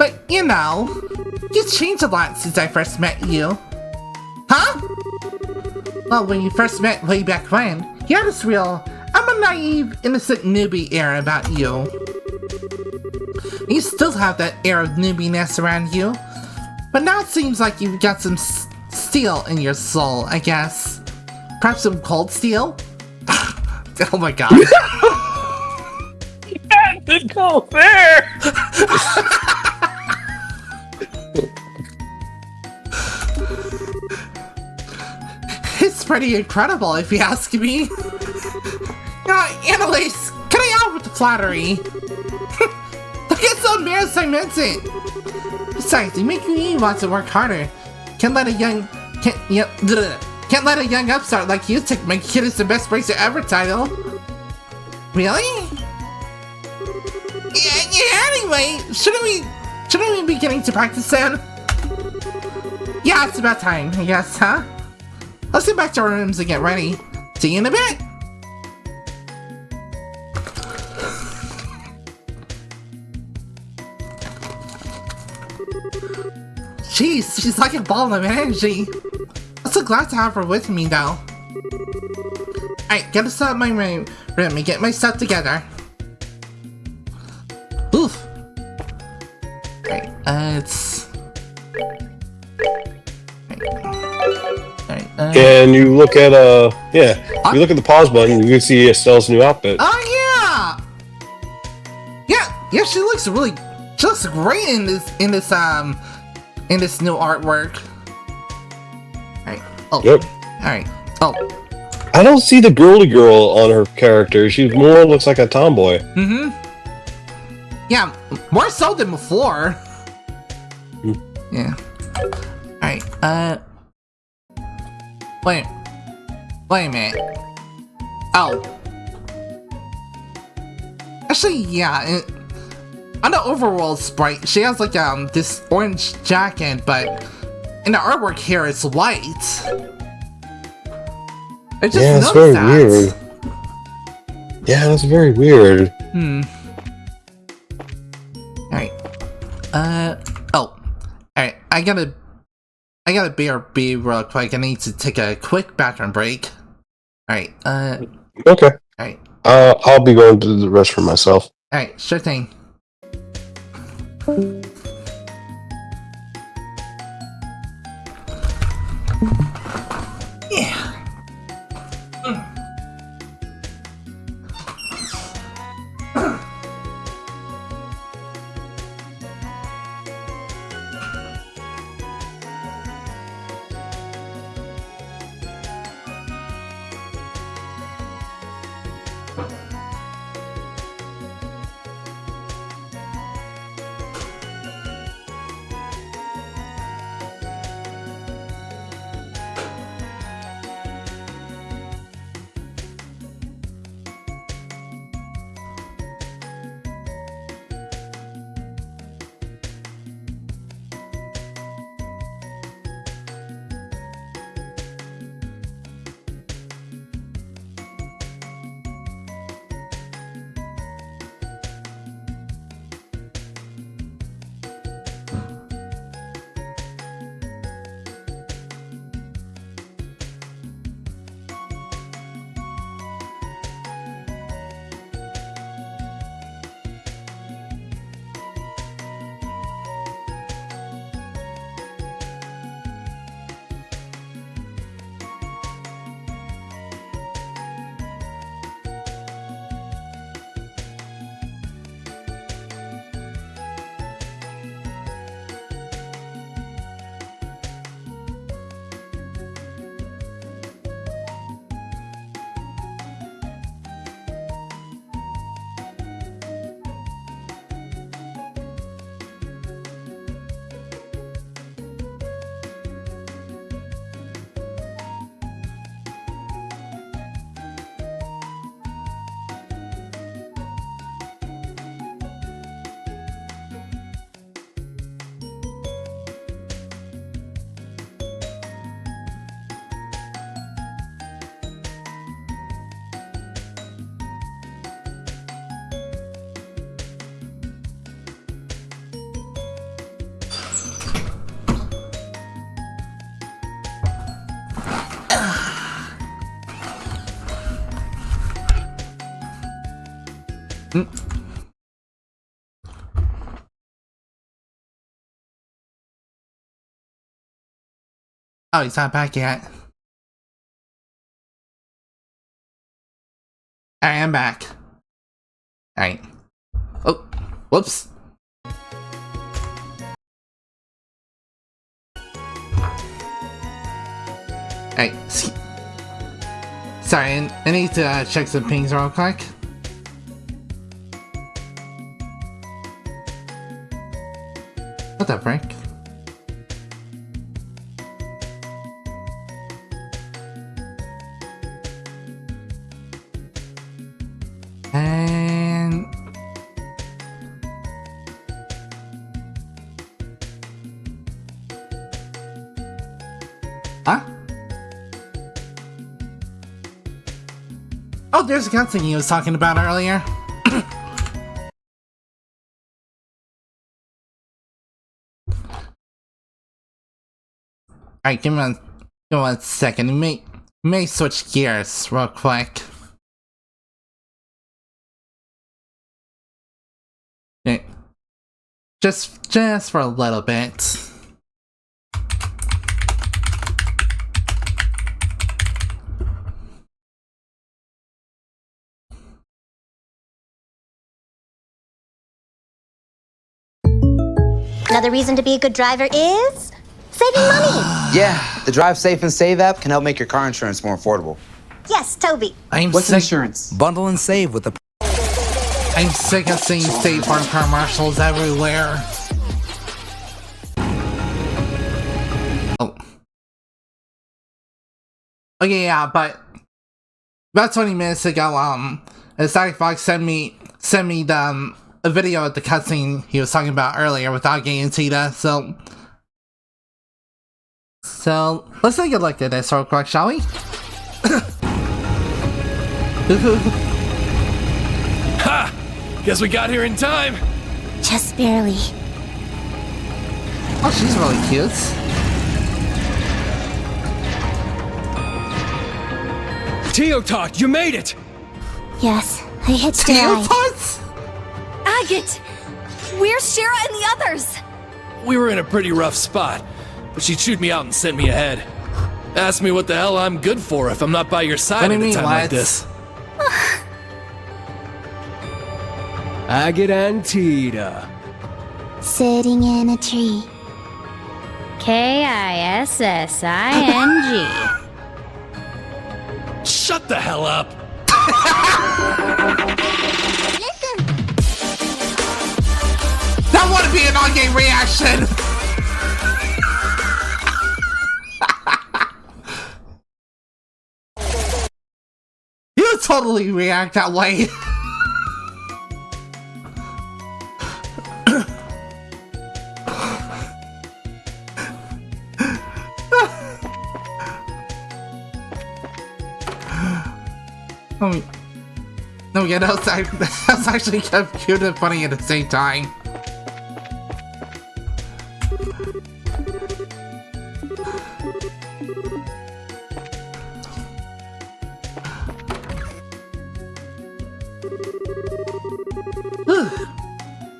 But, you know, you've changed a lot since I first met you. Huh? Well, when you first met way back when, you had this real, I'm a naive, innocent newbie air about you. You still have that air of newbiness around you. But now it seems like you've got some steel in your soul, I guess. Perhaps some cold steel? Oh my god. You had to go there! It's pretty incredible, if you ask me. Annalise, cut it out with the flattery. Don't get so embarrassed I meant it. Besides, you make me want to work harder. Can't let a young upstart like you take my kid as the best racer ever title. Really? Yeah, anyway, shouldn't we be getting to practice then? Yeah, it's about time, I guess, huh? Let's get back to our rooms and get ready. See you in a bit! Jeez, she's like a ball of energy. I'm so glad to have her with me, though. Alright, get us out of my room and get my stuff together. Oof. Alright, it's... And you look at you look at the pause button, you can see Estelle's new outfit. Oh yeah! Yeah, she looks great in this new artwork. Alright. Oh. Yep. Alright. Oh. I don't see the girly girl on her character. She more looks like a tomboy. Mm-hmm. Yeah, more so than before. Yeah. Alright, Wait a minute. Oh. Actually, yeah, on the overworld sprite, she has like this orange jacket, but in the artwork here it's white. I just Yeah, it's very weird. Yeah, that's very weird. Alright. Oh. Alright, I gotta be real quick. I need to take a quick bathroom break. Alright, Okay. Alright. I'll be going to the restroom myself. Alright, sure thing. Yeah. Oh, he's not back yet. I am back. Alright. Oh, whoops. Alright. Sorry, I need to check some pings real quick. What the frick? And... Huh? Oh, there's a cutscene he was talking about earlier. Alright, give me one second. You may switch gears real quick. Okay. Just for a little bit. Another reason to be a good driver is saving money. Yeah, the Drive Safe and Save app can help make your car insurance more affordable. Yes, Toby. What's insurance? Bundle and save with the... I'm sick of seeing State Farm commercials everywhere. Oh. Okay, yeah, but about 20 minutes ago, Static Fox sent me the a video of the cutscene he was talking about earlier without getting Tita, so let's take a look at this real quick, shall we? Ha! Guess we got here in time. Just barely. Oh, she's really cute. Teotot, you made it! Yes, I hitched a ride. Teotot? Agate! Where's Shira and the others? We were in a pretty rough spot, but she chewed me out and sent me ahead. Asked me what the hell I'm good for if I'm not by your side What do at you a mean, time like lads? this. Agate and Tita. Sitting in a tree. Kissing. Shut the hell up! Listen. That would be an on-game reaction! You totally react that way. No, yeah, that was actually kind of cute and funny at the same time.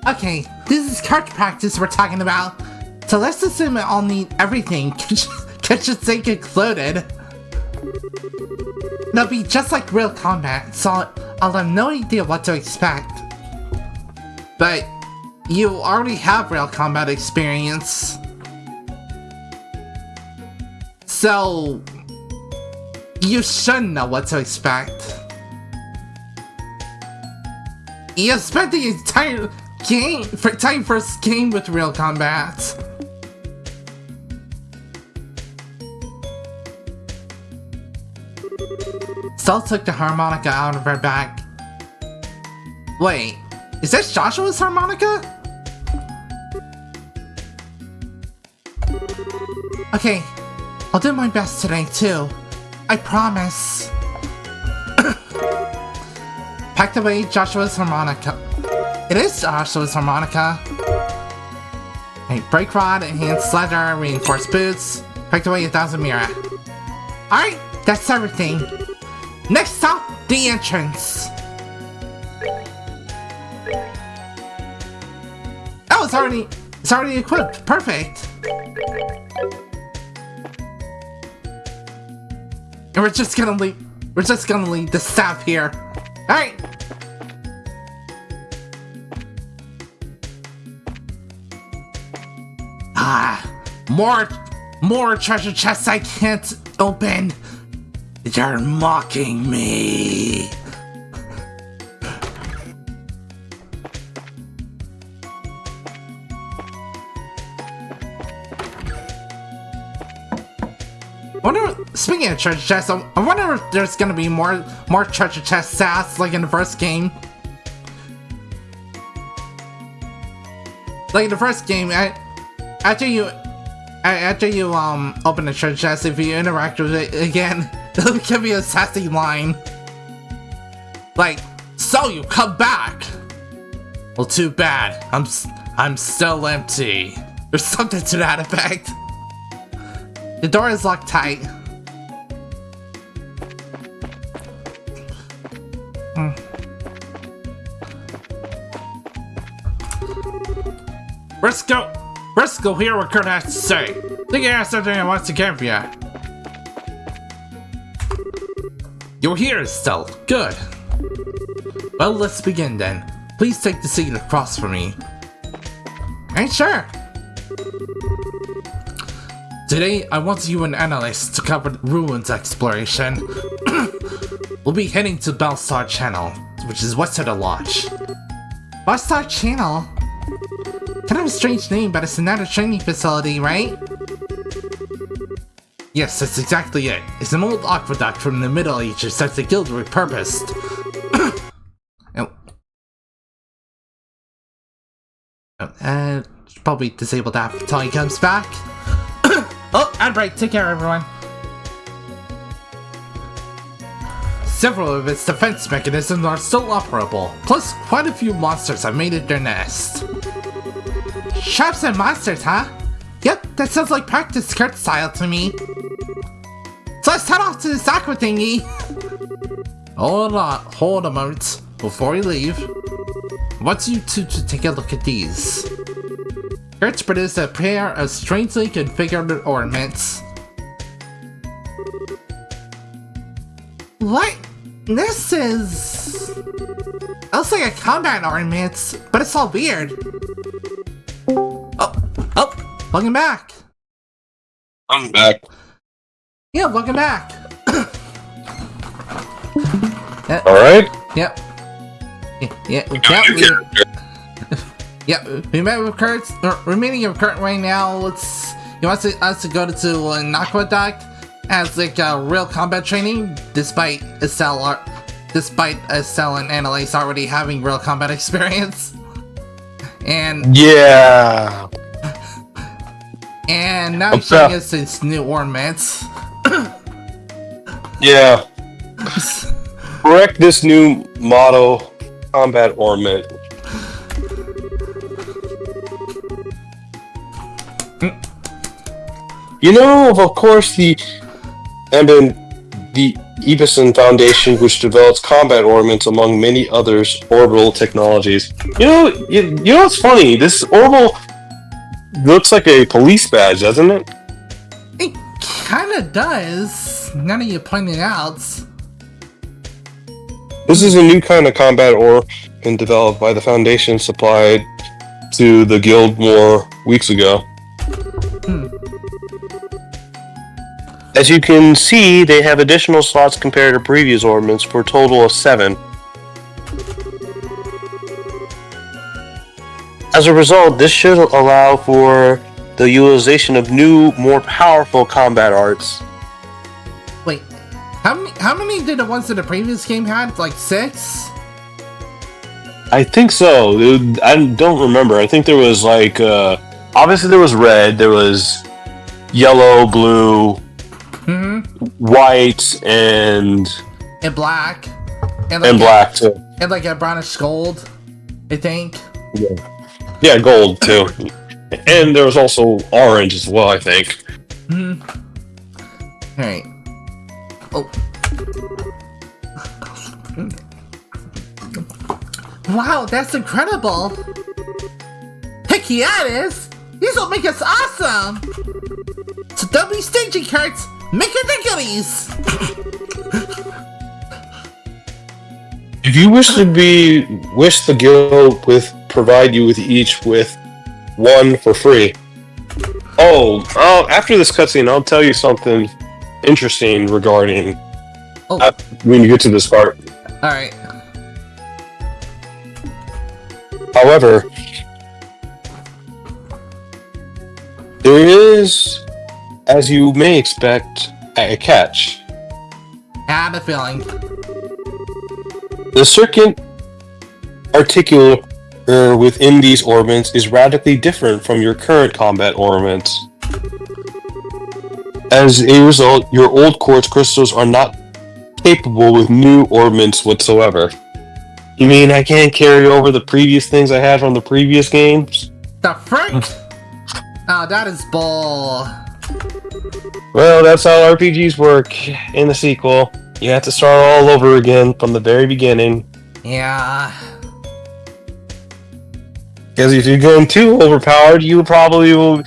Okay, this is card practice we're talking about, so let's assume we all need everything, kitchen included. It'll be just like real combat, so I'll have no idea what to expect. But you already have real combat experience, so you should know what to expect. You spent the entire first game with real combat. Sel took the harmonica out of her bag. Wait, is this Joshua's harmonica? Okay, I'll do my best today too. I promise. Packed away Joshua's harmonica. It is Joshua's harmonica. A brake rod, enhanced leather, reinforced boots. Packed away 1,000 Mira. Alright, that's everything. Next stop, the entrance. Oh, it's already equipped. Perfect. And we're just gonna leave the staff here. Alright. More treasure chests I can't open. You're mocking me. Speaking of treasure chests, I wonder if there's gonna be more treasure chest sass like in the first game. Like in the first game, after you open the treasure chest, if you interact with it again, it'll give you a sassy line. Like, so you come back. Well, too bad. I'm still empty. Or something to that effect. The door is locked tight. Briscoe, hear what Kurt has to say. Think he has something he wants to give you. You're here still. Good. Well, let's begin then. Please take the seat across from me. Ain't sure. Today, I want you and analysts to cover ruins exploration. We'll be heading to Belstar Channel, which is west of the lodge. Belstar Channel? Kind of a strange name, but it's another training facility, right? Yes, that's exactly it. It's an old aqueduct from the Middle Ages that the guild repurposed. Probably disable that until he comes back. Oh, ad break. Take care, everyone. Several of its defense mechanisms are still operable. Plus, quite a few monsters have made it their nest. Traps and monsters, huh? Yep, that sounds like practice Kurt style to me. So let's head off to this aqua thingy. Hold a moment. Before we leave, I want you two to take a look at these. Kurt's produced a pair of strangely configured ornaments. What? This is... It looks like a combat ornament, but it's all weird. Oh, welcome back. I'm back. Yeah, welcome back. Alright. Yep. Yeah, we met with Kurt. We're meeting with Kurt right now. He wants us to go to an aqueduct as like real combat training, despite Estelle and Annalise already having real combat experience. And yeah. And now he's showing us his new ornaments. Yeah. Correct this new model combat ornament. You know, of course, the Ebison Foundation, which develops combat ornaments among many others orbital technologies. You know what's funny? This orbital looks like a police badge, doesn't it? It kinda does. Now that you point it out. This is a new kind of combat ornament developed by the Foundation, supplied to the guild more weeks ago. As you can see, they have additional slots compared to previous ornaments for a total of 7. As a result, this should allow for the utilization of new, more powerful combat arts. Wait, how many did the ones in the previous game had? Like 6? I think so. I don't remember. I think there was like, obviously there was red, there was yellow, blue, white, and black. And black too. And like a brownish gold, I think. Yeah, gold too. And there was also orange as well, I think. Alright. Oh. Wow, that's incredible! Heck yeah, it is! These will make us awesome! So don't be staging cards, make it the goodies! If you wish the guild provide you with each with one for free. Oh, after this cutscene, I'll tell you something interesting regarding when you get to this part. Alright. However, there is, as you may expect, a catch. I had a feeling. The circuit articulator within these orbits is radically different from your current combat orbits. As a result, your old quartz crystals are not capable with new orbits whatsoever. You mean I can't carry over the previous things I had from the previous games? The frick? Oh, that is bull. Well, that's how RPGs work in the sequel. You have to start all over again from the very beginning. Yeah. Because if you're going too overpowered, you probably will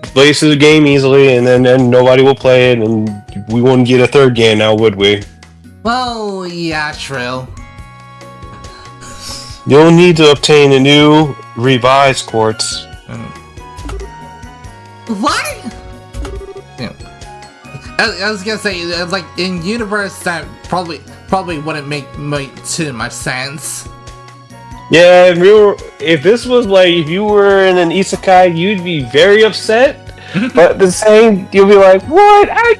place the game easily, and then nobody will play it, and we wouldn't get a third game now, would we? Well, yeah, true. You'll need to obtain a new revised quartz. What? Yeah. I was gonna say, like, in universe, that probably wouldn't make too much sense. Yeah, if this was like, if you were in an isekai, you'd be very upset. But at the same, you'll be like, what? I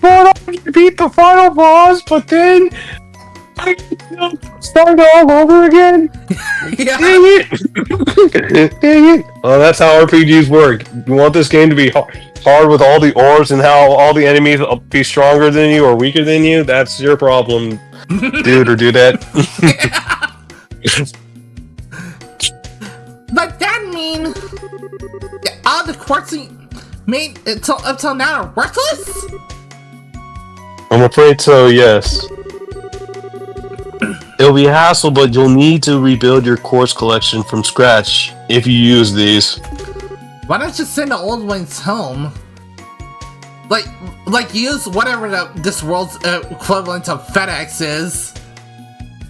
brought up to beat the final boss, but then I start all over again? Yeah. Dang it! Dang it! Well, that's how RPGs work. You want this game to be hard with all the orbs and how all the enemies will be stronger than you or weaker than you? That's your problem, dude, or do that. But that mean all the quartz made up till now are worthless? I'm afraid so, yes. It'll be a hassle, but you'll need to rebuild your quartz collection from scratch if you use these. Why don't you send the old ones home? Like use whatever this world's equivalent of FedEx is.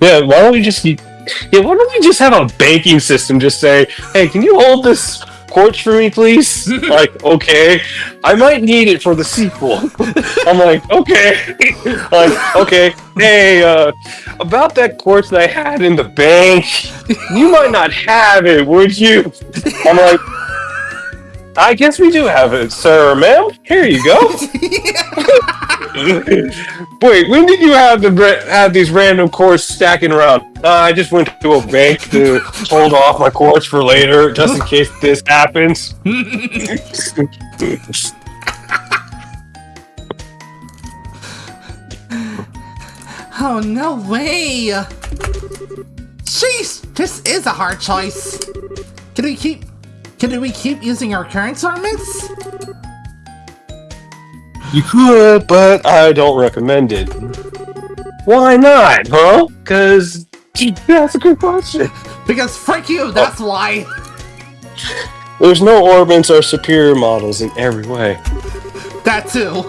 Yeah, why don't we just have a banking system just say, hey, can you hold this quartz for me, please? Like, okay. I might need it for the sequel. I'm like, okay. Like, okay. Hey, about that quartz that I had in the bank, you might not have it, would you? I'm like, I guess we do have it, sir, ma'am. Here you go. Wait, when did you have these random quartz stacking around? I just went to a bank to hold off my quartz for later, just in case this happens. Oh, no way! Jeez, this is a hard choice. Can we keep using our current ornaments? You could, but I don't recommend it. Why not, huh? Because that's a good question. Because frick you, that's why. There's no orbits or superior models in every way. That too.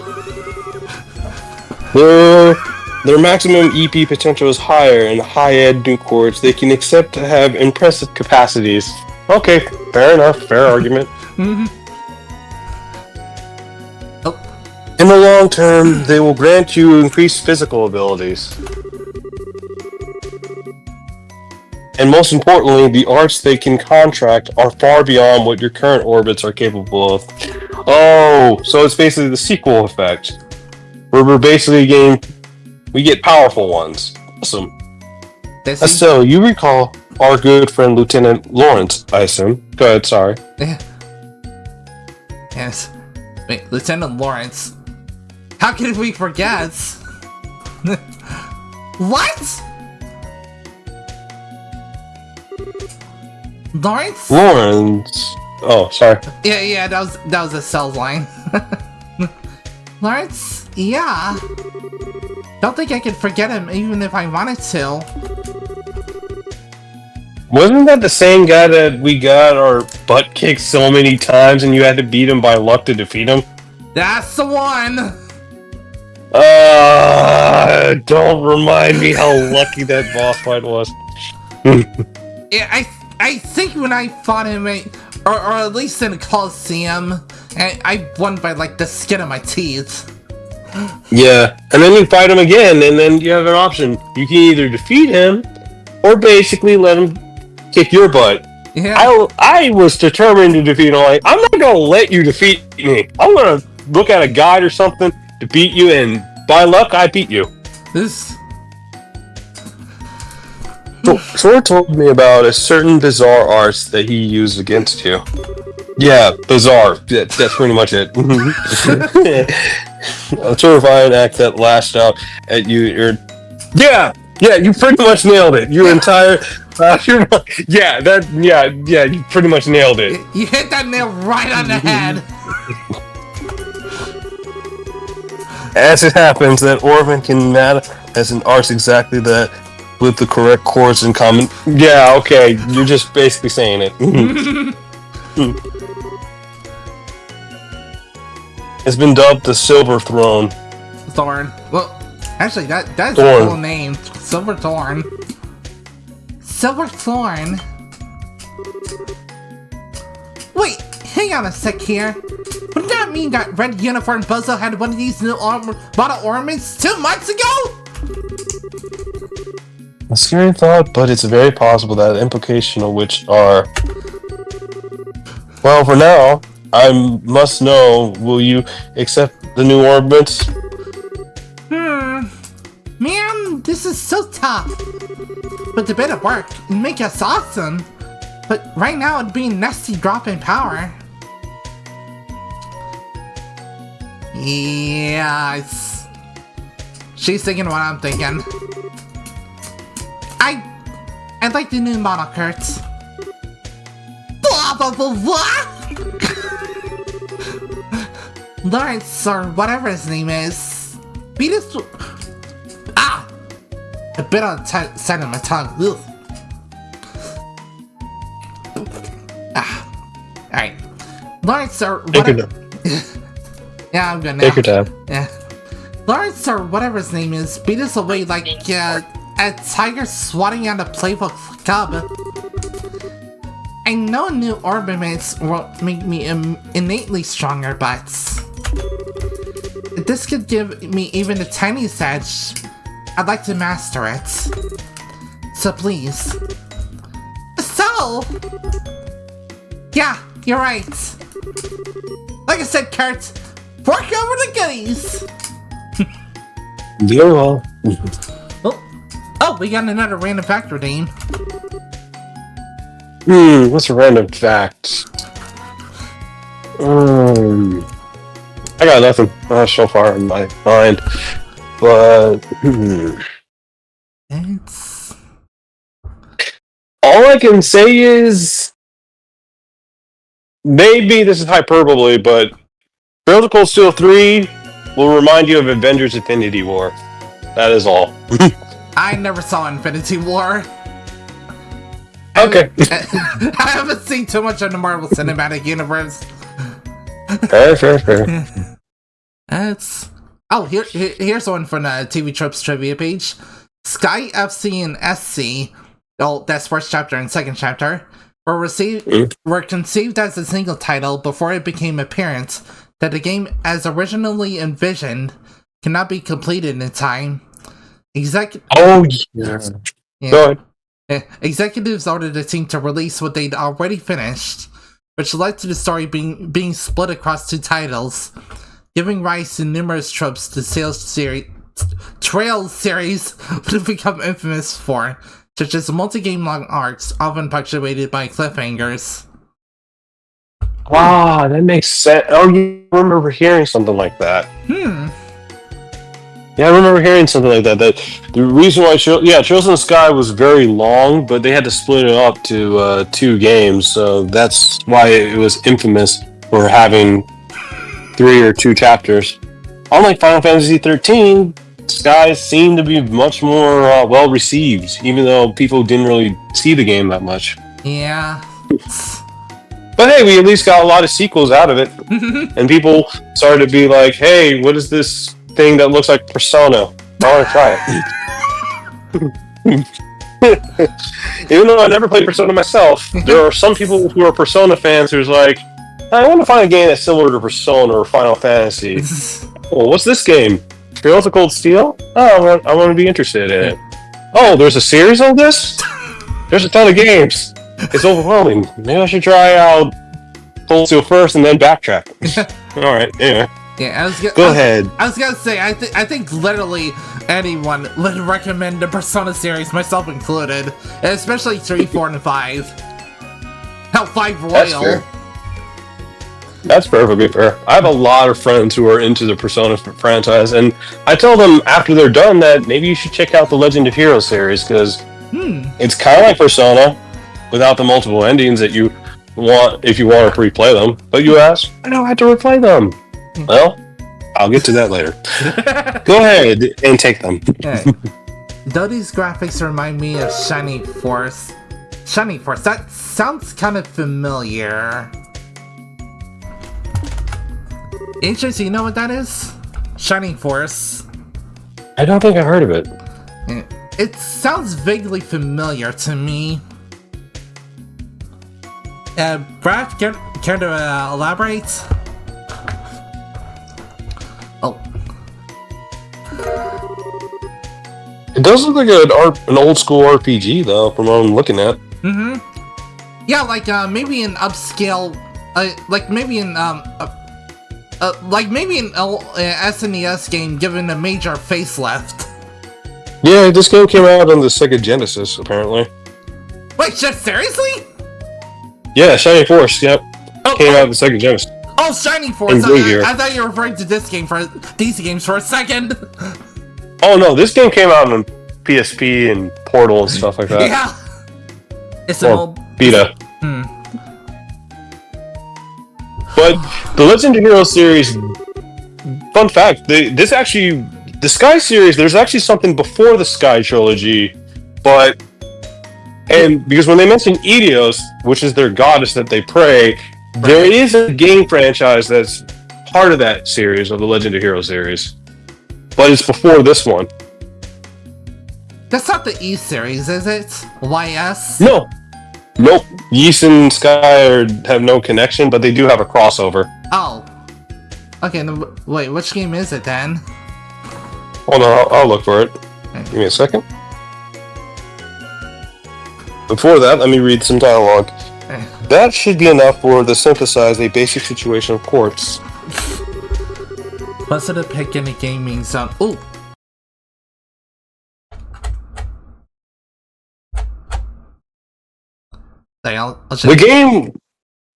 Their maximum EP potential is higher, and high-end new quartz they can accept to have impressive capacities. Okay, fair enough, fair argument. In the long term, they will grant you increased physical abilities. And most importantly, the arts they can contract are far beyond what your current orbits are capable of. Oh, so it's basically the sequel effect. Where we're basically we get powerful ones. Awesome. So, you recall our good friend Lieutenant Lawrence, I assume. Go ahead, sorry. Yeah. Yes. Wait, Lieutenant Lawrence. How could we forget? What? Lawrence? Lawrence. Oh, sorry. Yeah, that was a cell line. Lawrence? Yeah. Don't think I could forget him even if I wanted to. Wasn't that the same guy that we got our butt kicked so many times and you had to beat him by luck to defeat him? That's the one! Don't remind me how lucky that boss fight was. Yeah, I think when I fought him, or at least in a Coliseum, I won by like the skin of my teeth. Yeah, and then you fight him again, and then you have an option. You can either defeat him, or basically let him kick your butt. Yeah. I was determined to defeat him. Like, I'm not gonna let you defeat me. I'm gonna look at a guide or something to beat you, and by luck, I beat you. Sora told me about a certain bizarre arts that he used against you. Yeah, bizarre. That's pretty much it. A terrifying act that lashed out at you. Yeah, you pretty much nailed it. Your entire. You pretty much nailed it. You hit that nail right on the head. As it happens, that Orphan can matter as an arts exactly that, with the correct chords in common. Yeah, okay, you're just basically saying it. It's been dubbed the Silver Throne. Thorn. Well, actually, that's Thorn. a cool name. Silver Thorn. Silver Thorn. Wait, hang on a sec here. Wouldn't that mean that Red Uniform Buzzo had one of these new model ornaments 2 months ago? A scary thought, but it's very possible that the implication of which are... Well, for now, I must know, will you accept the new ornaments? Man, this is so tough. With a bit of work, it'd make us awesome. But right now, it'd be a nasty drop in power. Yeah, she's thinking what I'm thinking. I like the new model, Kurt. Blah blah blah blah! Lawrence, or whatever his name is. Beat us. A bit on the side of my tongue. Ugh. Alright. Lawrence, or whatever. Yeah, I'm good now. Take your time. Yeah. Lawrence, or whatever his name is, beat us away like a tiger swatting at a playful cub. I know new ornaments won't make me innately stronger, but this could give me even the tiniest edge. I'd like to master it. So please. So! Yeah, you're right. Like I said, Kurt, fork over the goodies! Very well. Oh, we got another random fact redeem. What's a random fact? I got nothing so far in my mind. But It's... all I can say is maybe this is hyperbole, but Trails of Cold Steel 3 will remind you of Avengers Infinity War. That is all. I never saw Infinity War. Okay. I haven't seen too much of the Marvel Cinematic Universe. Fair. It's... Oh, here's one from the TV Tropes trivia page. Sky FC and SC, that's first chapter and second chapter, were conceived as a single title before it became apparent that the game, as originally envisioned, cannot be completed in time. Go ahead. Executives ordered the team to release what they'd already finished, which led to the story being split across 2 titles, giving rise to numerous tropes the Trails series would have become infamous for, such as multi-game long arcs, often punctuated by cliffhangers. Wow, that makes sense. Oh, you remember hearing something like that. Yeah, I remember hearing something like that. That the reason why Trails in the Sky was very long, but they had to split it up to 2 games, so that's why it was infamous for having 3 or 2 chapters. Unlike Final Fantasy 13, Skies seemed to be much more well received, even though people didn't really see the game that much. Yeah. But hey, we at least got a lot of sequels out of it, and people started to be like, "Hey, what is this thing that looks like Persona? I want to try it." Even though I never played Persona myself, there are some people who are Persona fans who's like, I want to find a game that's similar to Persona or Final Fantasy. Oh, what's this game? Trails of Cold Steel? Oh, I want to be interested in it. Oh, there's a series of this? There's a ton of games. It's overwhelming. Maybe I should try out Cold Steel first and then backtrack. Alright, anyway. Yeah, Go ahead. I was gonna say, I think literally anyone would recommend the Persona series, myself included. Especially 3, 4, and 5. Hell, 5 Royal. That's perfectly fair. I have a lot of friends who are into the Persona franchise, and I tell them after they're done that maybe you should check out the Legend of Heroes series, because it's kind of like Persona, without the multiple endings that you want if you want to replay them. But you ask, I don't have to replay them. Well, I'll get to that later. Go ahead and take them. Though these graphics remind me of Shining Force. Shining Force, that sounds kind of familiar. Ancients, you know what that is? Shining Force. I don't think I heard of it. It sounds vaguely familiar to me. Brad, care to elaborate? Oh. It does look like an old school RPG, though, from what I'm looking at. Yeah, like maybe an upscale, like maybe an SNES game given a major facelift. Yeah, this game came out on the Sega Genesis, apparently. Wait, seriously? Yeah, Shining Force, yep. Came out on the Sega Genesis. Oh, Shining Force! I thought you were referring to this game for these games for a second. Oh no, this game came out on PSP and Portal and stuff like that. Yeah. It's an old Vita. But the Legend of Heroes series, fun fact, the Sky series, there's actually something before the Sky trilogy, and because when they mention Eidos, which is their goddess that they pray, there is a game franchise that's part of that series, of the Legend of Heroes series. But it's before this one. That's not the E series, is it? YS? No. Nope. Ys and Sky have no connection, but they do have a crossover. Oh. Okay, wait, which game is it then? Hold on, I'll look for it. Give me a second. Before that, let me read some dialogue. That should be enough to synthesize a basic situation of quartz. Busted to pick any gaming sound. Ooh! The game...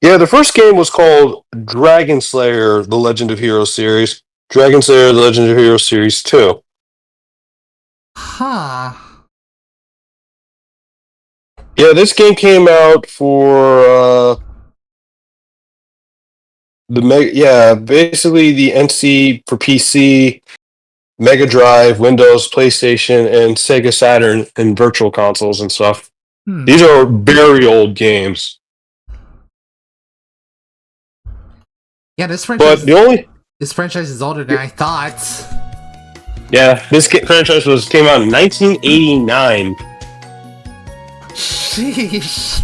Yeah, the first game was called Dragon Slayer, The Legend of Heroes series. Dragon Slayer, The Legend of Heroes series 2. Huh. Yeah, this game came out for basically the NC for PC, Mega Drive, Windows, PlayStation, and Sega Saturn and virtual consoles and stuff. These are very old games. Yeah, this franchise. But this franchise is older than I thought. Yeah, this franchise came out in 1989. Sheesh.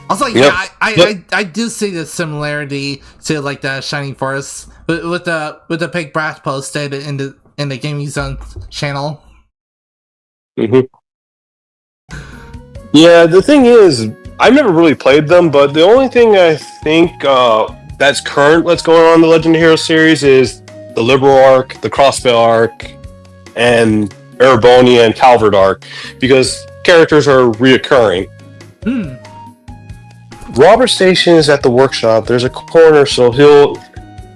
Also, yeah, I do see the similarity to like the Shining Force with the Pig Brass posted in the Gaming Zone channel. Yeah, the thing is, I've never really played them, but the only thing I think that's current that's going on in the Legend of Heroes series is the Liberal Arc, the Crossbow Arc, and Erebonia and Calvert Arc, because characters are reoccurring. Robert Station is at the workshop. There's a corner, so he'll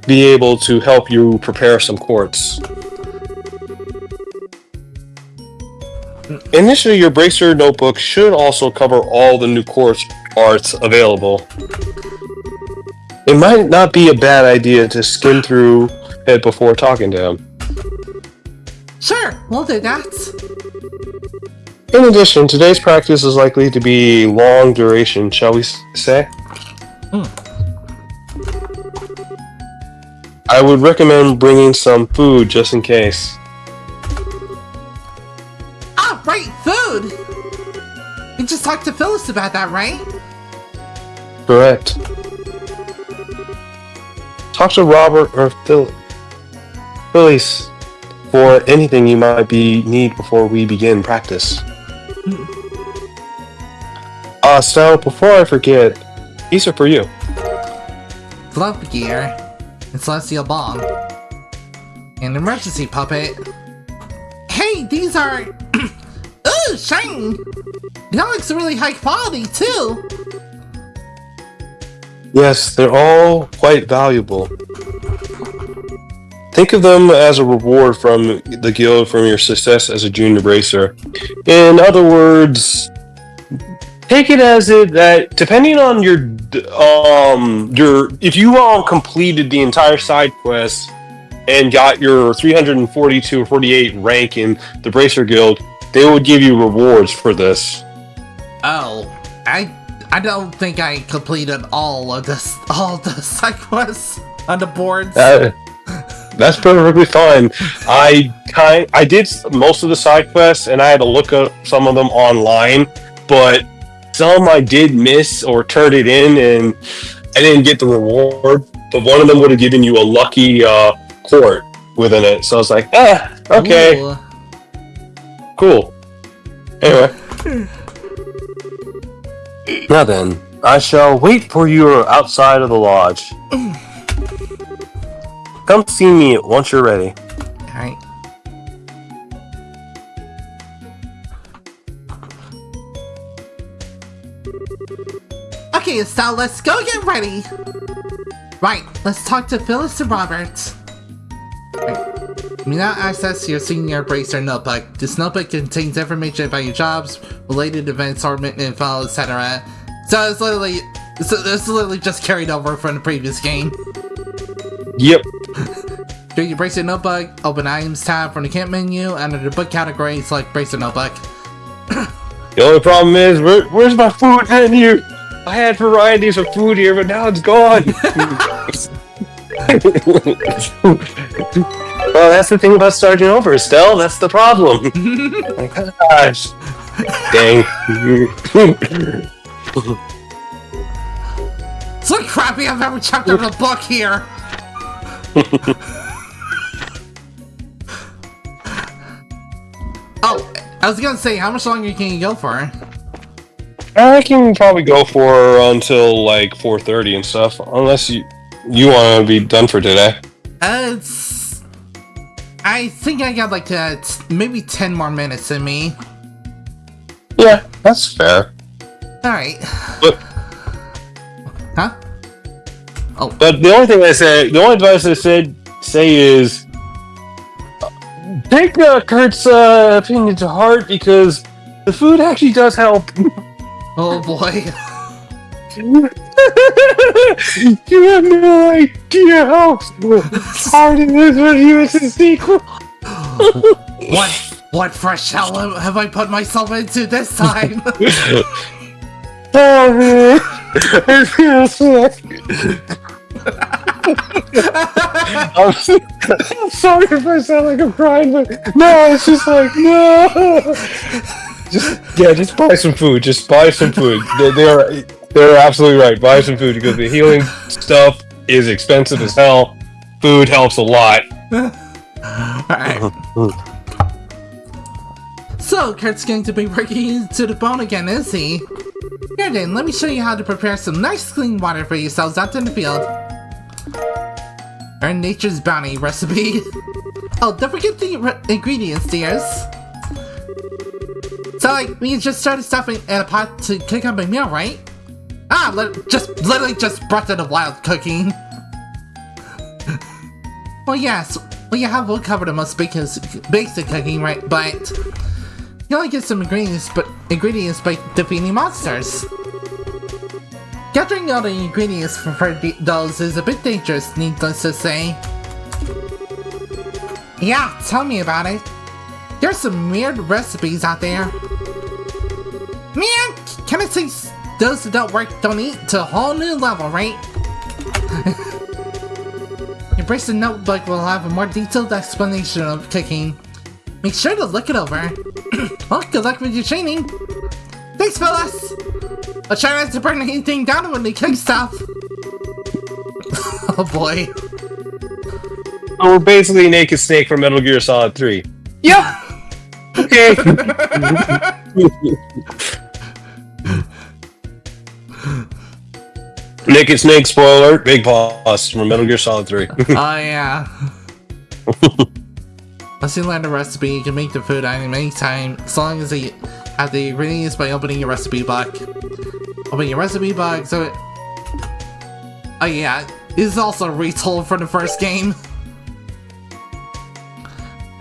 be able to help you prepare some quartz. Initially, your Bracer notebook should also cover all the new quartz arts available. It might not be a bad idea to skim through it before talking to him. Sure, we'll do that. In addition, today's practice is likely to be long duration, shall we say? I would recommend bringing some food just in case. Ah, right, food! You just talked to Phyllis about that, right? Correct. Talk to Robert or Phyllis for anything you might need before we begin practice. So before I forget, these are for you. Glove gear and celestial bomb. An emergency puppet. Hey, these are... Ooh, shiny! That looks really high quality, too! Yes, they're all quite valuable. Think of them as a reward from the guild from your success as a junior bracer. In other words, take it as that depending on your if you all completed the entire side quest and got your 342 or 48 rank in the bracer guild, they would give you rewards for this. Oh, I don't think I completed all the side quests on the boards. That's perfectly fine. I did most of the side quests, and I had to look up some of them online, but some I did miss or turned it in, and I didn't get the reward. But one of them would have given you a lucky quart within it, so I was like, okay, Ooh. cool. Anyway. Now then, I shall wait for you outside of the lodge. Come see me once you're ready. Alright. Okay, so let's go get ready. Right, let's talk to Phyllis and Robert. Right. You now access your senior bracer notebook. This notebook contains information about your jobs, related events, assortment info, etc. So it's literally just carried over from the previous game. Yep. Do your bracer notebook, open items tab from the camp menu, under the book category, select bracer notebook. The only problem is, where's my food menu? I had varieties of food here, but now it's gone. Well, that's the thing about starting over, Estelle. That's the problem. My gosh. Dang. It's the crappy I've ever checked out a book here. Oh, I was gonna say, how much longer can you go for? I can probably go for until like 4:30 and stuff, unless you want to be done for today. I think I got like maybe 10 more minutes in me. Yeah, that's fair. Alright. But, huh? Oh. But the only advice I say is take Kurt's opinion to heart, because the food actually does help. Oh boy. You have no idea how hard it is when you miss a sequel. What fresh hell have I put myself into this time? Oh man, it feels like... I'm sorry if I sound like I'm crying, but no, it's just like, no. Just buy some food. Just buy some food. They're absolutely right. Buy some food, because the healing stuff is expensive as hell. Food helps a lot. Alright. So, Kurt's going to be working to the bone again, is he? Here then, let me show you how to prepare some nice clean water for yourselves out in the field. Earn Nature's Bounty recipe. Oh, don't forget the ingredients, dears. So, like, we just started stuffing in a pot to cook up a meal, right? Ah, literally just breath of the wild cooking. Well, yes, we have covered the most basic cooking, right? But you only get some ingredients by defeating monsters. Gathering all the ingredients for those is a bit dangerous, needless to say. Yeah, tell me about it. There's some weird recipes out there. Man, can I say those that don't work don't eat to a whole new level, right? Embrace the notebook will have a more detailed explanation of cooking. Make sure to look it over. Well, good luck with your training. Thanks, fellas. I'll try not to burn anything down when they cook stuff. Oh boy. So we're basically Naked Snake from Metal Gear Solid 3. Yep. Okay. Naked Snake, spoiler alert, big boss from Metal Gear Solid 3. Oh yeah. Once you learn the recipe, you can make the food item anytime, as long as you have the ingredients by opening your recipe book. Open your recipe book, so it... Oh yeah, this is also retold for the first game.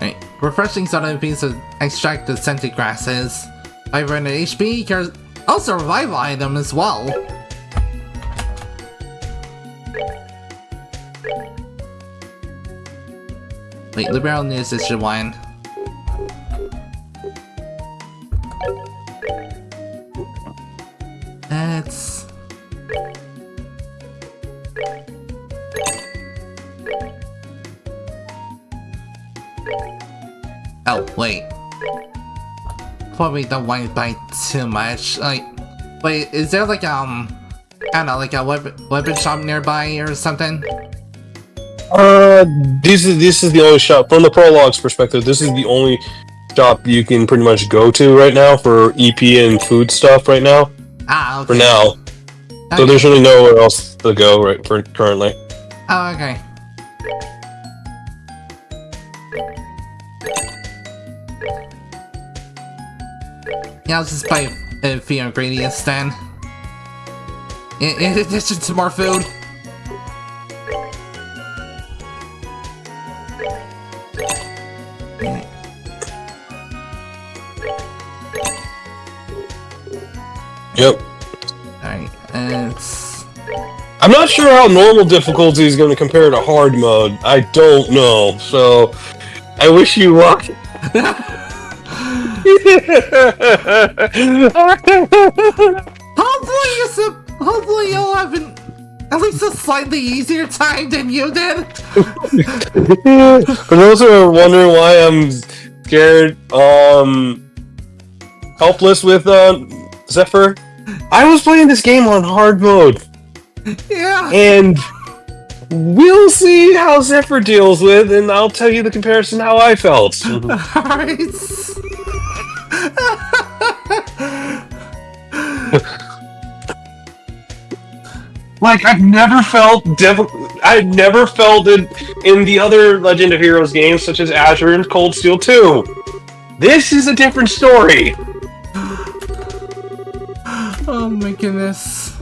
Right. Refreshing soda beans to extract the scented grasses. 500 HP, there's also a revival item as well. Wait, Liberal News is the one. It's... Oh, wait. Probably don't want to buy too much. Like, wait, is there like, I don't know, like a weapon shop nearby or something? This is the only shop, from the prologue's perspective, this is the only shop you can pretty much go to right now for EP and food stuff right now. Ah, okay. For now. Okay. So there's really nowhere else to go right for currently. Oh, okay. Yeah, I'll just buy a few ingredients then. In addition to more food. Yep. Alright, it's... I'm not sure how normal difficulty is going to compare to hard mode. I don't know, so I wish you luck. Hopefully you'll have at least a slightly easier time than you did. For those who are wondering why I'm scared, helpless with Zephyr, I was playing this game on hard mode. Yeah. And we'll see how Zephyr deals with, and I'll tell you the comparison how I felt. Alright. Like, I've never felt it in the other Legend of Heroes games, such as Azure and Cold Steel 2. This is a different story. Oh my goodness.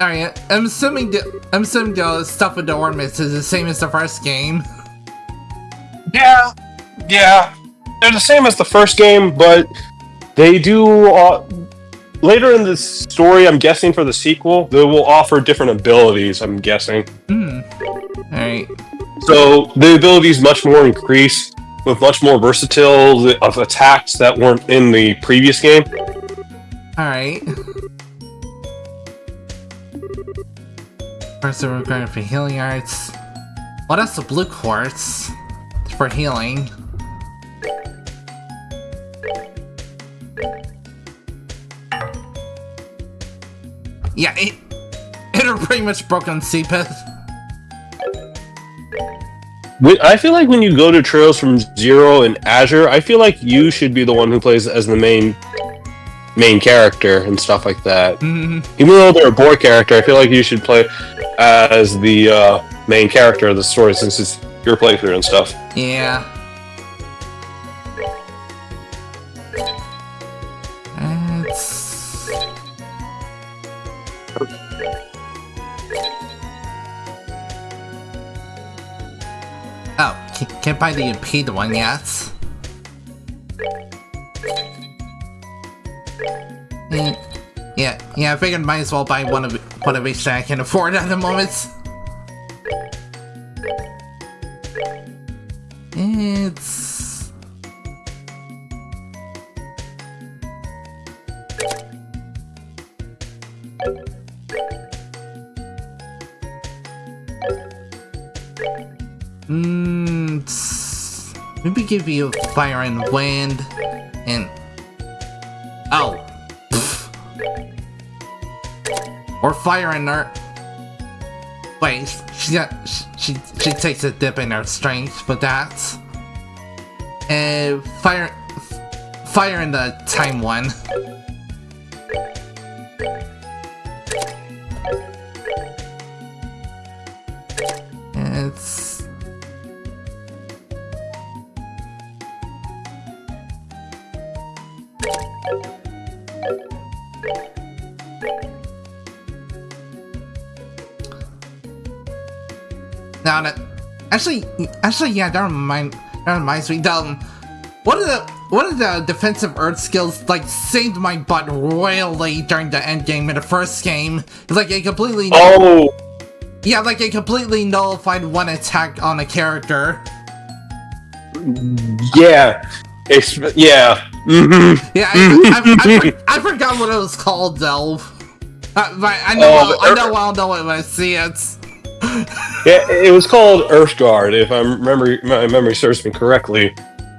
Alright, I'm assuming the stuff with the ornaments is the same as the first game. Yeah. They're the same as the first game, but they do, later in the story, I'm guessing for the sequel, they will offer different abilities, I'm guessing. Alright. So, the abilities much more increase, with much more versatility of attacks that weren't in the previous game. Alright. First, we're going for healing arts. Well, that's the blue quartz for healing. Yeah, it are pretty much broken Seepeth. I feel like when you go to Trails from Zero and Azure, I feel like you should be the one who plays as the main character and stuff like that. Even though they're a boy character, I feel like you should play as the main character of the story since it's your playthrough and stuff. Yeah. Oh, can't buy the impede one yet. Yeah, I figured might as well buy one of each that I can afford at the moment. It's... maybe give you Fire and Wind, and... Oh! Pfft. Or Fire and Earth. Wait, she takes a dip in her strength with that. Fire in the time one. It's... Now that actually, yeah, that reminds me. One of the defensive Earth skills like saved my butt royally during the end game in the first game. Like it completely. Oh. Yeah, like it completely nullified one attack on a character. Yeah. Yeah. Mm-hmm. Yeah, I forgot what it was called though. I know I'll know it when I see it. Yeah, it was called Earthguard, if my memory serves me correctly,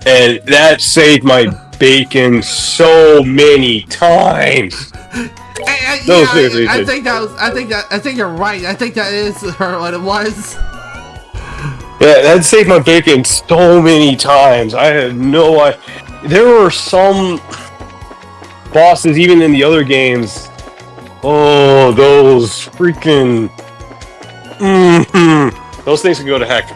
and that saved my bacon so many times. I think you're right. I think that is what it was. Yeah, that saved my bacon so many times. I had no idea. There were some bosses, even in the other games. Oh, those freaking... Those things can go to heck.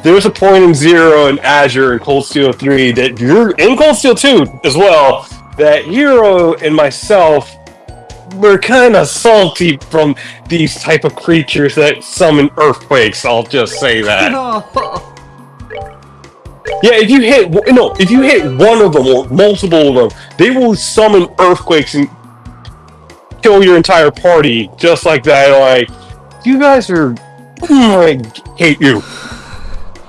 There was a point in Zero and Azure and Cold Steel 3 that in Cold Steel 2 as well, that Hero and myself were kind of salty from these type of creatures that summon earthquakes. I'll just say that. Yeah, if you hit one of them or multiple of them, they will summon earthquakes and kill your entire party just like that. Like, you guys are... I hate you.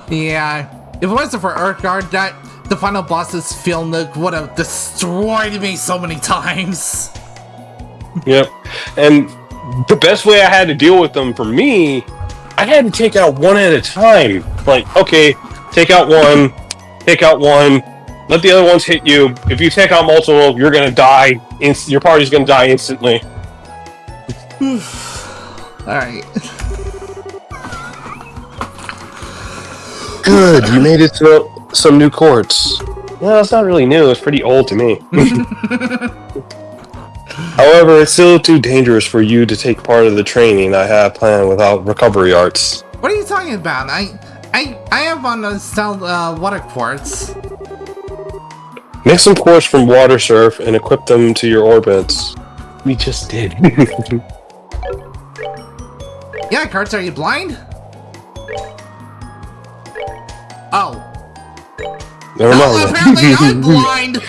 Yeah, if it wasn't for Earthguard, the final boss's field nuke would have destroyed me so many times. Yep, and the best way I had to deal with them, for me, I had to take out one at a time. Like, okay, take out one, let the other ones hit you. If you take out multiple, you're gonna die. Your party's gonna die instantly. Alright. Good, you made it to some new courts. Well, it's not really new, it's pretty old to me. However, it's still too dangerous for you to take part of the training I have planned without recovery arts. What are you talking about? I have one to sell water quartz. Make some quartz from water surf and equip them to your orbits. We just did. Yeah, Kurtz, are you blind? Oh. Never mind. Apparently I'm blind!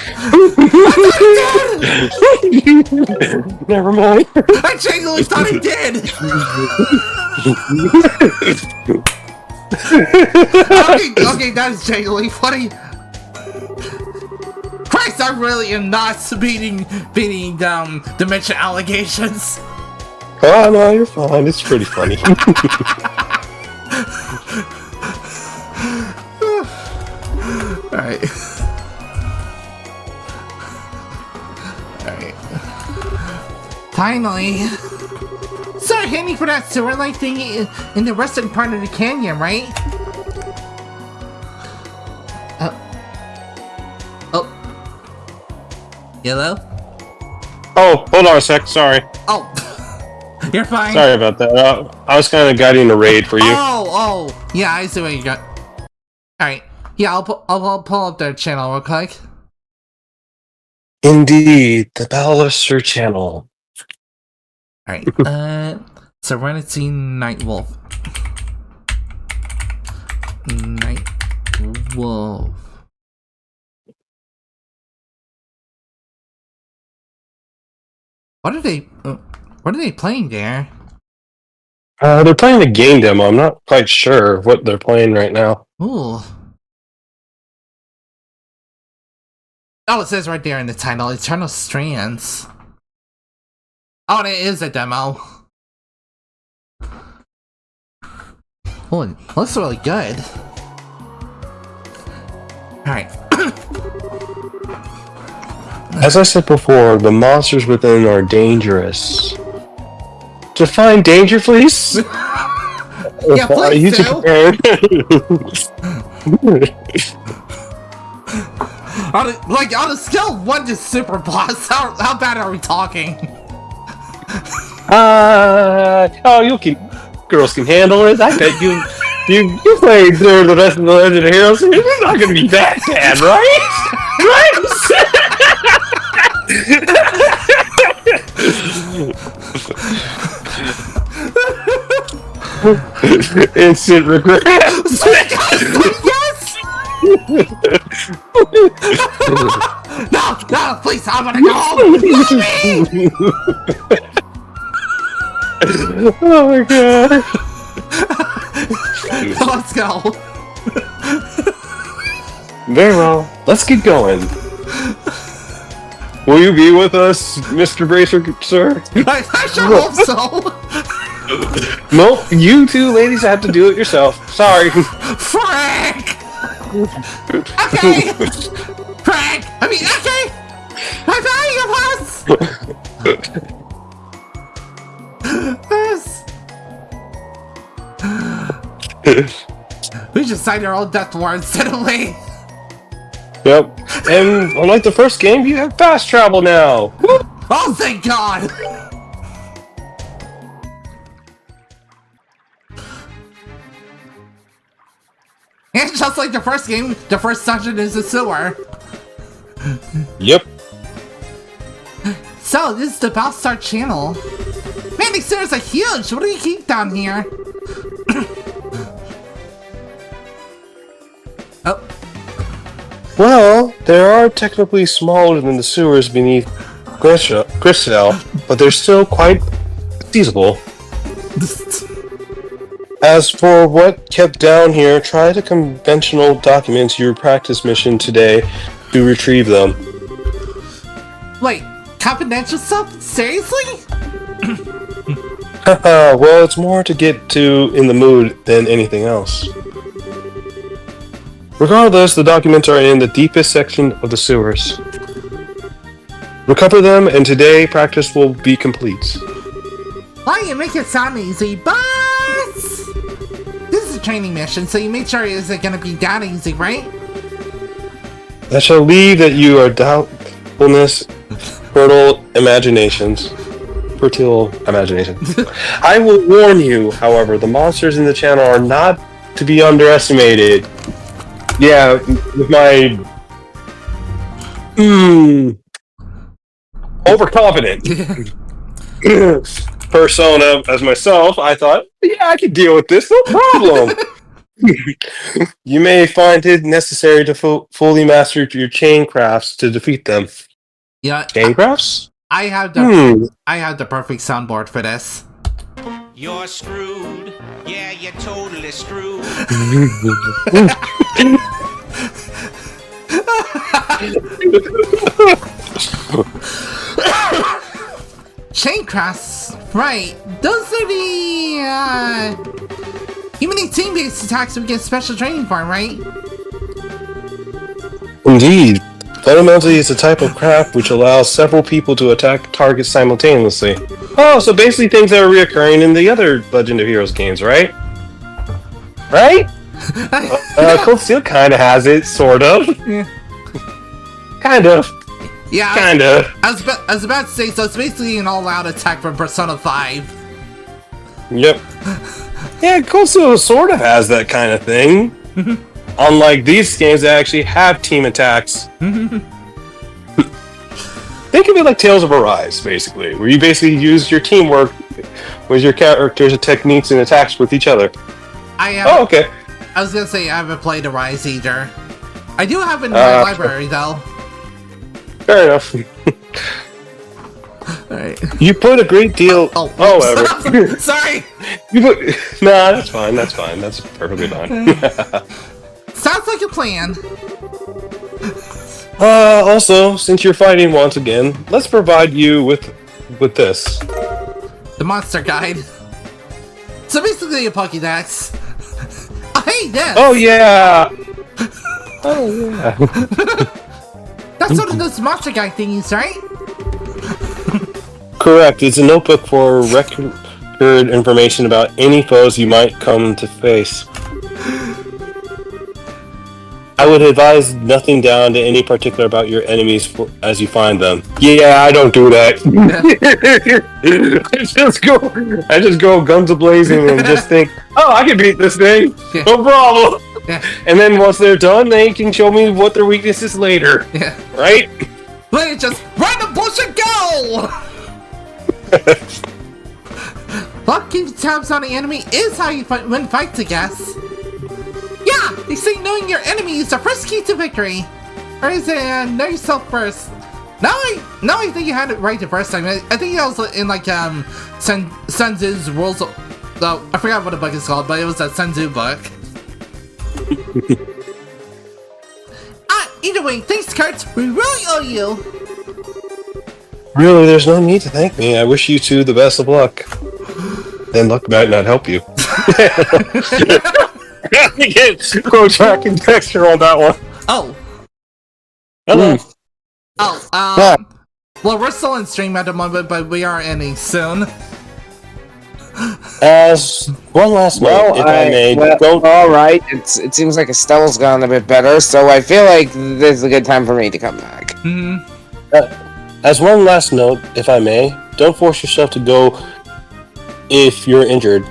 Never mind. I genuinely thought he did! okay, that is genuinely funny. Christ, I really am not beating dementia allegations. Oh, no, you're fine. It's pretty funny. Alright. Finally. So I hit me for that sewer-like thing in the western part of the canyon, right? Oh. Hello? Oh, hold on a sec. Sorry. Oh. You're fine. Sorry about that. I was kind of guiding a raid for you. Oh. Yeah, I see what you got. Alright. Yeah, I'll pull up their channel real quick. Indeed, the Ballister channel. Alright, Serenity Nightwolf. Nightwolf. What are they playing there? They're playing a game demo. I'm not quite sure what they're playing right now. Ooh. Oh, it says right there in the title, Eternal Strands. Oh, and it is a demo. Oh, it looks really good. Alright. As I said before, the monsters within are dangerous. Define danger, please? Yeah, please do. On a scale of 1 to Super Boss, how bad are we talking? Girls can handle it. I bet you played through the rest of the Legend of Heroes. It's not going to be that bad, right? Right? Instant regret. Yes! No, please, I want to go home. Oh my god. Let's go. Very well. Let's get going. Will you be with us, Mr. Bracer, sir? I sure hope so. No, you two ladies have to do it yourself. Sorry. Frank! Okay! Frank! I mean, okay! I'm dying of us! We just signed our own death warrants, didn't we? Yep. And unlike the first game, you have fast travel now. Oh, thank God! And just like the first game, the first dungeon is a sewer. Yep. So, this is the Bowstar channel. Man, these sewers are huge! What do you keep down here? Oh. Well, they are technically smaller than the sewers beneath Grisel, but they're still quite feasible. As for what kept down here, try the conventional documents your practice mission today to retrieve them. Wait, confidential stuff? Seriously? Well, it's more to get to in the mood than anything else. Regardless, the documents are in the deepest section of the sewers. Recover them, and today practice will be complete. Why you make it sound easy, boss? This is a training mission, so you make sure it isn't gonna be that easy, right? I shall leave that you are doubtfulness, fertile imaginations. I will warn you, however, the monsters in the channel are not to be underestimated. Yeah, with my overconfident persona as myself, I thought, yeah, I could deal with this, no problem. You may find it necessary to fully master your chain crafts to defeat them. Yeah. Chain crafts? I have the perfect soundboard for this. You're screwed. Yeah, you're totally screwed. Chain crafts, right? Those are the even team-based attacks we get special training for, right? Indeed. Fundamentally, it's a type of craft which allows several people to attack targets simultaneously. Oh, so basically things that are reoccurring in the other Legend of Heroes games, right? Right? Cold Steel kind of has it, sort of. Yeah. Kind of. Yeah. Kind of. I was about to say, so it's basically an all-out attack from Persona 5. Yep. Yeah, Cold Steel sort of has that kind of thing. Unlike these games that actually have team attacks. Think of it like Tales of Arise, basically, where you basically use your teamwork with your characters' techniques and attacks with each other. Oh, okay. I was gonna say I haven't played Arise either. I do have it in my library, though. Fair enough. Alright. You put a great deal. Whatever. Sorry! You put. Nah, that's fine. That's fine. That's perfectly fine. Sounds like a plan. Also, since you're fighting once again, let's provide you with this. The monster guide. So basically a Pokédex. Hey, yes! Oh yeah. Oh yeah. That's one of those monster guide thingies, right? Correct. It's a notebook for record information about any foes you might come to face. I would advise nothing down to any particular about your enemies as you find them. Yeah, I don't do that. I just go guns a-blazing and just think, oh, I can beat this thing. Yeah. No problem. Yeah. And then once they're done, they can show me what their weakness is later. Yeah. Right? Let it just random bullshit go! Luck keeping tabs on the enemy is how you win fights, I guess. Yeah, they say knowing your enemy is the first key to victory. Or is it know yourself first? Now I think you had it right the first time. I think that was in like Sun Tzu's rules. I forgot what the book is called, but it was that Sun Tzu book. Either way, thanks, Kurt. We really owe you. Really, there's no need to thank me. I wish you two the best of luck. Then luck might not help you. Protracting texture on that one. Oh. Hello. Oh, well, we're still in stream at the moment, but we are ending soon. As one last note, if I may, don't... Alright, it seems like Estelle's gone a bit better, so I feel like this is a good time for me to come back. As one last note, if I may, don't force yourself to go if you're injured.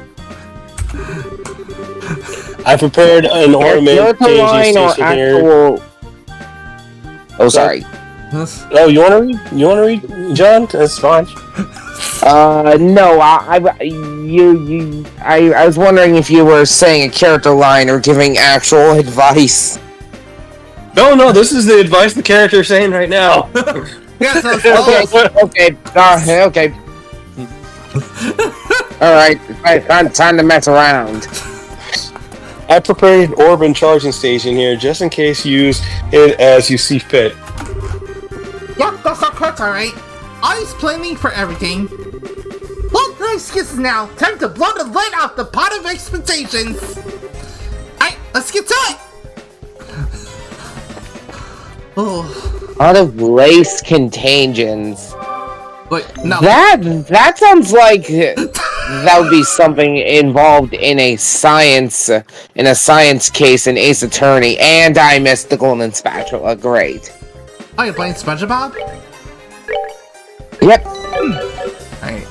I prepared an ornament changing station here. Oh, sorry. Oh, you wanna read? You wanna read, John? That's fine. No, I was wondering if you were saying a character line or giving actual advice. No, this is the advice the character is saying right now. Yes, okay. Alright, time to mess around. I prepared an orb and charging station here, just in case you use it as you see fit. Yep, that's not correct, alright. Always planning for everything. Well, no excuses now. Time to blow the lid off the pot of expectations. Alright, let's get to it. Oh. Out of lace contagions. Wait, no. That sounds like that would be something involved in a science case in Ace Attorney, and I missed the golden spatula. Great. Oh, you're playing SpongeBob? Yep. Alright.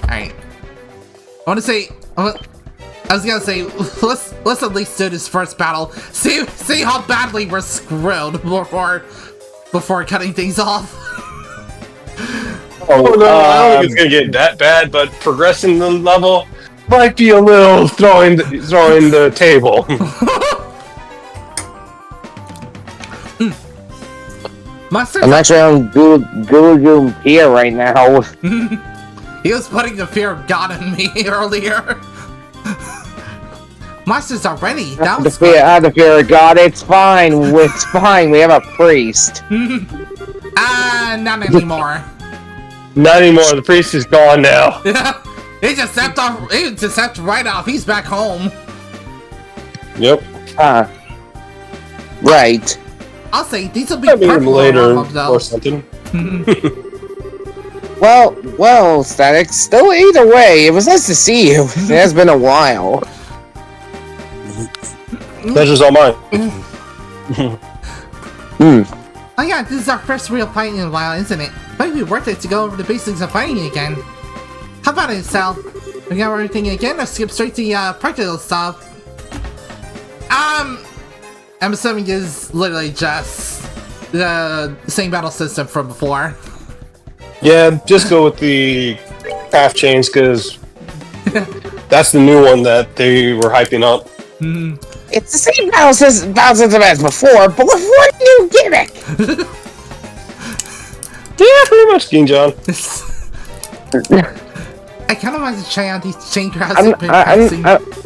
I want to say, I was gonna say, let's at least do this first battle. See how badly we're screwed before cutting things off. Oh no, I don't think it's gonna get that bad, but progressing the level might be a little throwing the table. I'm actually on Google here right now. He was putting the fear of God in me earlier. Monsters are ready. That was the fear of God. It's fine. It's fine. We have a priest. Not anymore. Not anymore. The priest is gone now. Yeah, he just stepped off. He just stepped right off. He's back home. Yep. Right. I'll say these will be perfect later or something. Well, Static. Still, either way, it was nice to see you. It has been a while. Pleasure's all mine. Oh yeah, this is our first real fight in a while, isn't it? Might be worth it to go over the basics of fighting again. How about it, Sal? We got everything again, or skip straight to practical stuff? I'm assuming it's literally just the same battle system from before. Yeah, just go with the craft chains, because that's the new one that they were hyping up. It's the same battle system as before, but with one new gimmick! Yeah, pretty much, King John. I kind of want to try out these chain crafts.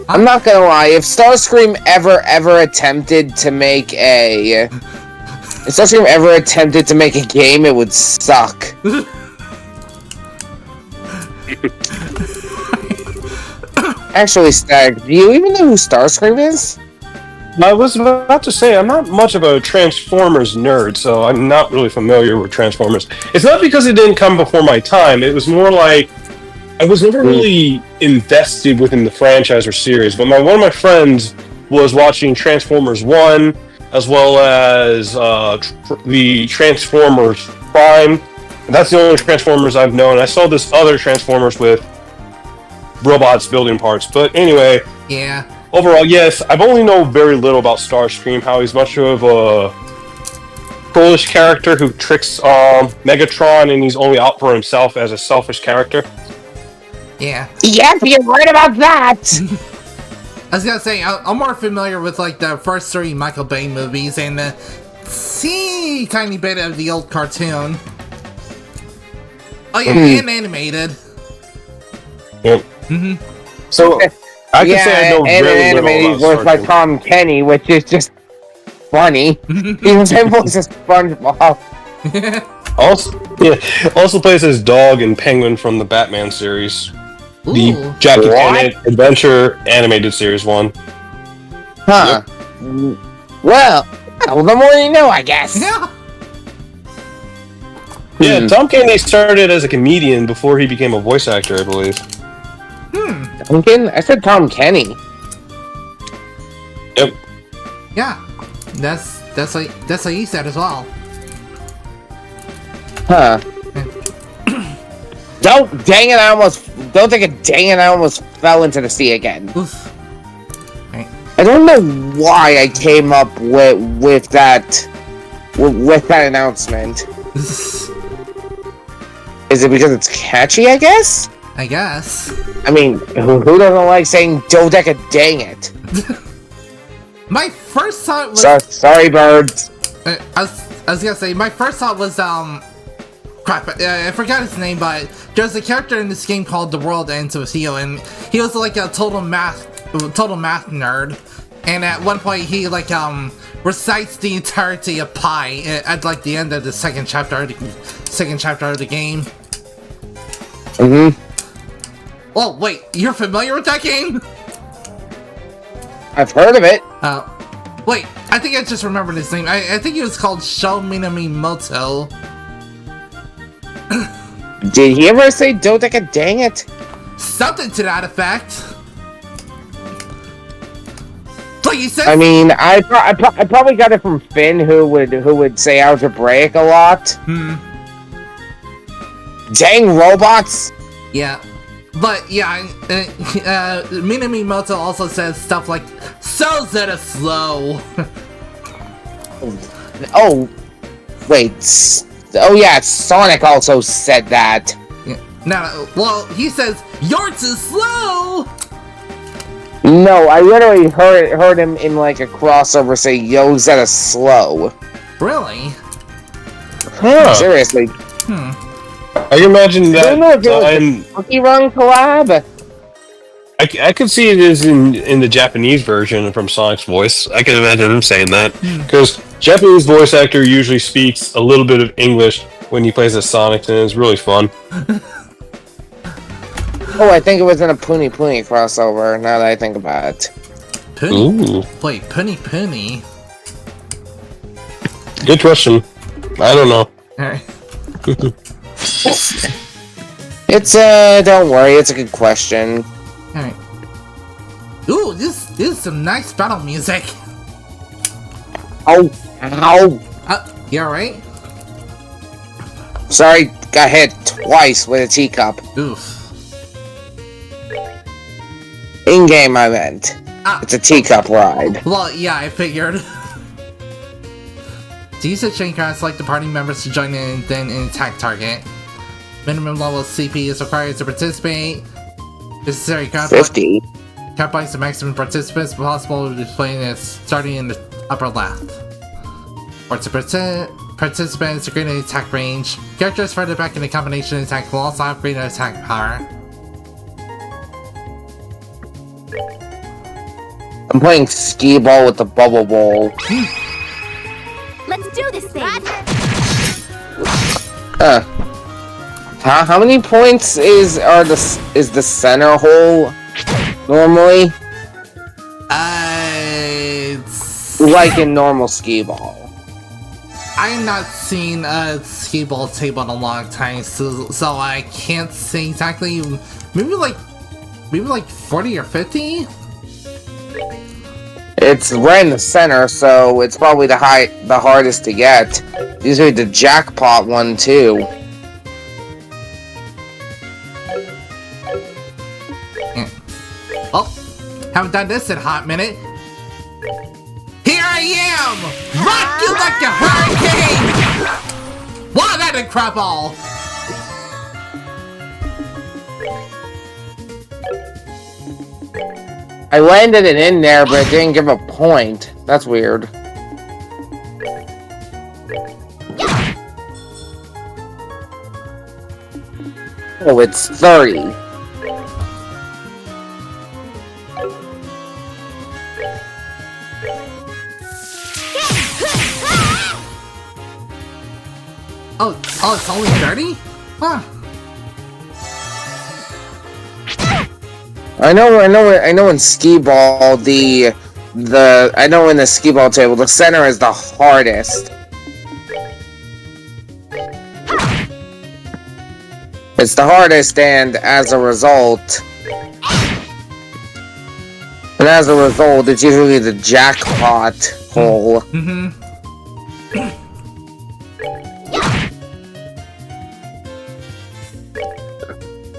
I'm not gonna lie. If Starscream ever attempted to make a, game, it would suck. Actually, Stag, do you even know who Starscream is? I was about to say, I'm not much of a Transformers nerd, so I'm not really familiar with Transformers. It's not because it didn't come before my time, it was more like I was never really invested within the franchise or series, but one of my friends was watching Transformers 1, as well as the Transformers Prime. And that's the only Transformers I've known. I saw this other Transformers with robots building parts, but anyway. Yeah. Overall, yes, I've only known very little about Starscream, how he's much of a trollish character who tricks Megatron, and he's only out for himself as a selfish character. Yeah. Yep, you're right about that! I was gonna say, I'm more familiar with like the first 3 Michael Bay movies and the tiny bit of the old cartoon. Oh yeah, and animated. Yep. So, I can say I know very little animated about voiced by Tom Kenny, which is just funny. He was in voice as SpongeBob. Also plays his dog and Penguin from the Batman series. Ooh. The Jackie Chan Adventure animated series 1. Huh. Yep. Well, the more you know, I guess. Yeah, Tom Kenny started as a comedian before he became a voice actor, I believe. I said Tom Kenny. Yep. Yeah, that's what he said as well. Huh. Don't think I almost fell into the sea again. Oof. Right. I don't know why I came up with that announcement. Is it because it's catchy, I guess? I guess. I mean, who doesn't like saying Dodeca dang it? My first thought was... Sorry, birds. I was gonna say, my first thought was, crap, I forgot his name, but there's a character in this game called The World Ends With You, and he was like a total math nerd, and at one point he, like, recites the entirety of Pi at, like, the end of the second chapter of the game. Oh, wait, you're familiar with that game? I've heard of it. Wait, I think I just remembered his name. I think it was called Sho Minamimoto. Did he ever say Dodeca dang it? Something to that effect. Like he said. I mean, I probably got it from Finn, who would say algebraic a lot. Dang robots! Yeah. But yeah, Minamimoto also says stuff like, "So Zeta slow." Oh, wait. Oh yeah, Sonic also said that. Yeah. No, well, he says, "You're too slow." No, I literally heard him in like a crossover say, "Yo, Zeta slow." Really? Huh. Seriously. I imagine that. I don't know if it was a Monkey Run collab. I could see it is in the Japanese version from Sonic's voice. I can imagine him saying that because Japanese voice actor usually speaks a little bit of English when he plays as Sonic, and it's really fun. Oh, I think it was in a Puni Puni crossover. Now that I think about it. Puni? Wait, Puni? Good question. I don't know. Alright. It's don't worry, it's a good question. Alright. Ooh, this is some nice battle music. Oh, ow! You alright? Sorry, got hit twice with a teacup. Oof. In game, I meant. It's a teacup ride. Well, yeah, I figured. To use the chain card, select the party members to join in, then an attack target. Minimum level of CP is required to participate. Necessary card 50. Card points to maximum participants possible displaying as starting in the upper left. Or to participants are greater attack range. Characters further back in the combination attack will also have greater attack power. I'm playing skee ball with the bubble ball. Let's do this thing. How many points is the center hole normally? It's like in normal skee ball. I've not seen a skee ball table in a long time, so I can't say exactly. Maybe like 40 or 50. It's right in the center, so it's probably the hardest to get. Usually the jackpot one too. Oh, haven't done this in a hot minute. Here I am! Rock you like a hurricane! Wow, that incredible! I landed it in there, but it didn't give a point. That's weird. Oh, it's 30. Oh, it's only 30? Huh. I know in skee ball I know in the skee ball table the center is the hardest. It's the hardest, and as a result, it's usually the jackpot hole. Mm-hmm.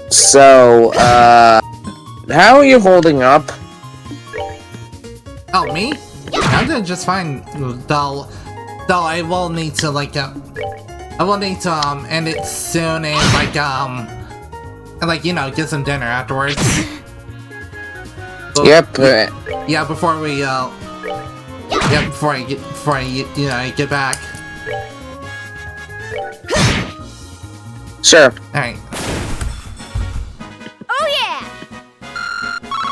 So, how are you holding up? Oh, me? I'm doing just fine. Though I will need to end it soon and get some dinner afterwards. Yep. Yeah, before I get back. Sure. Alright. Oh yeah!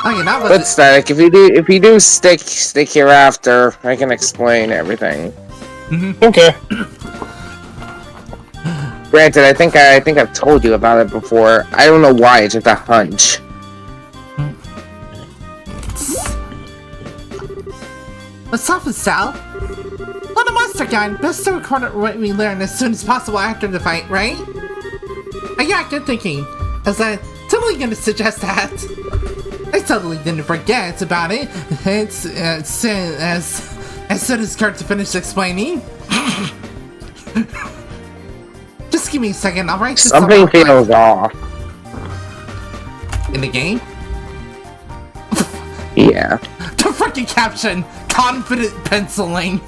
Okay, now But Static, if you do stick here after, I can explain everything. Mm-hmm. Okay. Granted, I think I've told you about it before. I don't know why, it's just a hunch. What's up, Sal? On the monster gun, best to record what we learn as soon as possible after the fight, right? Yeah, good thinking. I was totally gonna suggest that. I totally didn't forget about it. It's as soon as Kurt finished explaining. Just give me a second, I'll write this up. Something feels off. In the game? Yeah. The freaking caption! Confident penciling!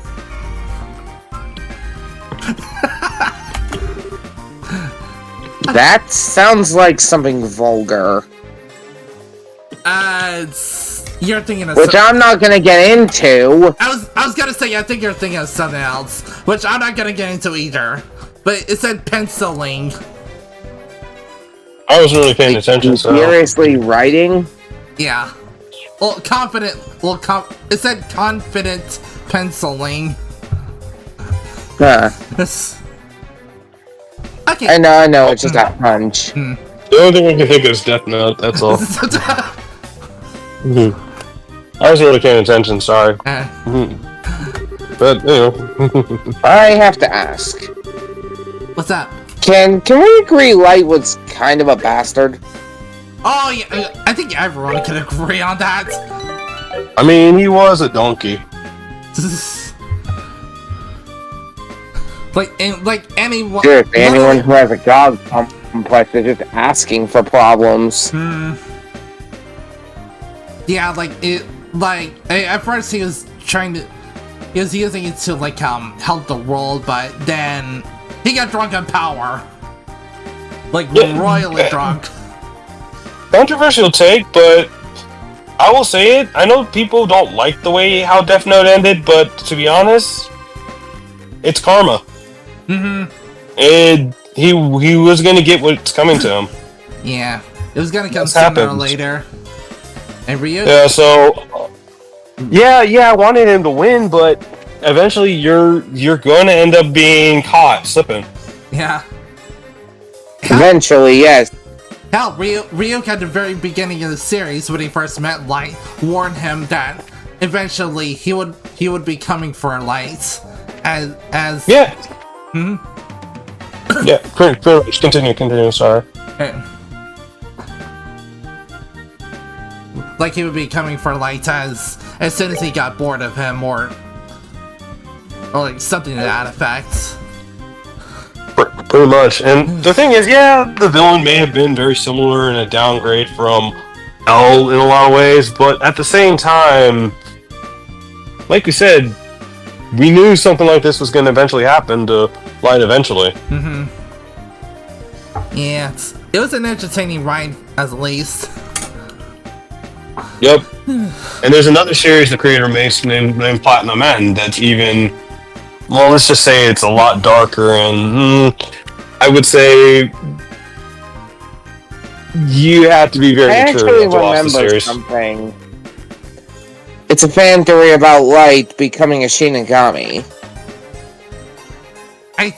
That sounds like something vulgar. You're thinking of which I'm not gonna get into. I was gonna say, I think you're thinking of something else, which I'm not gonna get into either. But it said penciling. I was really paying attention, so... Seriously writing? Yeah. Well, confident... it said confident penciling. Huh. Okay. I know, it's just a hunch. The only thing I can think of is Death Note, that's all. I was really paying attention, sorry. But, I have to ask. What's up? Can we agree Light was kind of a bastard? Oh, yeah, I think everyone can agree on that. I mean, he was a donkey. like anyone... Sure, anyone who has a god complex is just asking for problems. Yeah, at first he was using it to, help the world, but then he got drunk on power. Royally drunk. Controversial take, but I will say it. I know people don't like the way how Death Note ended, but to be honest, it's karma. And he was gonna get what's coming to him. Yeah, it was gonna come This sooner or happened. later. And Ryu? Yeah, so I wanted him to win, but eventually you're going to end up being caught slipping. Yeah. Eventually, yes. Hell, Ryuk at the very beginning of the series, when he first met Light, warned him that eventually he would be coming for Light. As Yeah. Yeah, pretty much. Continue, sorry. Like he would be coming for Light as soon as he got bored of him, or like something to that effect. Pretty much. And the thing is, the villain may have been very similar in a downgrade from L in a lot of ways, but at the same time, like we said, we knew something like this was going to eventually happen to Light eventually. Yeah, it was an entertaining ride, at least. Yep. And there's another series the creator makes named Platinum End that's even, well, let's just say it's a lot darker, and I would say you have to be very I mature actually to watch the remember series. something. It's a fan theory about Light becoming a Shinigami. I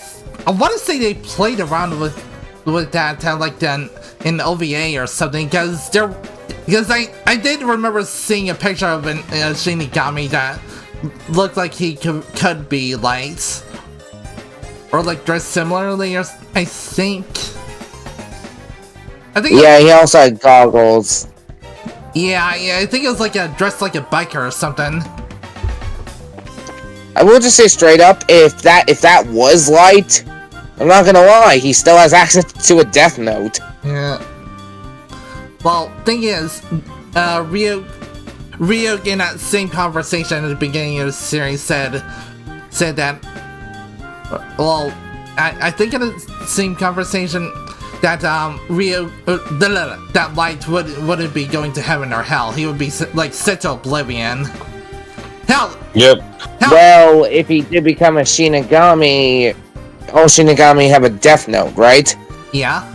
want to say they played around with that like then in OVA or something, because I did remember seeing a picture of a Shinigami that looked like he could be Light, or like dressed similarly, or I think. Yeah, he also had goggles. Yeah, I think it was like dressed like a biker or something. I will just say straight up, if that was Light, I'm not gonna lie, he still has access to a Death Note. Yeah. Well, thing is, Ryuk in that same conversation at the beginning of the series said that, well, I think in the same conversation that that Light wouldn't be going to heaven or hell. He would be like sent to oblivion. Hell. Yep. Well, if he did become a Shinigami, all Shinigami have a Death Note, right? Yeah.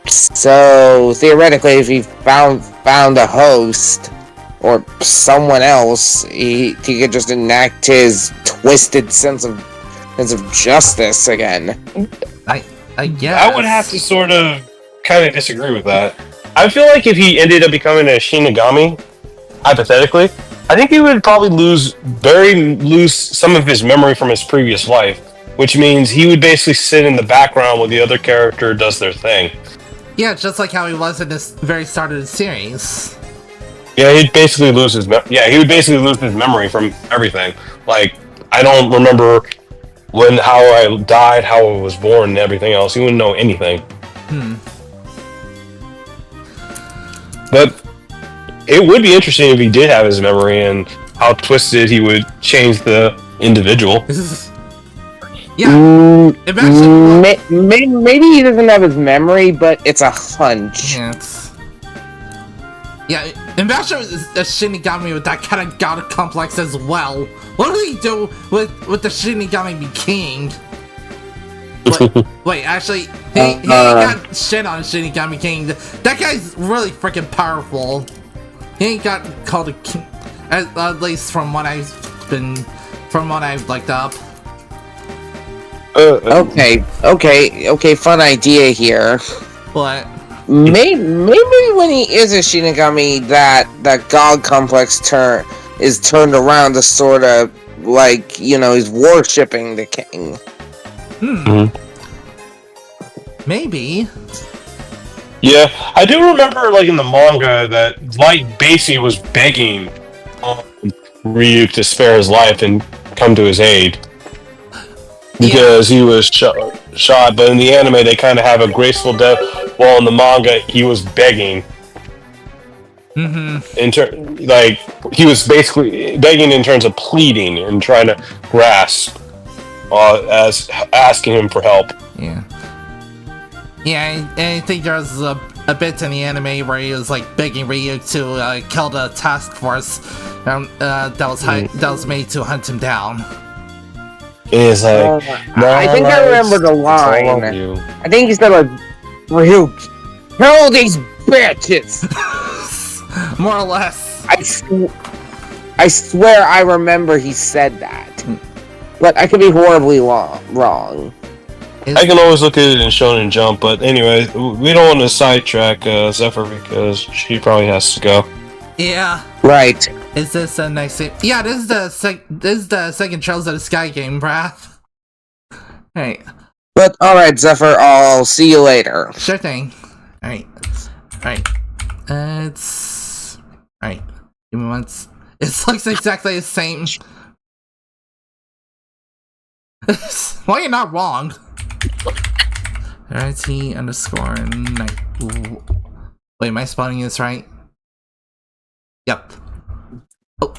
So theoretically, if he found a host or someone else, he could just enact his twisted sense of justice again. I guess. I would have to sort of kind of disagree with that. I feel like if he ended up becoming a Shinigami, hypothetically, I think he would probably lose some of his memory from his previous life, which means he would basically sit in the background while the other character does their thing. Yeah, just like how he was in this very start of the series. Yeah, he'd basically lose his memory from everything. Like, I don't remember how I died, how I was born, and everything else. He wouldn't know anything. But it would be interesting if he did have his memory and how twisted he would change the individual. Yeah. Maybe he doesn't have his memory, but it's a hunch. Yeah, imagine a Shinigami with that kind of god complex as well. What do he do with the Shinigami be king? Wait, actually, he ain't got shit on Shinigami King. That guy's really freaking powerful. He ain't got called a king, at least from what I've looked up. Okay, fun idea here. What? Maybe when he is a Shinigami, that god complex is turned around to sort of like, he's worshipping the king. Maybe. Yeah, I do remember, like, in the manga that Light basically was begging Ryuk to spare his life and come to his aid. Because he was shot, but in the anime they kind of have a graceful death, while in the manga he was begging. He was basically begging in terms of pleading and trying to grasp, as asking him for help. Yeah, I think there was a bit in the anime where he was like begging Ryuk to kill the task force that was made to hunt him down. It's like, I think I remember the line. all of you. I think he said like, "Ryu, kill these bitches." More or less. I swear I remember he said that, but I could be horribly wrong. I can always look at it in Shonen Jump, but anyway, we don't want to sidetrack Zephyr because she probably has to go. Yeah. Right. Is this the next? Yeah, this is the second Trails of the Sky game, bruh. Alright. But alright, Zephyr, I'll see you later. Sure thing. Alright. Alright. It's... Alright. Give me once. It looks exactly the same. Well, you're not wrong. RT underscore night. Wait, am I spelling this right? Yep. Oh.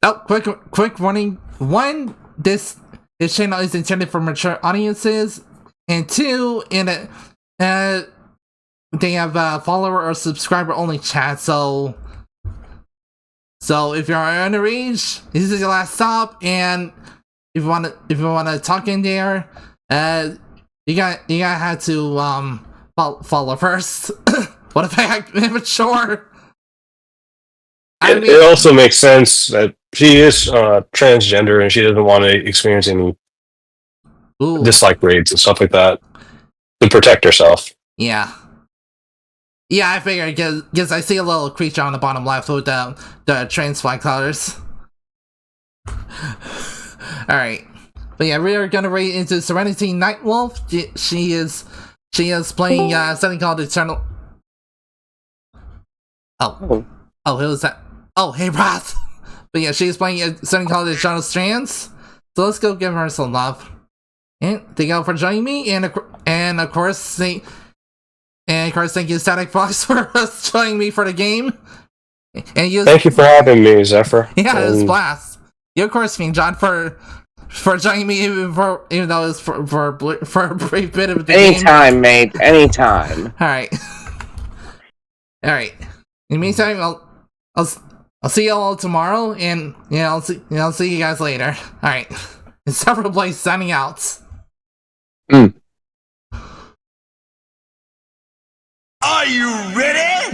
Oh, quick warning. One, this channel is intended for mature audiences, and two, they have a follower or subscriber only chat, so if you're underage, this is your last stop, and if you wanna talk in there, you gotta have to follow first. What if I act immature? It also makes sense that she is transgender and she doesn't want to experience any dislike raids and stuff like that to protect herself. Yeah. Yeah, I figured because I see a little creature on the bottom left with the trans flag colors. Alright. But yeah, we are gonna raid into Serenity Nightwolf. She is playing something called Eternal. Oh, who is that? Oh, hey, Wrath! But yeah, she's playing something called Eternal Strands. So let's go give her some love. And thank you all for joining me, and of course, thank you, Static Fox, for joining me for the game. And thank you for having me, Zephyr. Yeah, it was a blast. You, of course, Fiend John, for joining me, even though it was for a brief bit of the game. Anytime, mate. Anytime. Alright. Alright. In the meantime, I'll see you all tomorrow, and I'll see you guys later. Alright. It's Zephyr Blaze signing out. Are you ready?